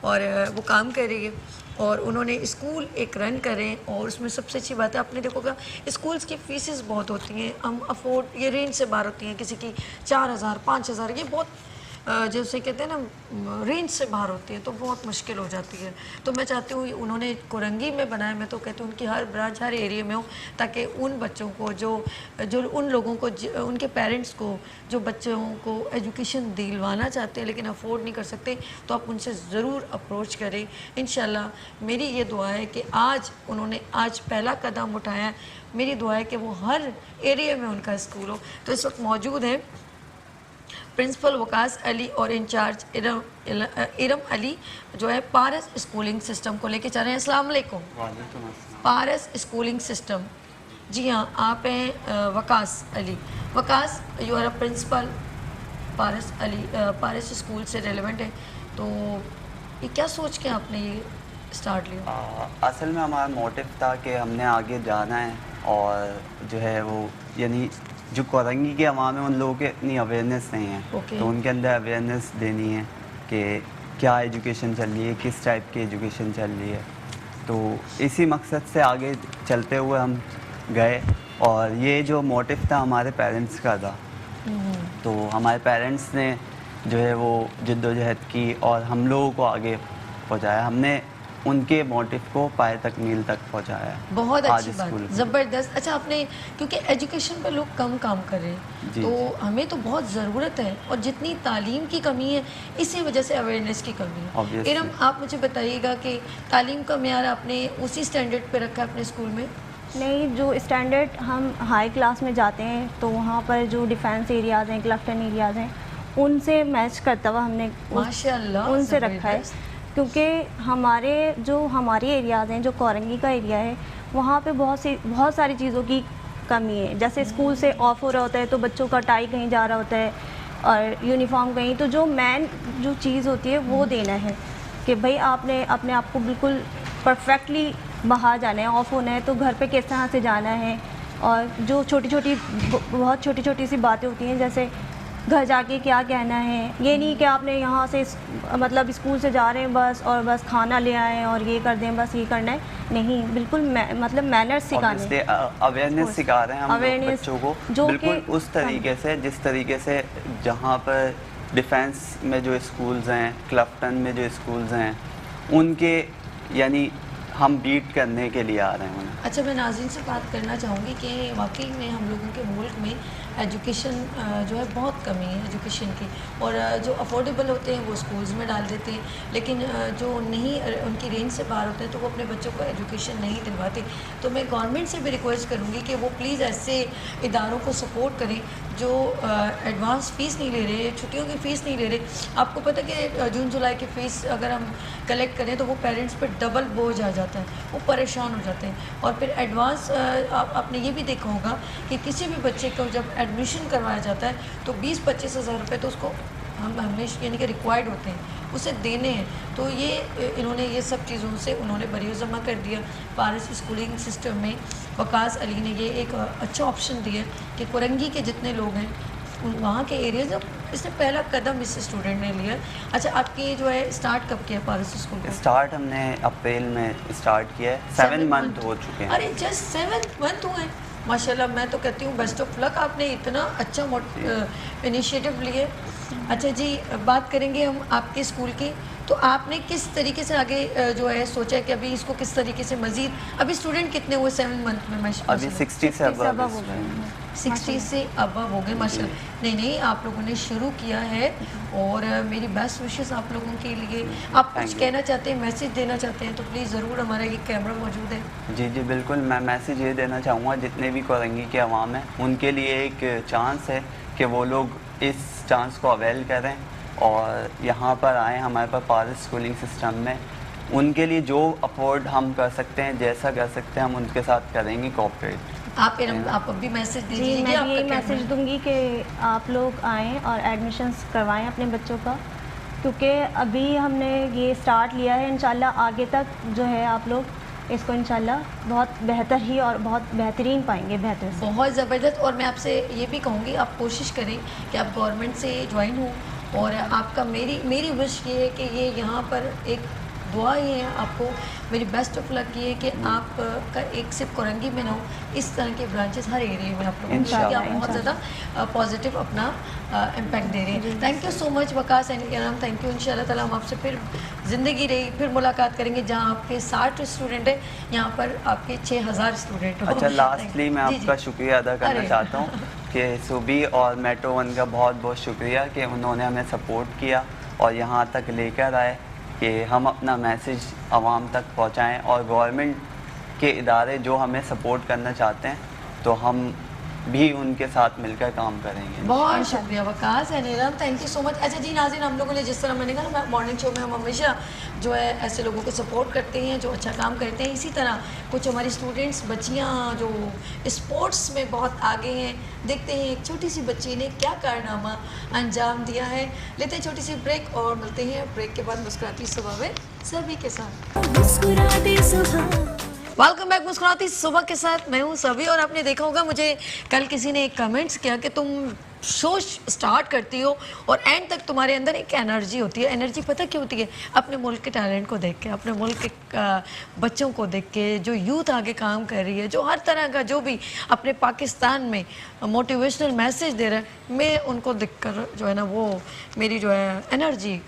और वो काम कर रही है और उन्होंने स्कूल एक रन करें। और उसमें सबसे अच्छी बात है, आपने देखोगा स्कूल्स की फीसेस बहुत होती हैं, हम अफोर्ड, ये रेंज से बाहर होती हैं, किसी की 4000 5000, ये बहुत जैसे कहते हैं ना रेंज से बाहर होती है, तो बहुत मुश्किल हो जाती है। तो मैं चाहती हूँ उन्होंने कोरंगी में बनाया, मैं तो कहती हूँ उनकी हर ब्रांच हर एरिया में हो, ताकि उन बच्चों को जो उन लोगों को, उनके पेरेंट्स को जो बच्चों को एजुकेशन दिलवाना चाहते हैं लेकिन अफोर्ड नहीं कर सकते, तो आप उनसे ज़रूर अप्रोच करें। इंशाल्लाह मेरी ये दुआ है कि आज उन्होंने आज पहला कदम उठाया, मेरी दुआ है कि वो हर एरिया में उनका स्कूल हो। तो इस वक्त मौजूद है प्रिंसिपल वकास अली और इंचार्ज इरम अली, जो है पारस स्कूलिंग सिस्टम को लेके चल रहे हैं। अस्सलाम वालेकुम। पारस स्कूलिंग सिस्टम, जी हाँ, आप हैं Waqas Ali. Waqas, you are a principal Paras Ali, Paras school से रेलेवेंट है, तो ये क्या सोच के आपने ये स्टार्ट लिया? असल में हमारा मोटिव था कि हमने आगे जाना है और जो है वो यानी जो कोरंगी के अवाम है उन लोगों के इतनी अवेयरनेस नहीं है, तो उनके अंदर अवेयरनेस देनी है कि क्या एजुकेशन चल रही है, किस टाइप की एजुकेशन चल रही है। तो इसी मकसद से आगे चलते हुए हम गए और ये जो मोटिव था हमारे पेरेंट्स का था। तो हमारे पेरेंट्स ने जो है वो जद्दोजहद की और हम लोगों को आगे पहुँचाया, हमने उनके मोटिव को पाए तकमील तक पहुंचाया। बहुत अच्छी बात, ज़बरदस्त। अच्छा, आपने क्योंकि एजुकेशन पे लोग कम काम कर रहे हैं, तो हमें तो बहुत ज़रूरत है, और जितनी तालीम की कमी है इसी वजह से अवेयरनेस की कमी है। इरम, आप मुझे बताइएगा कि तालीम का मेयार आपने उसी स्टैंडर्ड पे रखा है अपने स्कूल में? नहीं, जो स्टैंडर्ड हम हाई क्लास में जाते हैं तो वहाँ पर जो डिफेंस एरियाज़ हैं, क्लफ्टन एरियाज़ हैं, उनसे मैच करता हुआ हमने माशाल्लाह उनसे रखा है। क्योंकि हमारी एरियाज़ हैं, जो कोरंगी का एरिया है, वहाँ पे बहुत सारी चीज़ों की कमी है। जैसे स्कूल से ऑफ हो रहा होता है तो बच्चों का टाई कहीं जा रहा होता है और यूनिफॉर्म कहीं, तो जो चीज़ होती है वो देना है कि भाई आपने अपने आप को बिल्कुल परफेक्टली बाहर जाना है, ऑफ होना है तो घर पे किस तरह से जाना है। और जो बहुत छोटी छोटी सी बातें होती हैं, जैसे घर जाके क्या कहना है, ये नहीं कि आपने यहाँ से मतलब स्कूल से जा रहे हैं बस खाना ले आए और ये कर दें, बस ये करना है, नहीं, बिल्कुल मतलब मैनर्स सिखाने, अवेयरनेस सिखा रहे हैं हम लोग बच्चों को, बिल्कुल उस तरीके से जिस तरीके से जहाँ पर डिफेंस में जो स्कूल्स हैं, क्लफ्टन में जो स्कूल्स हैं, उनके यानी हम बीट करने के लिए आ रहे हैं उन्हें। अच्छा, मैं नाज़रीन से बात करना चाहूँगी कि वाकई में हम लोगों के मुल्क में एजुकेशन जो है बहुत कमी है एजुकेशन की, और जो अफोर्डेबल होते हैं वो स्कूल्स में डाल देते हैं, लेकिन जो नहीं उनकी रेंज से बाहर होते हैं तो वो अपने बच्चों को एजुकेशन नहीं दिलवाते। तो मैं गवर्नमेंट से भी रिक्वेस्ट करूँगी कि वो प्लीज़ ऐसे इदारों को सपोर्ट करें जो एडवांस फ़ीस नहीं ले रहे, छुट्टियों की फ़ीस नहीं ले रहे। आपको पता है कि जून जुलाई की फ़ीस अगर हम कलेक्ट करें तो वो पेरेंट्स पर डबल बोझ आ जाता है, वो परेशान हो जाते हैं। और फिर एडवांस आपने ये भी देखा होगा कि किसी भी बच्चे को जब एडमिशन करवाया जाता है तो 20-25 हज़ार रुपये तो उसको हम हमेशा यानी कि रिक्वायर्ड होते हैं, उसे देने हैं। तो ये इन्होंने ये सब चीज़ों से उन्होंने बरीज़मा कर दिया। पारस स्कूलिंग सिस्टम में वकास अली ने ये एक अच्छा ऑप्शन दिया कि कोरंगी के जितने लोग हैं वहाँ के एरिया, जब इसने पहला कदम इस स्टूडेंट ने लिया। अच्छा, आपकी जो है स्टार्ट कब किया पारस स्कूल को? स्टार्ट हमने अप्रैल में स्टार्ट किया है, 7 मंथ हो चुके हैं। अरे जस्ट 7 मंथ हुए, माशाल्लाह। मैं तो कहती हूँ बेस्ट ऑफ लक, आपने इतना अच्छा इनिशिएटिव लिए। अच्छा जी, बात करेंगे हम आपके स्कूल की। तो आपने किस तरीके से आगे जो है सोचा कि अभी इसको किस तरीके से मज़ीद, अभी स्टूडेंट कितने हुए 7 मंथ में? अभी 60 से अबव हो गए, 60 से अबव हो गए, माशाल्लाह। नहीं, आप लोगों ने शुरू किया है और मेरी बेस्ट विशेस आप लोगों के लिए। आप कुछ कहना चाहते हैं, मैसेज देना चाहते हैं तो प्लीज़ ज़रूर, हमारा ये कैमरा मौजूद है। जी बिल्कुल, मैं मैसेज ये देना चाहूँगा जितने भी कोरंगी के अवाम हैं उनके लिए एक चांस है कि वो लोग इस चांस को अवेल करें और यहाँ पर आएँ हमारे पास पारस स्कूलिंग सिस्टम में। उनके लिए जो अफोर्ड हम कर सकते हैं, जैसा कर सकते हैं, हम उनके साथ करेंगे कोऑपरेट। आप अभी मैसेज दीजिए। मैं ये मैसेज दूंगी कि आप लोग आएँ और एडमिशन्स करवाएं अपने बच्चों का, क्योंकि अभी हमने ये स्टार्ट लिया है। इंशाल्लाह आगे तक जो है आप लोग इसको इंशाल्लाह बहुत बेहतर ही और बहुत बेहतरीन पाएंगे, बेहतर से। बहुत ज़बरदस्त। और मैं आपसे ये भी कहूँगी, आप कोशिश करें कि आप गवर्नमेंट से ज्वाइन हो, और आपका मेरी विश ये है कि ये यहाँ पर एक दुआ ये है आपको, मेरी बेस्ट ऑफ लक ये है कि आपका एक सिर्फ कोरंगी में ना हो, इस तरह के ब्रांचेस हर एरिया में आप लोगों को, आप बहुत ज़्यादा पॉजिटिव अपना इम्पैक्ट दे रहे हैं। Thank you so much Waqas and इनाम, थैंक यू। इंशाल्लाह ताला हम आपसे फिर ज़िंदगी रही फिर मुलाकात करेंगे, जहाँ आपके 60 स्टूडेंट हैं, यहाँ पर आपके 6000 स्टूडेंट हो। अच्छा, लास्टली मैं आपका शुक्रिया अदा करना चाहता हूँ कि सुबी और मेट्रो वन का बहुत बहुत शुक्रिया कि उन्होंने हमें सपोर्ट किया और यहाँ तक लेकर आए कि हम अपना मैसेज आवाम तक पहुँचाएँ। और गवर्नमेंट के इदारे जो हमें सपोर्ट करना चाहते हैं तो हम भी उनके साथ मिलकर काम करेंगे। बहुत शुक्रिया वकास एंड इनाम, थैंक यू सो मच। अच्छा जी नाज़रीन, हम लोगों ने जिस तरह मैंने कहा मॉर्निंग शो में हम हमेशा जो है ऐसे लोगों को सपोर्ट करते हैं जो अच्छा काम करते हैं। इसी तरह कुछ हमारी स्टूडेंट्स बच्चियाँ जो स्पोर्ट्स में बहुत आगे हैं, देखते हैं एक छोटी सी बच्ची ने क्या कारनामा अंजाम दिया है। लेते हैं छोटी सी ब्रेक और मिलते हैं ब्रेक के बाद मुस्कुराती सुबह में सभी के साथ। वेलकम बैक मुस्कुराती सुबह के साथ, मैं हूँ सभी। और आपने देखा होगा, मुझे कल किसी ने एक कमेंट्स किया कि तुम शो स्टार्ट करती हो और एंड तक तुम्हारे अंदर एक एनर्जी होती है। एनर्जी पता क्यों होती है? अपने मुल्क के टैलेंट को देख के, अपने मुल्क के बच्चों को देख के, जो यूथ आगे काम कर रही है, जो हर तरह का जो भी अपने पाकिस्तान में मोटिवेशनल मैसेज दे रहा है, मैं उनको देख कर जो है ना वो मेरी जो है एनर्जी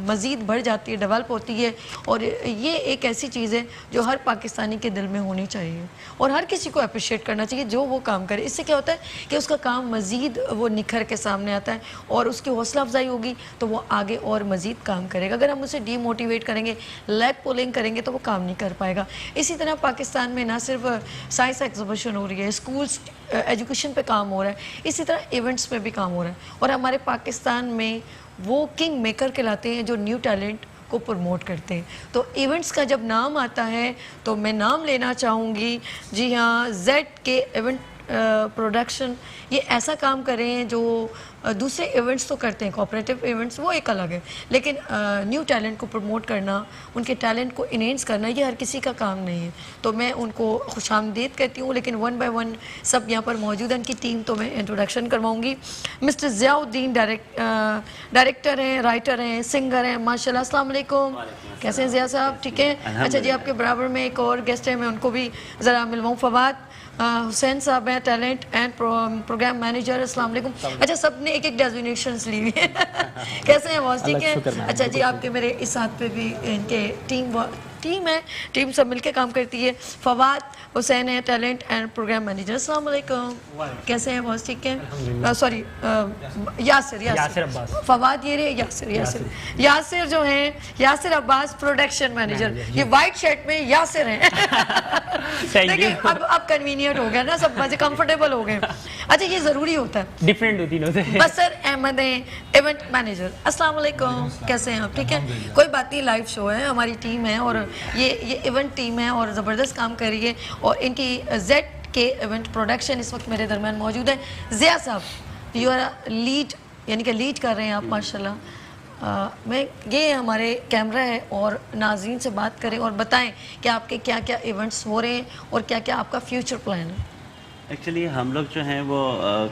मज़ीद बढ़ जाती है, डेवलप होती है। और ये एक ऐसी चीज़ है जो हर पाकिस्तानी के दिल में होनी चाहिए और हर किसी को अप्रिशिएट करना चाहिए जो वो काम करे। इससे क्या होता है कि उसका काम मज़ीद वो निखर के सामने आता है और उसकी हौसला अफजाई होगी तो वो आगे और मज़ीद काम करेगा। अगर हम उसे डीमोटिवेट करेंगे, लेग पुलिंग करेंगे तो वो काम नहीं कर पाएगा। इसी तरह पाकिस्तान में ना सिर्फ साइंस एग्जीबिशन हो रही है, स्कूल्स एजुकेशन पे काम हो रहा है, इसी तरह इवेंट्स में भी काम हो रहा है। और हमारे पाकिस्तान में वो किंग मेकर कहलाते हैं जो न्यू टैलेंट को प्रमोट करते हैं। तो इवेंट्स का जब नाम आता है तो मैं नाम लेना चाहूँगी, जी हाँ, ZK इवेंट प्रोडक्शन। ये ऐसा काम कर रहे हैं जो दूसरे इवेंट्स तो करते हैं, कोऑपरेटिव इवेंट्स वो एक अलग है, लेकिन न्यू टैलेंट को प्रमोट करना, उनके टैलेंट को इनहेंस करना, ये हर किसी का काम नहीं है। तो मैं उनको खुशामदीद कहती हूँ, लेकिन वन बाय वन सब यहाँ पर मौजूद हैं। उनकी टीम तो मैं इंट्रोडक्शन करवाऊँगी। मिस्टर ज़ियाउद्दीन डायरेक्टर हैं, राइटर हैं, सिंगर हैं, माशाल्लाह। अस्सलाम वालेकुम, कैसे हैं ज़िया साहब? ठीक है, अच्छा जी। आपके बराबर में एक और गेस्ट है, मैं उनको भी ज़रा मिलवाऊँ। फवाद हुसैन साहब हैं, टैलेंट एंड प्रोग्राम मैनेजर। अस्सलाम वालेकुम। अच्छा, सब ने एक डेजिग्नेशंस ली हुई है। कैसे हैं बॉस? ठीक है। अच्छा जी, आपके मेरे इस हाथ पे भी इनके टीम है, टीम सब मिलके काम करती है। फवाद हुसैन है, टैलेंट एंड प्रोग्राम मैनेजर। अस्सलाम वालेकुम, कैसे हैं बॉस? ठीक है। सॉरी, यासिर अब्बास। फवाद ये रहे, यासिर जो हैं, यासिर अब्बास प्रोडक्शन मैनेजर। ये वाइट शर्ट में यासिर हैं। देखिए अब कन्वीनियंट हो गया ना, सब मजे कंफर्टेबल हो गए। अच्छा, ये जरूरी होता है, डिफरेंट होती है। बसर अहमद है, इवेंट मैनेजर। अस्सलाम वालेकुम, कैसे हैं आप? ठीक है, कोई बात नहीं, लाइव शो है, हमारी टीम है और ये इवेंट टीम है और ज़बरदस्त काम कर रही है। और इनकी ZK इवेंट प्रोडक्शन इस वक्त मेरे दरमियान मौजूद है। ज़िया साहब, यू आर लीड, यानी कि लीड कर रहे हैं आप, माशाल्लाह। मैं ये हमारे कैमरा है और नाज़रीन से बात करें और बताएं कि आपके क्या क्या इवेंट्स हो रहे हैं और क्या क्या आपका फ्यूचर प्लान है। एक्चुअली हम लोग जो हैं वो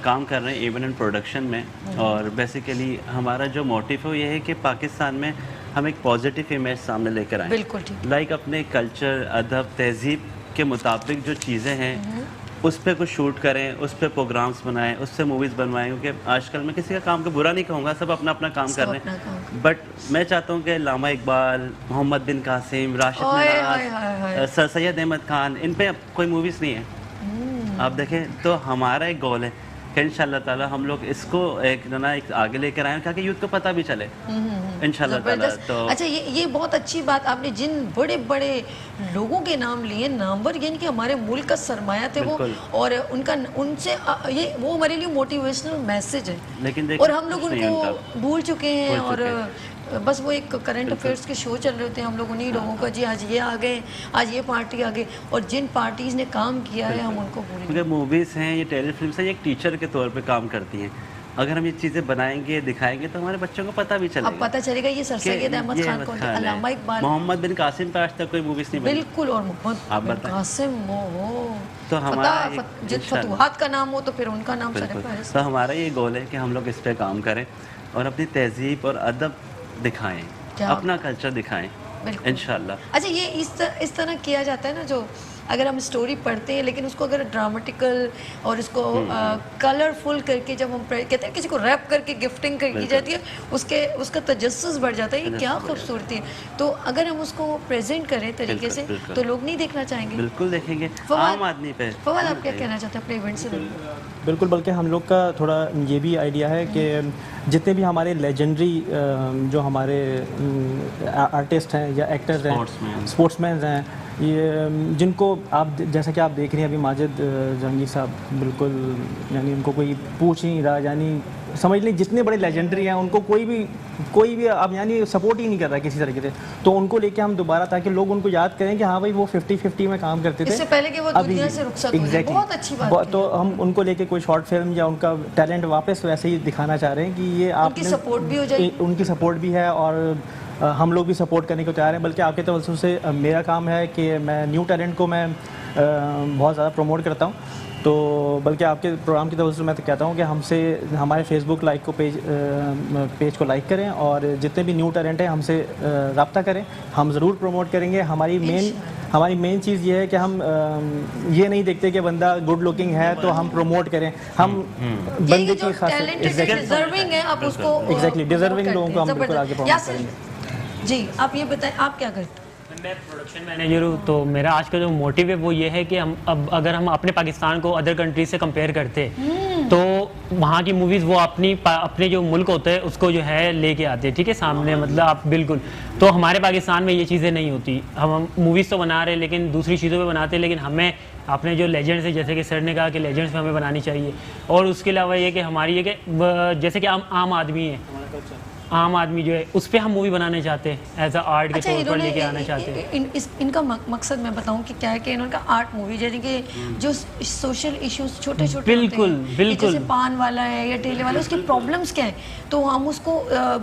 काम कर रहे हैं इवेंट एंड प्रोडक्शन में, और बेसिकली हमारा जो मोटिव है वो ये है कि पाकिस्तान में हम एक पॉजिटिव इमेज सामने लेकर आएँ। बिल्कुल ठीक। लाइक अपने कल्चर, अदब, तहजीब के मुताबिक जो चीज़ें हैं उस पर कुछ शूट करें, उस पर प्रोग्राम्स बनाएं, उससे मूवीज़ बनवाएं। क्योंकि आजकल मैं किसी का काम को बुरा नहीं कहूँगा, सब अपना अपना काम कर रहे हैं, बट मैं चाहता हूँ कि लामा इकबाल, मोहम्मद बिन कासिम, राशिद नवाज, सर सैयद अहमद खान, इन पे कोई मूवीज़ नहीं है। आप देखें, तो हमारा एक गोल है कि इंशाल्लाह ताला हम लोग इसको एक आगे लेकर आए ताकि यूथ को पता भी चले इंशाल्लाह ताला। तो अच्छा, ये बहुत अच्छी बात आपने, जिन बड़े बड़े लोगों के नाम लिए, नामवर, यानी कि हमारे मुल्क का सरमाया थे वो, और उनसे ये वो हमारे लिए मोटिवेशनल मैसेज है, लेकिन और हम लोग उनको भूल चुके हैं। और बस वो एक करंट अफेयर्स के शो चल रहे होते हैं, हम लोग उन्हीं लोगों का, जी आज ये आ गए, आज ये पार्टी आ गई, और जिन पार्टीज़ ने काम किया है हम उनको भूल गए। क्योंकि मूवीज़ हैं, ये टेली फिल्म है, ये एक टीचर के तौर पे काम करती हैं। अगर हम ये चीज़ें बनाएंगे, दिखाएंगे, तो हमारे बच्चों को पता भी चलेगा। अब पता चलेगा ये सर सैयद अहमद खान कौन है, अल्लामा इकबाल, मोहम्मद बिन कासिम पे आज तक कोई मूवीज़ नहीं बनी। बिल्कुल, और मोहम्मद बिन कासिम, तो हमारा जिस फतूहात का नाम हो तो फिर उनका नाम सर पे। तो हमारा ये गोल है कि हम लोग इस पे काम करें और अपनी तहजीब और अदब दिखाएं, अपना कल्चर दिखाएं इंशाल्लाह। अच्छा, ये इस तरह किया जाता है ना, जो अगर हम स्टोरी पढ़ते हैं लेकिन उसको अगर ड्रामेटिकल और इसको कलरफुल करके, जब हम कहते हैं किसी को रैप करके गिफ्टिंग की जाती है, उसका तजस्सुस बढ़ जाता है, ये क्या खूबसूरती है। तो अगर हम उसको प्रेजेंट करें तरीके से तो लोग नहीं देखना चाहेंगे? बिल्कुल देखेंगे, आम आदमी पे। फवाद, आप क्या कहना चाहते हैं अपने इवेंट से? बिल्कुल, बल्कि हम लोग का थोड़ा ये भी आइडिया है कि जितने भी हमारे लेजेंडरी जो हमारे आर्टिस्ट हैं या एक्टर्स हैं, स्पोर्ट्समैन हैं, ये जिनको आप जैसा कि आप देख रहे हैं अभी माजिद जहांगीर साहब, बिल्कुल यानी उनको कोई पूछ ही नहीं रहा, यानी समझ लें जितने बड़े लेजेंडरी हैं उनको कोई भी अब यानी सपोर्ट ही नहीं कर रहा किसी तरीके से। तो उनको लेके हम दोबारा, ताकि लोग उनको याद करें कि हाँ भाई वो 50-50 में काम करते थे, इससे पहले कि वो दुनिया से रुखसत हो जाए। बहुत अच्छी बात। तो हम उनको लेके कोई शॉर्ट फिल्म या उनका टैलेंट वापस वैसे ही दिखाना चाह रहे हैं कि ये आप उनकी सपोर्ट भी हो जाए, उनकी सपोर्ट भी है और हम लोग भी सपोर्ट करने को तैयार हैं। बल्कि आपके तवज्जुह से मेरा काम है कि मैं न्यू टैलेंट को मैं बहुत ज़्यादा प्रमोट करता हूँ। तो बल्कि आपके प्रोग्राम की तवज्जो मैं तो कहता हूँ कि हमसे हमारे फेसबुक लाइक को पेज को लाइक करें और जितने भी न्यू टैलेंट हैं हमसे रब्ता करें, हम ज़रूर प्रमोट करेंगे। हमारी मेन चीज़ ये है कि हम ये नहीं देखते कि बंदा गुड लुकिंग है तो हम प्रमोट करें, हम बंदे की खास डिजर्विंग है, आप उसको एग्जैक्टली डिजर्विंग लोगों को हम बिल्कुल आगे प्रमोट करेंगे। जी, आप ये बताएं, आप क्या करते हैं? मैं प्रोडक्शन मैनेजर हूँ। तो मेरा आज का जो मोटिव है वो ये है कि हम अब अगर हम अपने पाकिस्तान को अदर कंट्रीज से कंपेयर करते तो वहाँ की मूवीज़ वो अपने जो मुल्क होते हैं उसको जो है लेके आते हैं, ठीक है, सामने, मतलब आप बिल्कुल। तो हमारे पाकिस्तान में ये चीज़ें नहीं होती। हम मूवीज़ तो बना रहे हैं लेकिन दूसरी चीज़ों पे बनाते हैं, लेकिन हमें अपने जो लेजेंड्स हैं, जैसे कि सर ने कहा कि लेजेंड्स पे हमें बनानी चाहिए। और उसके अलावा ये कि हमारी ये कि जैसे कि हम आम आदमी हैं आम आदमी जो है उस पर हम मूवी बनाने चाहते हैं, एज अ आर्ट के तौर पर लेके आना चाहते हैं। इनका मकसद मैं बताऊं कि क्या है कि इनका आर्ट मूवी यानी कि जो सोशल इश्यूज छोटे छोटे बिल्कुल बिल्कुल, जैसे पान वाला है या ठेले वाला, उसकी प्रॉब्लम्स क्या है, तो हम उसको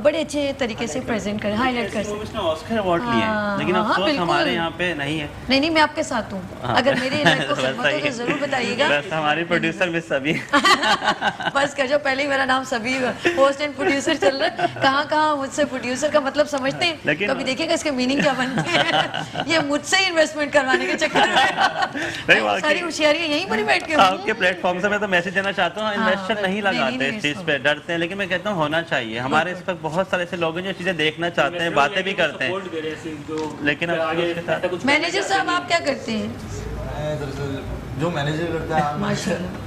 बड़े अच्छे तरीके से प्रेजेंट करें, हाईलाइट कर सकते हैं। ऑस्कर अवार्ड लिए हैं, लेकिन अफसोस हमारे यहाँ पे नहीं है। नहीं, मैं आपके साथ हूँ, अगर मेरी लाइफ को खिदमत हो तो जरूर बताइएगा। हमारी प्रोड्यूसर मिस सभी बस कर जाओ, पहले ही मेरा नाम सभी होस्ट एंड प्रोड्यूसर चल रहा है। कहाँ मुझसे प्रोड्यूसर का मतलब समझते हैं, कभी देखिएगा इसके मीनिंग क्या बनते हैं। ये मुझसे ही इन्वेस्टमेंट करवाने के चक्कर में सारी होशियारी यहीं पर ही बैठ के आपके प्लेटफॉर्म से मैं तो मैसेज देना चाहता हूँ, इन्वेस्टर नहीं लगाते इस चीज पे, डरते हैं, लेकिन मैं कहता हूँ होना चाहिए। हमारे इस वक्त बहुत सारे ऐसे लोग हैं जो चीजें देखना चाहते हैं, बातें भी करते हैं, लेकिन मैनेजर साहब आप क्या करते हैं? दरअसल जो मैनेजर करता है,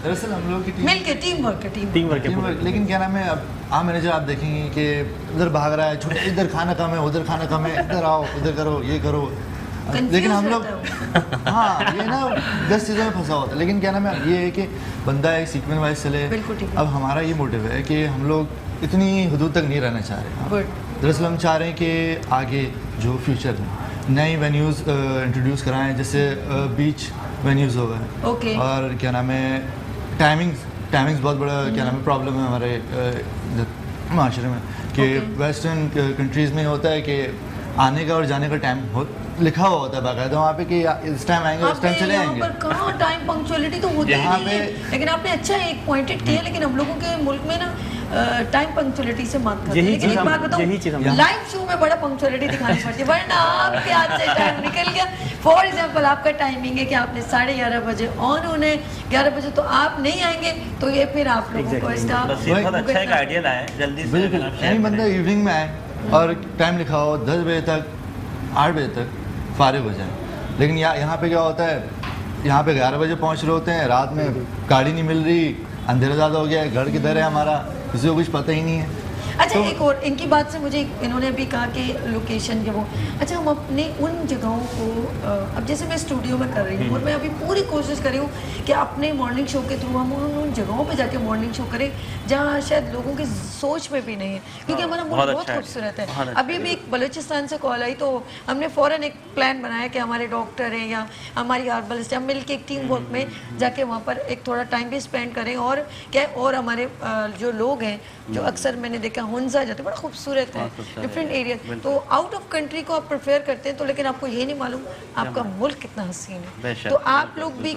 दरअसल हम लोग की टीम वर्क, लेकिन क्या नाम है, अब आप मैनेजर आप देखेंगे कि उधर भाग रहा है, छोटे इधर खाना कम है, उधर खाना कम है, इधर आओ, इधर करो, ये करो, लेकिन हम लोग हाँ ये ना 10 चीज़ों में फंसा होता है। लेकिन क्या नाम है, ये है कि बंदा एक सीक्वेंस वाइज चले। अब हमारा ये मोटिव है कि हम लोग इतनी हदूद तक नहीं रहना चाह रहे। दरअसल हम चाह रहे हैं कि आगे जो फ्यूचर में नई वेन्यूज़ इंट्रोड्यूस कराएं, जैसे बीच वेन्यूज़ हो गए, और क्या नाम है टाइमिंग्स बहुत बड़ा क्या नाम है प्रॉब्लम है हमारे माशरे में, कि वेस्टर्न कंट्रीज़ में होता है कि आने का और जाने का टाइम लिखा हुआ होता है बाकायदा वहाँ पे कि इस टाइम आएंगे, उस टाइम चले आएंगे। कहाँ टाइम पंक्चुअलिटी तो होती ही नहीं है। लेकिन आपने अच्छा एक पॉइंटेड किया, लेकिन हम लोगों के मुल्क में ना टाइम पंक्चुअलिटी से मात खाते हैं। लेकिन एक बात बताऊं, लाइव शो में बड़ा पंक्चुअलिटी दिखानी पड़ती है, वरना आपके हाथ से टाइम निकल गया। फॉर एग्जांपल आपका टाइमिंग है कि आपने 11:30 बजे ऑन होना है, 11 बजे तो आप नहीं आएंगे, तो ये फिर आप लोगों को स्टाफ बहुत अच्छा एक आइडिया लाया जल्दी से। नहीं, बंदा इवनिंग में आए और टाइम लिखा हो 10 बजे तक 8 बजे तक फारिग हो जाए, लेकिन यहाँ पे क्या होता है, यहाँ पे 11 बजे पहुँच रहे होते हैं, रात में गाड़ी नहीं मिल रही, अंधेरा ज़्यादा हो गया है, घर किधर है हमारा, किसी को कुछ पता ही नहीं है। अच्छा, एक और इनकी बात से मुझे इन्होंने अभी कहा कि लोकेशन के वो, अच्छा हम अपने उन जगहों को अब जैसे मैं स्टूडियो में कर रही हूँ और मैं अभी पूरी कोशिश कर रही हूँ कि अपने मॉर्निंग शो के थ्रू हम उन जगहों पे जाके मॉर्निंग शो करें जहाँ शायद लोगों की सोच में भी नहीं है, क्योंकि हमारा मुल्क बहुत खूबसूरत है। अभी भी एक बलूचिस्तान से कॉल आई तो हमने फ़ौरन एक प्लान बनाया कि हमारे डॉक्टर हैं या हमारी हर्बलिस्ट, हम मिल के एक टीम वर्क में जाके वहाँ पर एक थोड़ा टाइम भी स्पेंड करें, और क्या और हमारे जो लोग हैं जो अक्सर मैंने देखा हुंजा जाते हैं, बड़ा खूबसूरत है, डिफरेंट एरिया, तो आउट ऑफ कंट्री को आप प्रेफर करते हैं, तो लेकिन आपको ये नहीं मालूम आपका मुल्क कितना हसीन है। तो आप लोग भी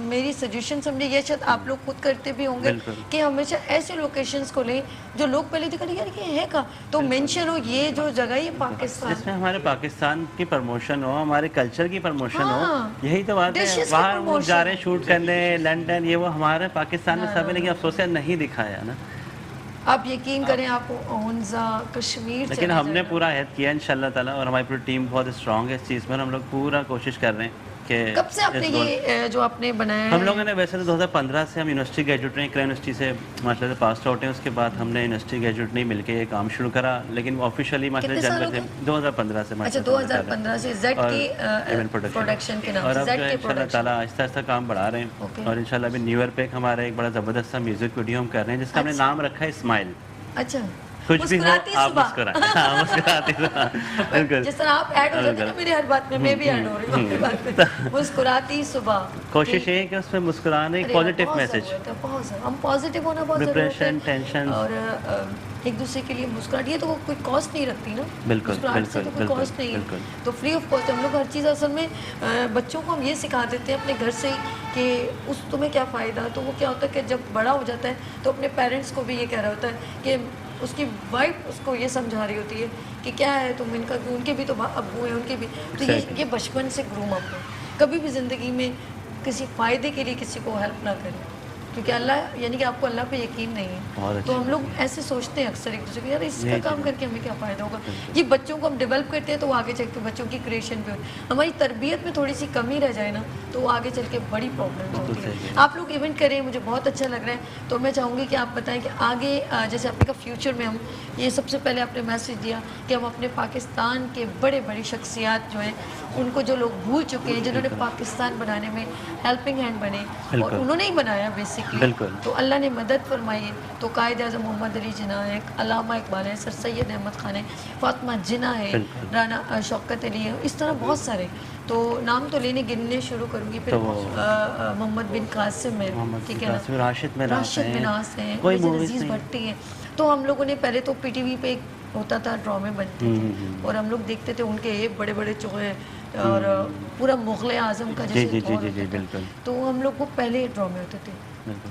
मेरी सजेशन समझे, ये शायद आप लोग खुद करते भी होंगे कि हमेशा ऐसे लोकेशंस को लें जो लोग पहले देखा यार ये है का, तो मेंशन हो ये जो जगह ये पाकिस्तान, इसमें हमारे पाकिस्तान की प्रमोशन हो, हमारे कल्चर की प्रमोशन हो, यही तो बात है। बाहर लोग जा रहे हैं शूट करने, लंदन ये वो, हमारे पाकिस्तान में सब है, लेकिन अफसोस नहीं दिखाया ना। आप यकीन करें, आपको हुंजा कश्मीर, लेकिन हमने पूरा अहद किया इंशाल्लाह ताला, और हमारी पूरी टीम बहुत स्ट्रांग है इस चीज़ में, हम लोग पूरा कोशिश कर रहे हैं कि कब से आपने ये जो आपने बनाया हम लोगों ने वैसे तो 2015 से हम यूनिवर्सिटी ग्रेजुएट रहे, क्रैन यूनिवर्सिटी से माशाल्लाह से पास आउट हैं, उसके बाद हमने यूनिवर्सिटी ग्रेजुएट नहीं मिलके ये काम शुरू करा, लेकिन ऑफिशियली माशाल्लाह जनवरी से 2015 से अच्छा 2015 से जेड की प्रोडक्शन के नाम से, जेड के इंशाल्लाह ताला आहिस्ता आहिस्ता काम बढ़ा रहे हैं, और इंशाल्लाह अभी न्यू ईयर पे हमारा एक बड़ा ज़बरदस्त सा म्यूजिक वीडियो हम कर रहे हैं जिसका हमने नाम रखा है स्माइल। अच्छा, कुछ भी हो आप मुस्कुराएं। हाँ, मुस्कुराती सुबह, जिस तरह आप ऐड हो जाते हैं ना मेरी हर बात में, मैं भी ऐड हो रही हूँ बात में, मुस्कुराती सुबह। कोशिश ये है कि उसमें मुस्कुराने एक पॉजिटिव मैसेज, हम पॉजिटिव होना बहुत जरूरी है, डिप्रेशन टेंशन, और एक दूसरे के लिए मुस्कुराहट, ये तो कोई कॉस्ट नहीं रखती ना, बिल्कुल से तो कोई कॉस्ट नहीं है, तो फ्री ऑफ कॉस्ट हम लोग हर चीज़ असल में बच्चों को हम ये सिखा देते हैं अपने घर से ही कि उस तुम्हें क्या फ़ायदा, तो वो क्या होता है कि जब बड़ा हो जाता है तो अपने पेरेंट्स को भी ये कह रहा होता है कि उसकी वाइफ उसको ये समझा रही होती है कि क्या है तुम इनका, उनके भी तो अब्बू हैं, उनके भी, तो ये बचपन से ग्रूम अप हो, कभी भी ज़िंदगी में किसी फ़ायदे के लिए किसी को हेल्प ना करें, क्योंकि अल्लाह यानी कि आपको अल्लाह पे यकीन नहीं है, तो हम लोग ऐसे सोचते हैं अक्सर एक दूसरे को, यार इसका काम करके हमें क्या फ़ायदा होगा। ये बच्चों को हम डेवलप करते हैं तो वो आगे चल के बच्चों की क्रिएशन पे, हमारी तरबियत में थोड़ी सी कमी रह जाए ना तो वो आगे चल के बड़ी प्रॉब्लम होती है। आप लोग इवेंट करें, मुझे बहुत अच्छा लग रहा है, तो मैं चाहूँगी कि आप बताएं कि आगे जैसे आपने कहा फ्यूचर में हम ये सबसे पहले आपने मैसेज दिया कि हम अपने पाकिस्तान के बड़े बड़ी शख्सियात जो हैं उनको जो लोग भूल चुके हैं, जिन्होंने पाकिस्तान बनाने में हेल्पिंग हैंड बने, और उन्होंने ही बनाया बेसिकली, की। बिल्कुल। तो अल्लाह ने मदद फरमाई है। तो कायद आज़म मोहम्मद अली जिन्ना है, अल्लामा इकबाल है, सर सैयद अहमद खान है, फातिमा जिन्ना है, राना शौकत अली है, इस तरह बहुत सारे। तो नाम तो लेने गिनने शुरू करूँगी। फिर मोहम्मद बिन कासिम है, ठीक है ना, राशिद मिनास हैं, अजीज़ भट्टी हैं। तो हम लोगों ने पहले तो PTV पे होता था, ड्रामे बनते थे और हम लोग देखते थे उनके एक बड़े बड़े चोहे और पूरा मुग़ल आज़म का जैसे दौर होता था। तो हम लोग को पहले ड्रामे होते थे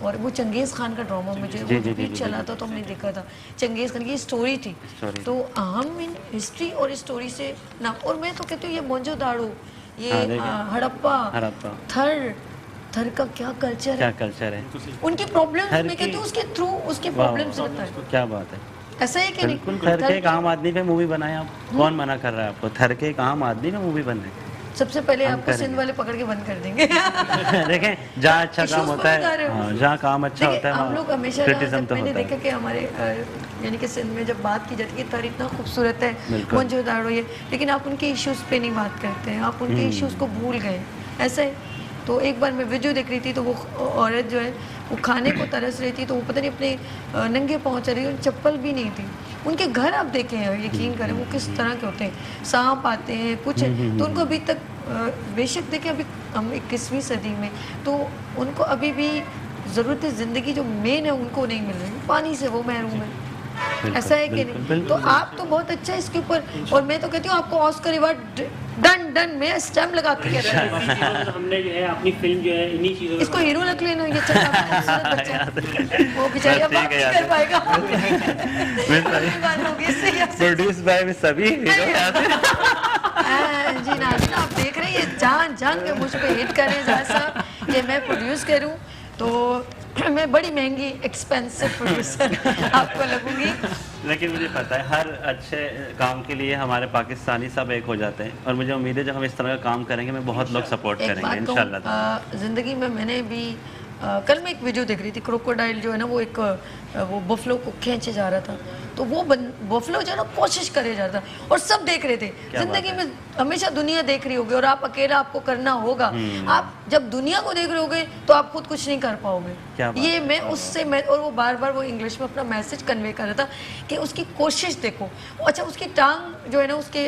और वो चंगेज़ खान का ड्रामा मुझे वो भी चला था तो हमने देखा था। चंगेज़ खान की स्टोरी थी। तो हम इन हिस्ट्री और स्टोरी से ना, और मैं तो कहती हूँ ये मोहनजोदाड़ो, ये हड़प्पा, थर का क्या कल्चर है, उनकी प्रॉब्लम्स मैं कहती हूँ उसके थ्रू उसके प्रॉब्लम्स रहता है। क्या बात है, ऐसा है कि नहीं? थर के एक आम आदमी पे मूवी बनाए आप, कौन मना कर रहा है आपको? थर के एक आम आदमी पे मूवी बनाए, सबसे पहले आपको सिंध वाले पकड़ के बंद कर देंगे। देखें जहाँ अच्छा काम होता है, जहाँ काम अच्छा होता है, हम लोग हमेशा मैंने देखा कि हमारे यानी कि सिंध में जब बात की जाती है थर इतना खूबसूरत है, मोहनजोदाड़ो ये, लेकिन आप उनके इश्यूज़ पे नहीं बात करते हैं, आप उनके इश्यूज़ को भूल गए। ऐसा है। तो एक बार मैं वीडियो देख रही थी तो वो औरत जो है वो खाने को तरस रही थी, तो वो पता नहीं अपने नंगे पहुँच रही है, चप्पल भी नहीं थी। उनके घर आप देखें, यकीन करें वो किस तरह के होते हैं, सांप आते हैं कुछ है, तो उनको अभी तक बेशक देखें अभी हम 21वीं सदी में, तो उनको अभी भी ज़रूरत ज़िंदगी जो मेन है उनको नहीं मिल रही, पानी से वो महरूम है। ऐसा है कि नहीं? तो आप तो बहुत अच्छा है इसके ऊपर, और मैं तो कहती हूँ आपको ऑस्कर अवार्ड डन मैं स्टैम्प लगा के कहता हूँ। हमने जो है अपनी फिल्म जो है इन्हीं चीज़ों, इसको हीरो रख लेना, ये वो बेचारा बात नहीं कर पाएगा। प्रोड्यूस बाय सभी जी नाज़रीन, आप देख रहे हैं जान के मुझ पे हिट करें साहब कि मैं प्रोड्यूस करूं, तो मैं बड़ी महंगी एक्सपेंसिव प्रोड्यूसर आपको लगूंगी। लेकिन मुझे पता है हर अच्छे काम के लिए हमारे पाकिस्तानी सब एक हो जाते हैं, और मुझे उम्मीद है जब हम इस तरह का काम करेंगे मैं बहुत लोग सपोर्ट करेंगे इंशाल्लाह। ज़िंदगी में मैंने भी कल मैं एक वीडियो देख रही थी, क्रोकोडाइल जो है ना वो एक वो बफलो को खींचे जा रहा था, तो वो बफलो जो है ना कोशिश करे जा रहा था और सब देख रहे थे। जिंदगी में हमेशा दुनिया देख रही होगी और आप अकेला आपको करना होगा। आप जब दुनिया को देख रहे होगे तो आप खुद कुछ नहीं कर पाओगे। ये मैं उससे और वो बार बार वो इंग्लिश में अपना मैसेज कन्वे कर रहा था कि उसकी कोशिश देखो। अच्छा, उसकी टांग जो है ना उसके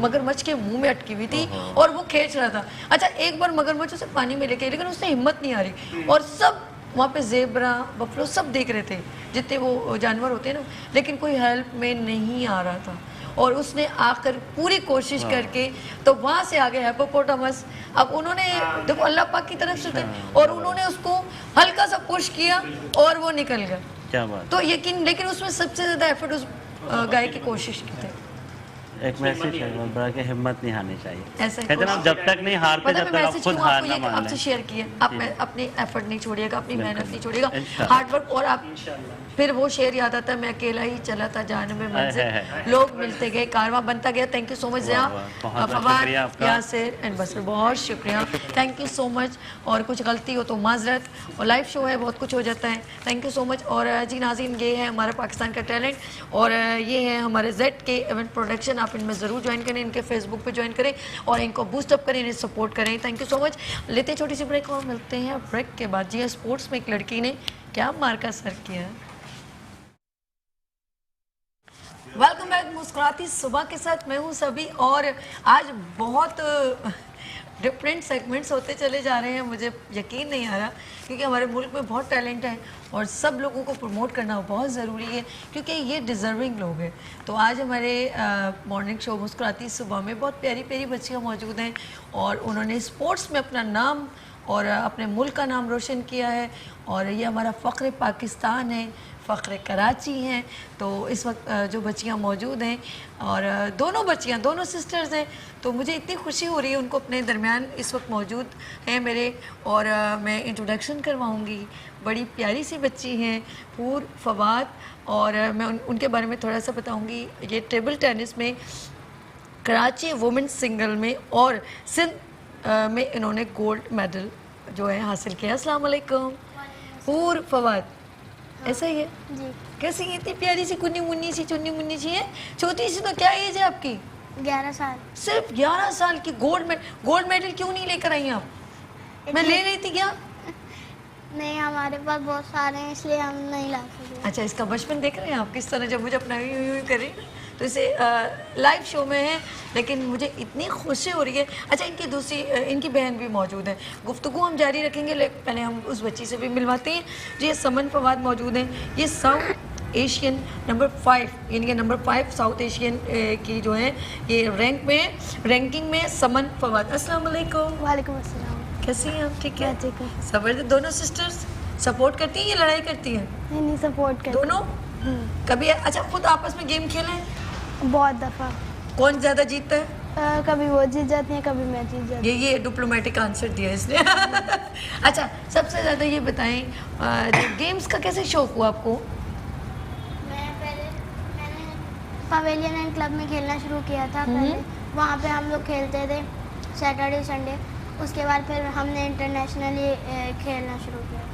मगरमच्छ के मुंह में अटकी हुई थी और वो खींच रहा था। अच्छा, एक बार मगरमच्छ उसे पानी में लेके, लेकिन उससे हिम्मत नहीं आ रही और सब वहाँ पे ज़ेब्रा बफलो सब देख रहे थे, जितने वो जानवर होते हैं ना, लेकिन कोई हेल्प में नहीं आ रहा था और उसने आकर पूरी कोशिश करके तो वहाँ से आ गए हिप्पोपोटामस। अब उन्होंने देखो अल्लाह पाक की तरफ से थे और उन्होंने उसको हल्का सा पुश किया और वो निकल गया। क्या बात। तो यकीन, लेकिन उसमें सबसे ज़्यादा एफर्ट उस गाय की कोशिश की थे। एक मैसेज है बहुत बड़ा कि हिम्मत नहीं हारनी चाहिए। ऐसा कहते हैं जब तक नहीं हारते जब तक आप खुद हार ना मान लें। आपसे शेयर किया, आप अपनी एफर्ट नहीं छोड़िएगा, अपनी मेहनत नहीं छोड़िएगा, हार्ड वर्क। और आप फिर वो शेर याद आता है, मैं अकेला ही चला था जाने में मंजिल, लोग मिलते गए, कारवां बनता गया। Thank you so much Fawad, Yasir and बसर, बहुत शुक्रिया, थैंक यू सो मच। और कुछ गलती हो तो माजरत, और लाइव शो है बहुत कुछ हो जाता है, थैंक यू सो मच। और जी नाज़रीन, ये है हमारा पाकिस्तान का टैलेंट और ये है हमारे जेड के इवेंट प्रोडक्शन। आप इनमें ज़रूर ज्वाइन करें, इनके फेसबुक पे ज्वाइन करें और इनको बूस्ट अप करें, इन्हें सपोर्ट करें। Thank you so much. लेते हैं छोटी सी ब्रेक और मिलते हैं ब्रेक के बाद। जी स्पोर्ट्स में एक लड़की ने क्या मार्का सर किया। वेलकम बैक मुस्कुराती सुबह के साथ, मैं हूँ सभी। और आज बहुत डिफरेंट सेगमेंट्स होते चले जा रहे हैं, मुझे यकीन नहीं आ रहा, क्योंकि हमारे मुल्क में बहुत टैलेंट है और सब लोगों को प्रमोट करना बहुत ज़रूरी है, क्योंकि ये डिज़र्विंग लोग हैं। तो आज हमारे मॉर्निंग शो मुस्कुराती सुबह में बहुत प्यारी प्यारी बच्चियाँ मौजूद हैं और उन्होंने स्पोर्ट्स में अपना नाम और अपने मुल्क का नाम रोशन किया है। और ये हमारा फ़ख्र पाकिस्तान है, फ़ख्र कराची हैं। तो इस वक्त जो बच्चियां मौजूद हैं और दोनों बच्चियां, दोनों सिस्टर्स हैं, तो मुझे इतनी खुशी हो रही है उनको अपने दरमियान इस वक्त मौजूद हैं मेरे। और मैं इंट्रोडक्शन करवाऊंगी। बड़ी प्यारी सी बच्ची हैं हूर फवाद, और मैं उनके बारे में थोड़ा सा बताऊँगी। ये टेबल टेनिस में कराची वुमेंस सिंगल में और सिंध में इन्होंने गोल्ड मेडल जो है हासिल किया। अस्सलाम वालेकुम हूर फवाद, ऐसा ही है जी। कैसी है? इतनी प्यारी सी कुन्नी मुन्नी सी चुन्नी मुन्नी सी है, छोटी सी। तो क्या एज है आपकी? 11 साल। सिर्फ 11 साल की गोल्ड मेडल क्यों नहीं लेकर आई आप? मैं ले रही थी क्या? नहीं, हमारे पास बहुत सारे हैं इसलिए हम नहीं ला सकते। अच्छा, इसका बचपन देख रहे हैं आप किस तरह, जब मुझे अपना यूं कर रही है तो इसे लाइव शो में है, लेकिन मुझे इतनी खुशी हो रही है। अच्छा, इनकी दूसरी इनकी बहन भी मौजूद है, गुफ्तगू हम जारी रखेंगे, लेकिन पहले हम उस बच्ची से भी मिलवाते हैं। जी, ये समन फवाद मौजूद हैं, ये साउथ एशियन नंबर 5 यानी कि नंबर 5 साउथ एशियन की जो है ये रैंकिंग में समन फवाद। अस्सलाम वालेकुम। वालेकुम अस्सलाम। कैसी हैं आप? ठीक है, ठीक है। जबरदस्त। दोनों सिस्टर्स सपोर्ट करती हैं या लड़ाई करती हैं? नहीं, सपोर्ट करती दोनों। कभी अच्छा खुद आपस में गेम खेले हैं? बहुत दफ़ा। कौन ज़्यादा जीतता है? कभी वो जीत जाती है, कभी मैं जीत जाती हूँ। ये डिप्लोमेटिक आंसर दिया इसने। अच्छा, सबसे ज़्यादा ये बताएं गेम्स का कैसे शौक हुआ आपको? मैंने पवेलियन एंड क्लब में खेलना शुरू किया था पहले। वहाँ पे हम लोग खेलते थे सैटरडे संडे, उसके बाद फिर हमने इंटरनेशनली खेलना शुरू किया।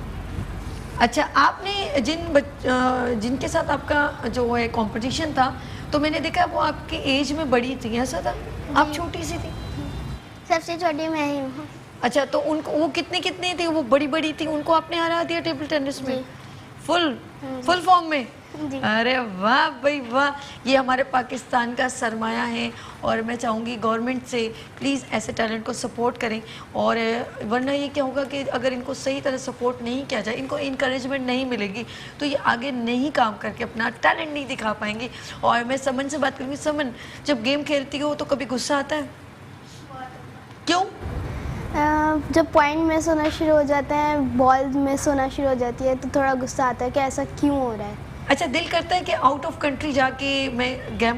अच्छा, आपने जिनके साथ आपका जो है कंपटीशन था, तो मैंने देखा वो आपकी एज में बड़ी थी, ऐसा था? आप छोटी सी थी? सबसे छोटी मैं ही हूँ। अच्छा, तो उनको वो कितनी थी? वो बड़ी थी, उनको आपने हरा दिया टेबल टेनिस में फुल फॉर्म में? अरे वाह भाई वाह, ये हमारे पाकिस्तान का सरमाया है और मैं चाहूँगी गवर्नमेंट से प्लीज़ ऐसे टैलेंट को सपोर्ट करें, और वरना ये क्या होगा कि अगर इनको सही तरह सपोर्ट नहीं किया जाए, इनको इंकरेजमेंट नहीं मिलेगी, तो ये आगे नहीं काम करके अपना टैलेंट नहीं दिखा पाएंगे। और मैं समन से बात करूँगी। समन, जब गेम खेलती हो तो कभी गुस्सा आता है? क्यों? जब पॉइंट मिस होना शुरू हो जाता है, बॉल मिस होना शुरू हो जाती है, तो थोड़ा गुस्सा आता है कि ऐसा क्यों हो रहा है। अच्छा, दिल करता है कि आउट ऑफ कंट्री जाके मैं गेम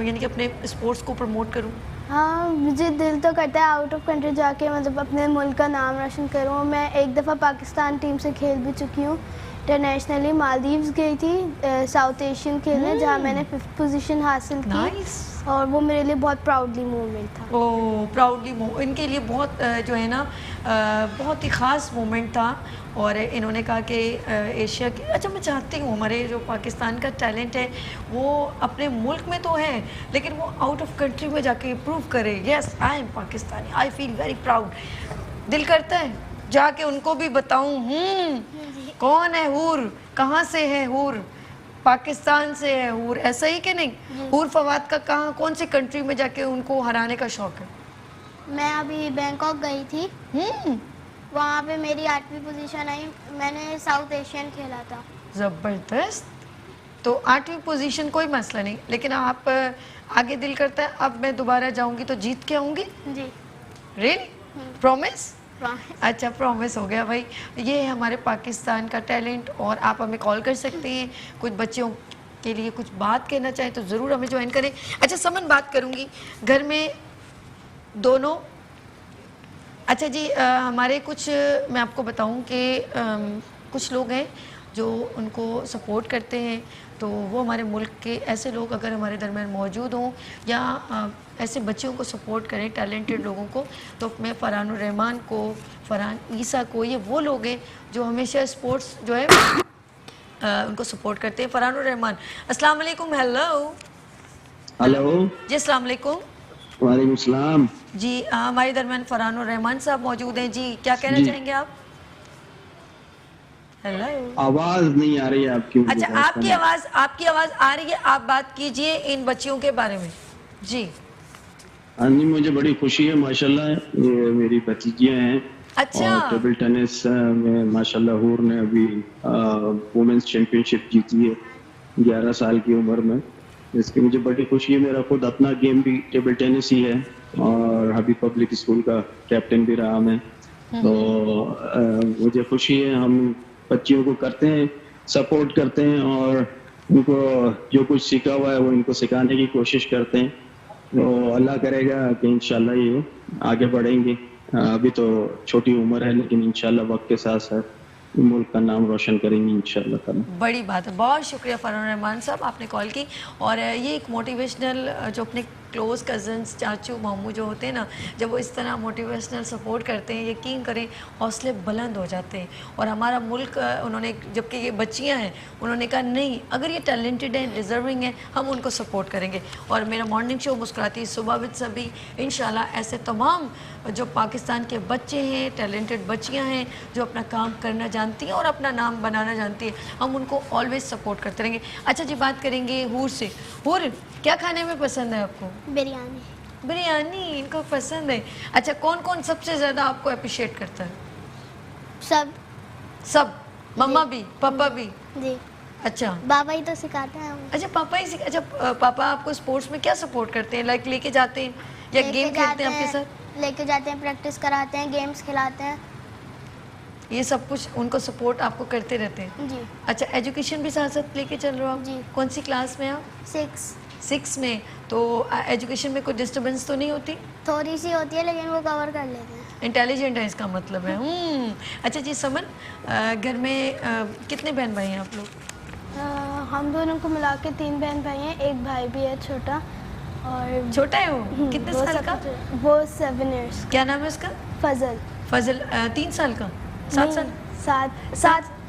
यानी कि अपने स्पोर्ट्स को प्रमोट करूं? हाँ, मुझे दिल तो करता है आउट ऑफ कंट्री जाके मतलब अपने मुल्क का नाम रोशन करूं। मैं एक दफ़ा पाकिस्तान टीम से खेल भी चुकी हूँ इंटरनेशनली। मालदीव्स गई थी साउथ एशियन खेलने, जहाँ मैंने 5th पोजीशन हासिल की, और वो मेरे लिए बहुत प्राउडली मोमेंट था। ओह, प्राउडली इनके लिए बहुत जो है ना बहुत ही ख़ास मोमेंट था। और इन्होंने कहा कि एशिया की, अच्छा मैं चाहती हूँ हमारे जो पाकिस्तान का टैलेंट है वो अपने मुल्क में तो है, लेकिन वो आउट ऑफ कंट्री में जाके प्रूव करे, yes I am Pakistani, I feel very proud. दिल करता है जाके उनको भी बताऊँ कौन है हूर, कहाँ से है हूर, पाकिस्तान से है हूर, ऐसा ही कि नहीं? हूर फवाद का कहाँ, कौन सी कंट्री में जाके उनको हराने का शौक है? मैं अभी बैंकॉक गई थी, वहाँ पे मेरी 8वीं पोजीशन आई। मैंने साउथ एशियन खेला था। ज़बरदस्त। तो 8वीं पोजीशन कोई मसला नहीं, लेकिन आप आगे दिल करता है अब मैं दोबारा जाऊंगी तो जीत के आऊँगी? जी। रियली? प्रॉमिस? अच्छा, प्रॉमिस हो गया भाई। ये है हमारे पाकिस्तान का टैलेंट, और आप हमें कॉल कर सकते हैं, कुछ बच्चों के लिए कुछ बात कहना चाहें तो ज़रूर हमें ज्वाइन करें। अच्छा समन, बात करूँगी घर में दोनों। अच्छा जी, हमारे कुछ मैं आपको बताऊं कि कुछ लोग हैं जो उनको सपोर्ट करते हैं, तो वो हमारे मुल्क के ऐसे लोग अगर हमारे दरमियान मौजूद हों या ऐसे बच्चों को सपोर्ट करें, टैलेंटेड लोगों को, तो मैं फरहानुर रहमान को, फरहान ईसा को, ये वो लोग हैं जो हमेशा स्पोर्ट्स जो है उनको सपोर्ट करते हैं। फरहानुर रहमान, अस्सलाम वालेकुम। हेलो हेलो जी, अस्सलाम वालेकुम। वालेकुम सलाम जी। हमारे दरमियान फरहानुर रहमान साहब मौजूद हैं जी, क्या कहना चाहेंगे आप? हेलो, आवाज नहीं आ रही है आपकी। अच्छा, आपकी आवाज आ रही है, आप बात कीजिए इन बच्चियों के बारे में जी। हाँ जी, मुझे बड़ी खुशी है माशाल्लाह, ये मेरी भतीजियाँ हैं। अच्छा। और टेबल टेनिस में माशाल्लाह हूर ने अभी वुमेन्स चैंपियनशिप जीती है 11 साल की उम्र में, इसकी मुझे बड़ी खुशी है। मेरा खुद अपना गेम भी टेबल टेनिस ही है और अभी पब्लिक स्कूल का कैप्टन भी रहा मैं, तो मुझे खुशी है। हम बच्चियों को करते हैं, सपोर्ट करते हैं और उनको जो कुछ सीखा हुआ है वो इनको सिखाने की कोशिश करते हैं, तो अल्लाह करेगा कि इंशाल्लाह ये आगे बढ़ेंगे। अभी तो छोटी उम्र है, लेकिन इंशाल्लाह वक्त के साथ साथ मुल्क का नाम रोशन करेंगे इंशाल्लाह ताला। बड़ी बात है, बहुत शुक्रिया फरहान रहमान साहब, आपने कॉल की। और ये एक मोटिवेशनल जो अपने क्लोज कज़न्स, चाचू, मामू जो होते हैं ना, जब वो इस तरह मोटिवेशनल सपोर्ट करते हैं, यकीन करें हौसले बुलंद हो जाते हैं। और हमारा मुल्क उन्होंने, जबकि ये बच्चियां हैं, उन्होंने कहा नहीं, अगर ये टैलेंटेड हैं, डिज़र्विंग हैं, हम उनको सपोर्ट करेंगे। और मेरा मॉर्निंग शो मुस्कुराती सुबह विद सभी, इंशाल्लाह ऐसे तमाम जो पाकिस्तान के बच्चे हैं, टैलेंटेड बच्चियां हैं जो अपना काम करना जानती हैं और अपना नाम बनाना जानती हैं, हम उनको ऑलवेज सपोर्ट करते रहेंगे। अच्छा जी, बात करेंगे हूर से। हूर, क्या खाने में पसंद है आपको? बिरयानी। बिरयानी इनको पसंद है। अच्छा, कौन कौन सबसे ज़्यादा आपको अप्रिशिएट करता है? सब। सब? मम्मा भी, पापा भी? जी। अच्छा, पापा ही तो सिखाते हैं हम। अच्छा, पापा ही अच्छा, पापा आपको स्पोर्ट्स में क्या सपोर्ट करते हैं? लाइक लेके जाते हैं या गेम खेलते हैं आपके साथ? लेके जाते हैं, प्रैक्टिस कराते हैं, गेम्स खिलाते हैं, ये सब कुछ उनको सपोर्ट आपको करते रहते हैं? जी। अच्छा, एजुकेशन भी साथ साथ लेके चल रहे हो आप? जी। कौन सी क्लास में आप? 6 में। तो एजुकेशन में कोई डिस्टर्बेंस तो नहीं होती? थोड़ी सी होती है, लेकिन वो कवर कर लेते हैं। इंटेलिजेंट है इसका मतलब है। अच्छा जी, समन, घर में कितने बहन भाई हैं आप लोग? हम दोनों को मिला के 3 बहन भाई हैं, एक भाई भी है छोटा। और छोटा है वो? कितने साल का? वो 7 इयर्स। क्या नाम है उसका? फजल। फजल 3 साल का? 7 साल?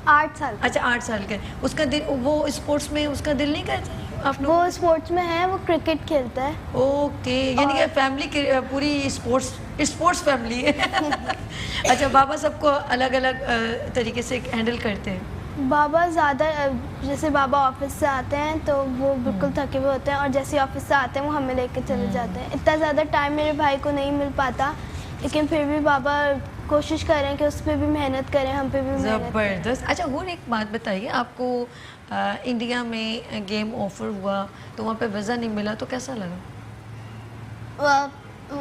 8 साल। अच्छा, 8 साल का। उसका दिल, वो स्पोर्ट्स में उसका दिल नहीं करता? आप लोग? वो स्पोर्ट्स में है, वो क्रिकेट खेलता है। ओके, यानी कि फैमिली पूरी स्पोर्ट्स फैमिली है। अच्छा, बाबा सबको अलग अलग तरीके से हैंडल करते हैं? बाबा ज़्यादा, जैसे बाबा ऑफिस से आते हैं तो वो बिल्कुल थके हुए होते हैं, और जैसे ऑफिस से आते हैं वो हमें लेके चले जाते हैं। इतना ज़्यादा टाइम मेरे भाई को नहीं मिल पाता, लेकिन फिर भी बाबा कोशिश करें कि उस पर भी मेहनत करें, हम पे भी मेहनत करें। ज़बरदस्त। अच्छा, और एक बात बताइए, आपको इंडिया में गेम ऑफर हुआ तो वहाँ पे वीज़ा नहीं मिला तो कैसा लगा?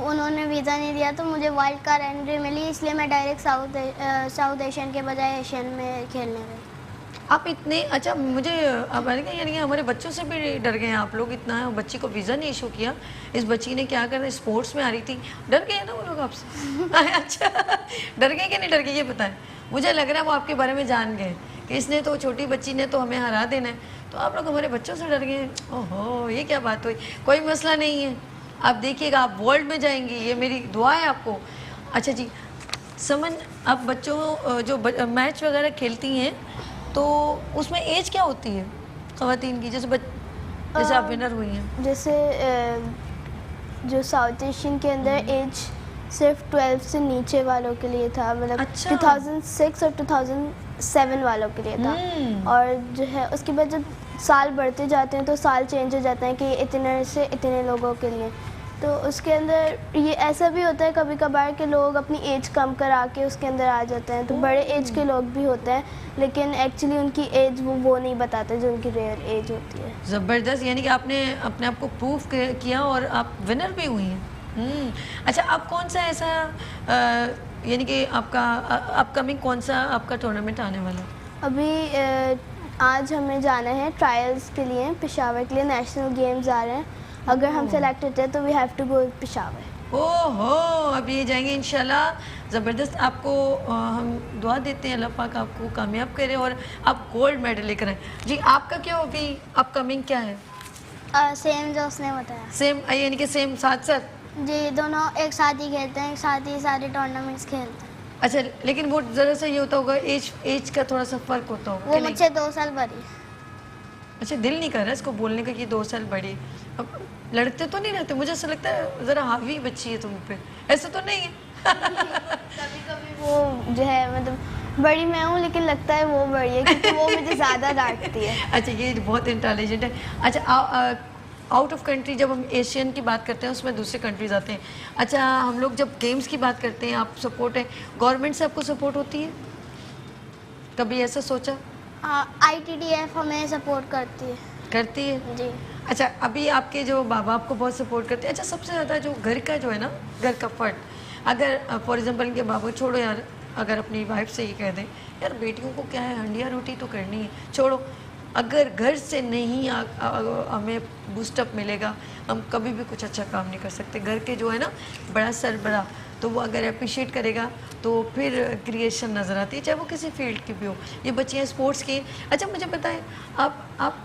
उन्होंने वीज़ा नहीं दिया तो मुझे वाइल्ड कार्ड एंट्री मिली, इसलिए मैं डायरेक्ट साउथ एशियन के बजाय एशियन में खेलने गई। आप इतने, अच्छा मुझे अब यानी कि हमारे बच्चों से भी डर गए हैं आप लोग इतना है, बच्ची को वीज़ा नहीं इशू किया। इस बच्ची ने क्या करना, स्पोर्ट्स में आ रही थी, डर गए ना वो लोग आपसे? अच्छा, डर गए कि नहीं डर गए ये बताएं। मुझे लग रहा है वो आपके बारे में जान गए कि इसने तो, छोटी बच्ची ने तो हमें हरा देना है, तो आप लोग हमारे बच्चों से डर गए। ओहो, ये क्या बात हुई। कोई मसला नहीं है, आप देखिएगा, आप वर्ल्ड में जाएंगी, ये मेरी दुआ है आपको। अच्छा जी, समन, आप बच्चों जो मैच वगैरह खेलती हैं तो उसमें एज क्या होती है ख़वातीन की? जैसे आप विनर हुई हैं, जैसे जो साउथ एशियन के अंदर एज सिर्फ 12 से नीचे वालों के लिए था, मतलब अच्छा। 2006 और 2007 वालों के लिए था। और जो है उसके बाद जब साल बढ़ते जाते हैं तो साल चेंज हो जाते हैं कि इतने से इतने लोगों के लिए, तो उसके अंदर ये ऐसा भी होता है कभी कभार कि लोग अपनी एज कम करा के उसके अंदर आ जाते हैं। तो बड़े एज के लोग भी होते हैं, लेकिन एक्चुअली उनकी एज वो नहीं बताते जो उनकी रियल एज होती है। ज़बरदस्त, यानी कि आपने अपने आप को प्रूफ किया और आप विनर भी हुई हैं। अच्छा, अब कौन सा ऐसा यानी कि आपका अपकमिंग कौन सा आपका टूर्नामेंट आने वाला है? अभी आज हमें जाना है ट्रायल्स के लिए पेशावर के लिए, नेशनल गेम्स आ रहे हैं। अगर हम सेलेक्ट होते हैं तो we have to go Peshawar. ओहो, अब ये जाएंगे इंशाल्लाह। ज़बरदस्त, आपको हम दुआ देते हैं, अल्लाह पाक आपको कामयाब करे और आप गोल्ड मेडल लेकर आए। जी, आपका क्या अभी अपकमिंग क्या है? सेम जो उसने बताया। सेम, यानी कि सेम साथ साथ? जी, दोनों एक साथ ही खेलते हैं, एक साथ ही सारे टूर्नामेंट्स खेलते हैं। अच्छा, लेकिन वो ज़रा सा ये होता होगा, एज का थोड़ा सा फ़र्क होता होगा? वो मुझसे 2 साल बड़ी। अच्छा, दिल नहीं कर रहा इसको बोलने का कि 2 साल बड़ी। अब लड़ते तो नहीं रहते, मुझे ऐसा लगता है ज़रा हावी बच्ची है तुम पे, ऐसा तो नहीं है? कभी कभी वो जो है, मतलब बड़ी मैं हूँ लेकिन लगता है वो बड़ी है, क्योंकि वो मुझे ज़्यादा डांटती है। अच्छा, ये बहुत इंटेलिजेंट है। अच्छा, आउट ऑफ कंट्री जब हम एशियन की बात करते हैं उसमें दूसरे कंट्रीज आते हैं। अच्छा, हम लोग जब गेम्स की बात करते हैं, आप सपोर्ट है, गवर्नमेंट से आपको सपोर्ट होती है? कभी ऐसा सोचा? ITTF हमें सपोर्ट करती है जी। अच्छा, अभी आपके जो बाबा आपको बहुत सपोर्ट करते हैं। अच्छा, सबसे ज़्यादा जो घर का जो है ना, घर का फर्ड, अगर फॉर एग्जांपल इनके बाबा छोड़ो यार, अगर अपनी वाइफ से ये कह दें यार बेटियों को क्या है, हंडिया रोटी तो करनी है, छोड़ो, अगर घर से नहीं हमें बूस्टअप मिलेगा, हम कभी भी कुछ अच्छा काम नहीं कर सकते। घर के जो है ना बड़ा सरबरा, तो वो अगर अप्रिशिएट करेगा तो फिर क्रिएशन नज़र आती है, चाहे वो किसी फील्ड की भी हो। ये बच्चियाँ स्पोर्ट्स की। अच्छा, मुझे बताएं, आप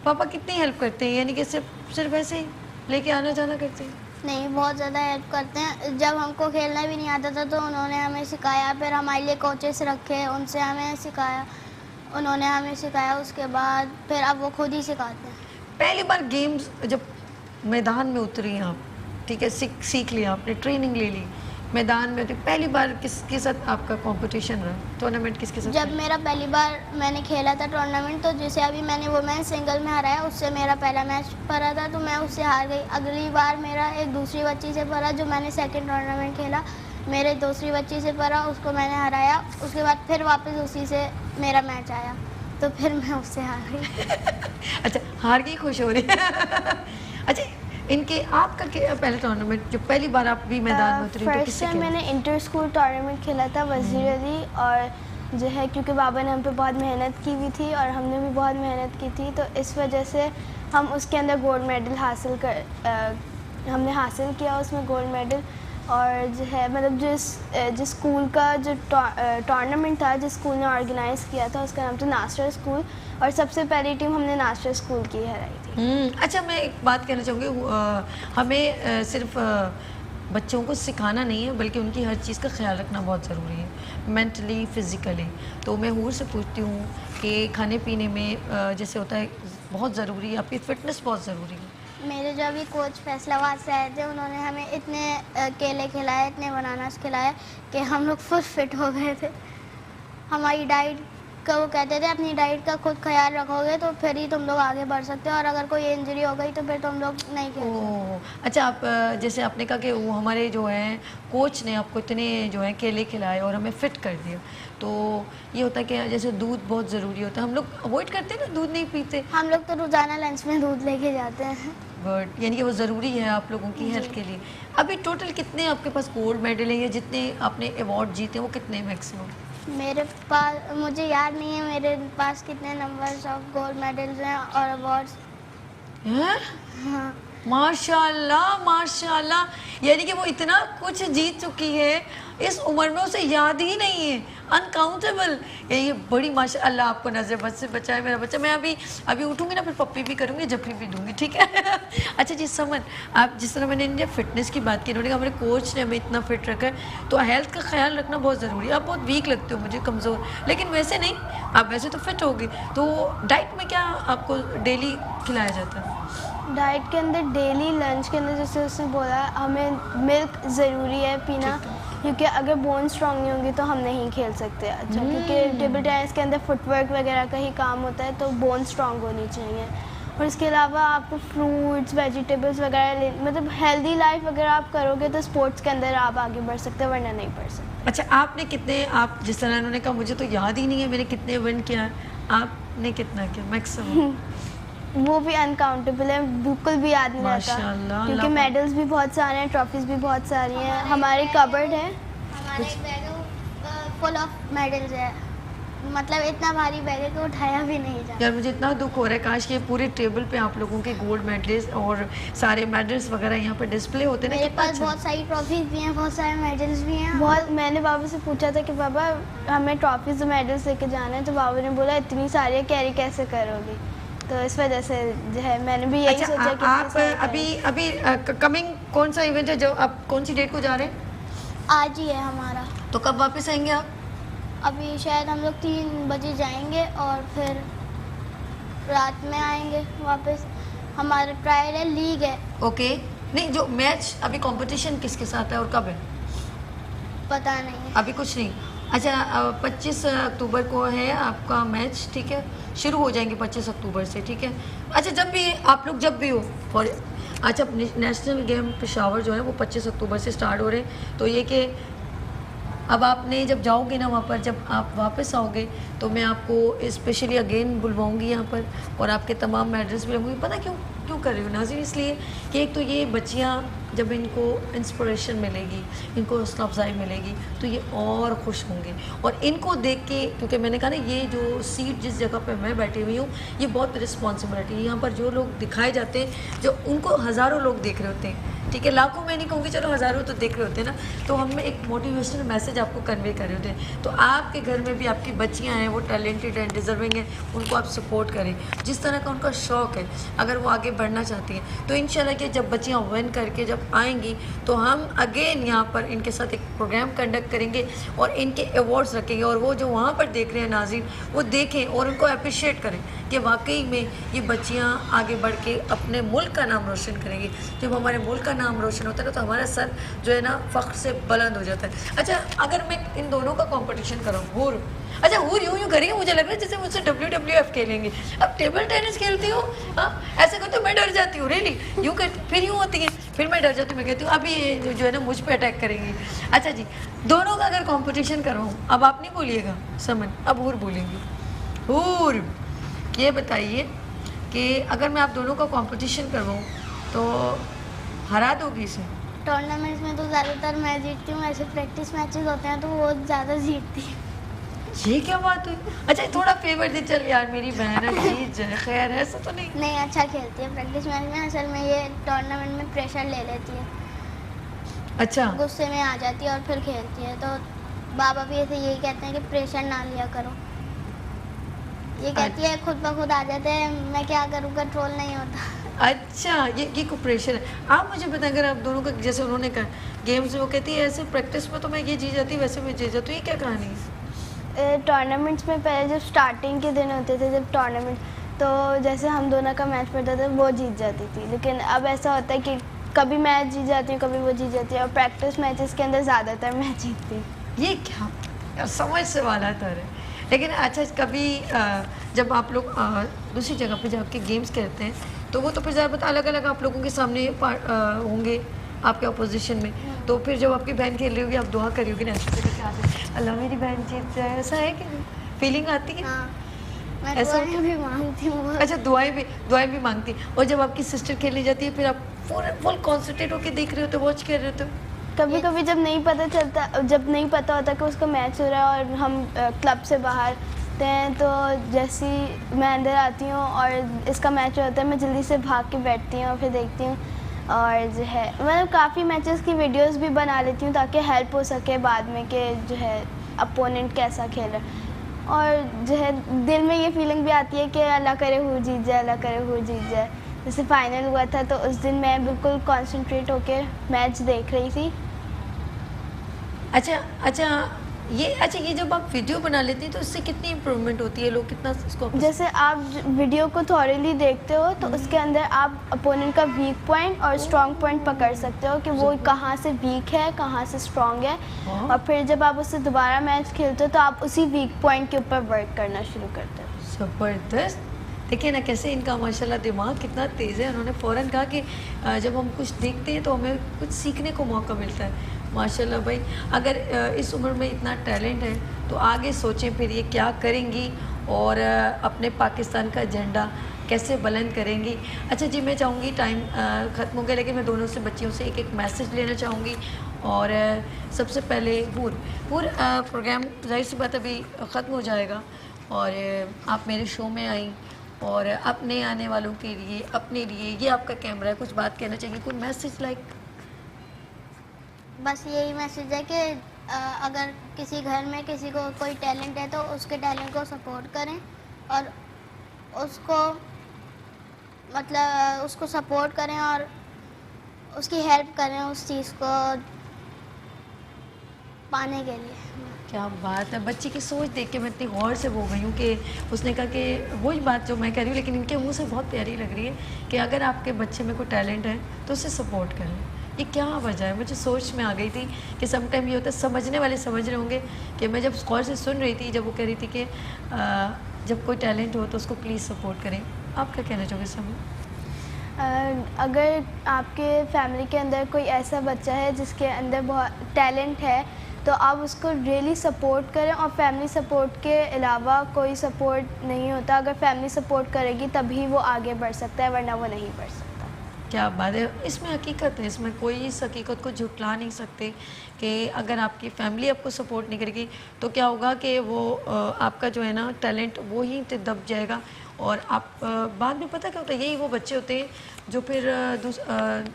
पापा कितनी हेल्प करते हैं, यानी कि सिर्फ ऐसे ही? लेके आना जाना करते हैं? नहीं, बहुत ज़्यादा हेल्प करते हैं। जब हमको खेलना भी नहीं आता था तो उन्होंने हमें सिखाया, फिर हमारे लिए कोचेस रखे, उनसे हमें सिखाया, उन्होंने हमें सिखाया, उसके बाद फिर अब वो खुद ही सिखाते हैं। पहली बार गेम्स जब मैदान में उतरी आप, ठीक है, सीख लिया आपने, ट्रेनिंग ले ली, मैदान में उतरी, पहली बार किसके साथ आपका कंपटीशन रहा, टूर्नामेंट किसके साथ? जब मेरा पहली बार मैंने खेला था टूर्नामेंट, तो जैसे अभी मैंने वुमेन सिंगल में हराया, उससे मेरा पहला मैच पड़ा था तो मैं उससे हार गई। अगली बार मेरा एक दूसरी बच्ची से पड़ा, जो मैंने सेकंड टूर्नामेंट खेला, मेरे दूसरी बच्ची से पड़ा, उसको मैंने हराया। उसके बाद फिर वापस उसी से मेरा मैच आया तो फिर मैं उससे हार गई। अच्छा, हार गई, खुश हो रही है। अच्छा, इनके आपका पहले टूर्नामेंट जो पहली बार आप भी मैदान में उतरी, तो किससे खेला? मैंने इंटर स्कूल टूर्नामेंट खेला था वजीर अली, और जो है क्योंकि बाबा ने हम पे बहुत मेहनत की हुई थी और हमने भी बहुत मेहनत की थी, तो इस वजह से हम उसके अंदर गोल्ड मेडल हमने हासिल किया उसमें गोल्ड मेडल। और जो है मतलब जिस स्कूल का जो टूर्नामेंट था, जिस स्कूल ने ऑर्गेनाइज़ किया था, उसका नाम था नास्टर स्कूल, और सबसे पहली टीम हमने नास्टर स्कूल की हराई थी। अच्छा, मैं एक बात कहना चाहूँगी, हमें सिर्फ बच्चों को सिखाना नहीं है बल्कि उनकी हर चीज़ का ख्याल रखना बहुत ज़रूरी है, मेंटली, फिज़िकली। तो मैं हूर से पूछती हूँ कि खाने पीने में जैसे होता है बहुत ज़रूरी है, आपकी फ़िटनेस बहुत ज़रूरी है। मेरे जो अभी कोच फैसलाबाद से आए थे, उन्होंने हमें इतने केले खिलाए, इतने बनानास खिलाए कि हम लोग फुल फिट हो गए थे। हमारी डाइट का वो कहते थे अपनी डाइट का खुद ख्याल रखोगे तो फिर ही तुम लोग आगे बढ़ सकते हो, और अगर कोई इंजरी हो गई तो फिर तुम लोग नहीं खेल सकते। अच्छा, आप जैसे आपने कहा कि वो हमारे जो हैं कोच ने आपको इतने जो है केले खिलाए और हमें फिट कर दिया, तो ये होता है कि जैसे दूध बहुत ज़रूरी होता है, हम लोग अवॉइड करते हैं ना, दूध नहीं पीते। हम लोग तो रोज़ाना लंच में दूध लेके जाते हैं। गुड, यानी कि वो ज़रूरी है आप लोगों की हेल्थ के लिए। अभी टोटल कितने आपके पास गोल्ड मेडल हैं, या जितने आपने अवार्ड जीते वो कितने मैक्सिमम? मेरे पास, मुझे याद नहीं है मेरे पास कितने नंबर्स ऑफ गोल्ड मेडल्स हैं और अवार्ड्स हैं। हाँ, माशाल्लाह माशाल्लाह, यानी कि वो इतना कुछ जीत चुकी है, इस उम्र में उसे याद ही नहीं है, अनकाउंटेबल। ये बड़ी माशाल्लाह, आपको नजर बद से बचाए मेरा बच्चा। मैं अभी उठूंगी ना, फिर पप्पी भी करूंगी, जप्पी भी दूंगी, ठीक है। अच्छा जी, समन, आप जिस तरह मैंने इंडिया फिटनेस की बात की, उन्होंने कहा हमारे कोच ने हमें इतना फिट रखा है, तो हेल्थ का ख्याल रखना बहुत ज़रूरी है। आप बहुत वीक लगते हो मुझे, कमज़ोर, लेकिन वैसे नहीं, आप वैसे तो फिट होगी। तो डाइट में क्या आपको डेली खिलाया जाता है? डाइट के अंदर डेली लंच के अंदर जैसे उसने बोला, हमें मिल्क ज़रूरी है पीना, क्योंकि अगर बोन स्ट्रांग नहीं होंगी तो हम नहीं खेल सकते। अच्छा, क्योंकि टेबल टेनिस के अंदर फुटवर्क वगैरह का ही काम होता है, तो बोन स्ट्रांग होनी चाहिए। और इसके अलावा आपको फ्रूट्स, वेजिटेबल्स वगैरह, मतलब हेल्दी लाइफ अगर आप करोगे तो स्पोर्ट्स के अंदर आप आगे बढ़ सकते हैं, वरना नहीं बढ़ सकते। अच्छा, आपने कितने, आप जिस तरह उन्होंने कहा मुझे तो याद ही नहीं है मैंने कितने विन किया है, आपने कितना किया मैक्सिमम? वो भी अनकाउंटेबल है, बिल्कुल भी याद नहीं रहता, क्योंकि मेडल्स भी बहुत सारे हैं, ट्रॉफीज भी बहुत सारी हैं। हमारे कबर्ड है, हमारा एक बैग फुल ऑफ मेडल्स है, मतलब इतना भारी बैग है कि उठाया भी नहीं जाता। यार मुझे इतना दुख हो रहा है, काश कि पूरे टेबल पे आप लोगों के गोल्ड मेडल्स और सारे मेडल्स वगैरह यहाँ पर डिस्प्ले होते ना। मेरे पास बहुत सारी ट्रॉफीज भी हैं, बहुत सारे मेडल्स भी हैं। बहुत, मैंने बाबा से पूछा था कि बाबा हमें ट्रॉफीज और मेडल्स लेके जाना है, तो बाबा ने बोला इतनी सारी कैरी कैसे करोगी, तो इस वजह से जो है मैंने भी यही सोचा कि आप अभी कमिंग कौन सा इवेंट है जो आप कौन सी डेट को जा रहे हैं? आज ही है हमारा। तो कब वापस आएंगे आप? अभी शायद हम लोग 3 बजे जाएंगे और फिर रात में आएंगे वापस। हमारा ट्रायल है, लीग है। ओके, नहीं जो मैच अभी कंपटीशन किसके साथ है और कब है? पता नहीं, अभी कुछ नहीं। अच्छा, 25 अक्टूबर को है आपका मैच, ठीक है, शुरू हो जाएंगे 25 अक्टूबर से, ठीक है। अच्छा, जब भी आप लोग जब भी हो फॉर, अच्छा नेशनल गेम पेशावर जो है वो 25 अक्टूबर से स्टार्ट हो रहे हैं, तो ये कि अब आपने जब जाओगे ना वहाँ पर, जब आप वापस आओगे तो मैं आपको स्पेशली अगेन बुलवाऊंगी यहाँ पर, और आपके तमाम मेडल्स भी लगूँगी। पता क्यों कर रही हूँ नाज़रीन? इसलिए कि एक तो ये बच्चियाँ जब इनको इंस्पिरेशन मिलेगी, इनको हौसला अफजाई मिलेगी, तो ये और खुश होंगे। और इनको देख के, क्योंकि मैंने कहा ना ये जो सीट जिस जगह पे मैं बैठी हुई हूँ, ये बहुत रिस्पॉन्सिबिलिटी है। यहाँ पर जो लोग दिखाए जाते हैं, जो उनको हज़ारों लोग देख रहे होते हैं, ठीक है, लाखों में नहीं कहूँगी, चलो हज़ारों तो देख रहे होते हैं ना, तो हम एक मोटिवेशनल मैसेज आपको कन्वे कर रहे होते हैं। तो आपके घर में भी आपकी बच्चियाँ हैं, वो टैलेंटेड हैं, डिजर्विंग हैं, उनको आप सपोर्ट करें जिस तरह का उनका शौक़ है। अगर वो आगे बढ़ना चाहती हैं तो इंशाल्लाह कि जब बच्चियाँ विन करके जब आएंगी तो हम अगेन यहाँ पर इनके साथ एक प्रोग्राम कंडक्ट करेंगे और इनके अवार्ड्स रखेंगे, और वो जो वहाँ पर देख रहे हैं नाज़रीन वो देखें और उनको अप्रिशिएट करें कि वाकई में ये बच्चियाँ आगे बढ़ के अपने मुल्क का नाम रोशन करेंगी। जब हमारे मुल्क का नाम रोशन होता है तो हमारा सर जो है ना फ़ख्र से बुलंद हो जाता है। अच्छा, अगर मैं इन दोनों का कंपटीशन करूँ, हूर, अच्छा हूर यूँ करेंगे, मुझे लग रहा है जैसे मुझसे WWF खेलेंगे। अब टेबल टेनिस खेलती हूँ, हाँ ऐसे करते हो, मैं डर जाती हूँ, रियली यूँ करती, फिर यूँ होती है, फिर मैं डर जाती हूँ, मैं कहती हूँ अभी ये जो है ना मुझ पर अटैक करेंगी। अच्छा जी, दोनों का अगर कॉम्पिटिशन करवाऊँ, अब आप नहीं बोलिएगा समन, अब हूर बोलेंगी। हूर, ये बताइए कि अगर मैं आप दोनों का कंपटीशन करवाऊँ तो हरा दोगी इसे? टूर्नामेंट्स में तो ज़्यादातर मैं जीतती हूँ, ऐसे प्रैक्टिस मैचेस होते हैं तो वो ज़्यादा जीतती है। ये क्या बात हुई? अच्छा थोड़ा फेवर दे, चल यार मेरी बहन है, जीत जाए, खैर ऐसा तो नहीं? नहीं, अच्छा खेलती है प्रैक्टिस मैच में, असल में ये टूर्नामेंट में प्रेशर ले लेती है। अच्छा, गुस्से में आ जाती है और फिर खेलती है। तो बाबा भी ऐसे यही कहते हैं कि प्रेशर ना लिया करो। ये कहती है खुद ब खुद आ जाते हैं, मैं क्या करूँ, कंट्रोल नहीं होता। अच्छा, ये को प्रेशर है। आप मुझे बताएं, अगर आप दोनों का जैसे उन्होंने कहा गेम्स में, वो कहती है ऐसे प्रैक्टिस में तो मैं ये जीत जाती, वैसे मैं जीत जाती हूँ, ये क्या कहानी है? टूर्नामेंट्स में पहले जब स्टार्टिंग के दिन होते थे, जब टूर्नामेंट, तो जैसे हम दोनों का मैच पड़ता था वो जीत जाती थी, लेकिन अब ऐसा होता है कि कभी मैं जीत जाती हूँ, कभी वो जीत जाती है, और प्रैक्टिस मैचेस के अंदर ज़्यादातर मैं जीतती हूँ। ये क्या यार, समझ से वाला तर है। लेकिन अच्छा, कभी जब आप लोग दूसरी जगह पे जाके गेम्स खेलते हैं तो वो तो फिर ज़्यादा अलग अलग आप लोगों के सामने होंगे आपके अपोजिशन में, तो फिर जब आपकी बहन खेल रही होगी आप दुआ करी होगी ना, अल्लाह मेरी बहन जीत जाए, ऐसा है कि फीलिंग आती है? हाँ, मैं ऐसा दुआएं भी मांगती हूँ। अच्छा, दुआएं भी मांगती। और जब आपकी सिस्टर खेलने जाती है फिर आप फुल कॉन्सेंट्रेट होकर देख रहे होते, वॉच कर रहे होते? कभी कभी जब नहीं पता होता कि उसका मैच हो रहा है और हम क्लब से बाहर हैं, तो जैसे ही मैं अंदर आती हूँ और इसका मैच होता है, मैं जल्दी से भाग के बैठती हूँ और फिर देखती हूँ, और जो है मतलब काफ़ी मैचेस की वीडियोस भी बना लेती हूँ ताकि हेल्प हो सके बाद में कि जो है अपोनेंट कैसा खेल रहा है। और जो है दिल में ये फीलिंग भी आती है कि अल्लाह करे हूँ जीत जाए, अल्लाह करे हूँ जीत जाए। जैसे फाइनल हुआ था तो उस दिन मैं बिल्कुल कॉन्सेंट्रेट होकर मैच देख रही थी। अच्छा, ये जब आप वीडियो बना लेती हैं तो इससे कितनी इम्प्रूवमेंट होती है, लोग कितना इसको? जैसे आप वीडियो को थॉरली देखते हो तो उसके अंदर आप अपोनेंट का वीक पॉइंट और स्ट्रॉन्ग पॉइंट पकड़ सकते हो कि वो कहाँ से वीक है, कहाँ से स्ट्रॉन्ग है, और फिर जब आप उससे दोबारा मैच खेलते हो तो आप उसी वीक पॉइंट के ऊपर वर्क करना शुरू करते हो। ज़बरदस्त। देखिए ना कैसे इनका माशाल्लाह दिमाग कितना तेज़ है। उन्होंने फ़ौरन कहा कि जब हम कुछ देखते हैं तो हमें कुछ सीखने को मौका मिलता है। माशाल्लाह भाई, अगर इस उम्र में इतना टैलेंट है तो आगे सोचें फिर ये क्या करेंगी और अपने पाकिस्तान का झंडा कैसे बुलंद करेंगी। अच्छा जी, मैं चाहूँगी टाइम ख़त्म हो गया, लेकिन मैं दोनों से बच्चियों से एक एक मैसेज लेना चाहूँगी। और सबसे पहले हूर प्रोग्राम ज़ाहिर सी बात अभी ख़त्म हो जाएगा और आप मेरे शो में आई और अपने आने वालों के लिए, अपने लिए, ये आपका कैमरा है, कुछ बात कहना चाहिए, कोई मैसेज लाइक? बस यही मैसेज है कि अगर किसी घर में किसी को कोई टैलेंट है तो उसके टैलेंट को सपोर्ट करें और उसको मतलब उसको सपोर्ट करें और उसकी हेल्प करें उस चीज़ को पाने के लिए। क्या बात है, बच्ची की सोच देख के मैं इतनी गौर से वो गई हूँ कि उसने कहा कि वही बात जो मैं कह रही हूँ, लेकिन इनके मुंह से बहुत प्यारी लग रही है कि अगर आपके बच्चे में कोई टैलेंट है तो उसे सपोर्ट करें। ये क्या वजह है? मुझे सोच में आ गई थी कि समटाइम ये होता है, समझने वाले समझ रहे होंगे कि मैं जब गौर से सुन रही थी जब वो कह रही थी कि जब कोई टैलेंट हो तो उसको प्लीज़ सपोर्ट करें। आप क्या कहना चाहोगे समय? अगर आपके फैमिली के अंदर कोई ऐसा बच्चा है जिसके अंदर बहुत टैलेंट है तो आप उसको रियली सपोर्ट करें, और फैमिली सपोर्ट के अलावा कोई सपोर्ट नहीं होता। अगर फैमिली सपोर्ट करेगी तभी वो आगे बढ़ सकता है, वरना वो नहीं बढ़ सकता। क्या बात है, इसमें हकीकत है, इसमें कोई इस हकीकत को झुटला नहीं सकते कि अगर आपकी फैमिली आपको सपोर्ट नहीं करेगी तो क्या होगा कि वो आपका जो है ना टैलेंट वो ही दब जाएगा। और आप बाद में पता क्या होता है, यही वो बच्चे होते हैं जो फिर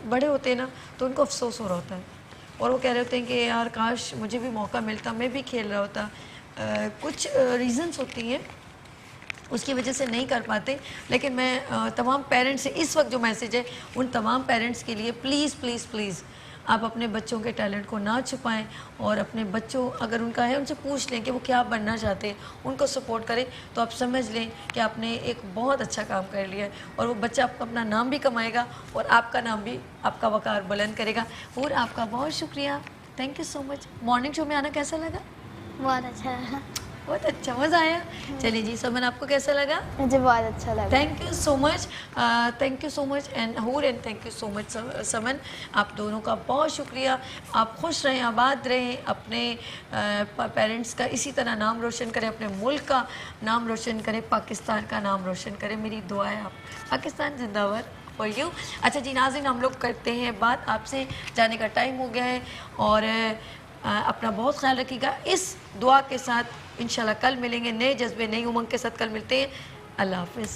बड़े होते हैं ना तो उनको अफसोस हो रहा होता है और वो कह रहे होते हैं कि यार काश मुझे भी मौका मिलता, मैं भी खेल रहा होता। कुछ रीज़न्स होती हैं उसकी वजह से नहीं कर पाते। लेकिन मैं तमाम पेरेंट्स से इस वक्त जो मैसेज है उन तमाम पेरेंट्स के लिए, प्लीज़ प्लीज़ प्लीज़ आप अपने बच्चों के टैलेंट को ना छुपाएं और अपने बच्चों अगर उनका है उनसे पूछ लें कि वो क्या बनना चाहते हैं, उनको सपोर्ट करें तो आप समझ लें कि आपने एक बहुत अच्छा काम कर लिया है और वो बच्चा आपका अपना नाम भी कमाएगा और आपका नाम भी, आपका वकार बुलंद करेगा। और आपका बहुत शुक्रिया, thank you so much. Morning show में आना कैसा लगा? बहुत अच्छा लगा। बहुत अच्छा, मज़ा आया। चलिए जी, समन आपको कैसा लगा? मुझे बहुत अच्छा लगा। Thank you so much, thank you so much and Hoor and thank you so much Saman, आप दोनों का बहुत शुक्रिया। आप खुश रहें, आबाद रहें, अपने पेरेंट्स का इसी तरह नाम रोशन करें, अपने मुल्क का नाम रोशन करें, पाकिस्तान का नाम रोशन करें। मेरी दुआ है आप पाकिस्तान जिंदाबाद फॉर यू। अच्छा जी नाज़रीन, हम लोग करते हैं बात, आपसे जाने का टाइम हो गया है और अपना बहुत ख्याल रखिएगा। इस दुआ के साथ इंशाल्लाह कल मिलेंगे, नए जज्बे नई उमंग के साथ कल मिलते हैं। अल्लाह हाफ़िज़।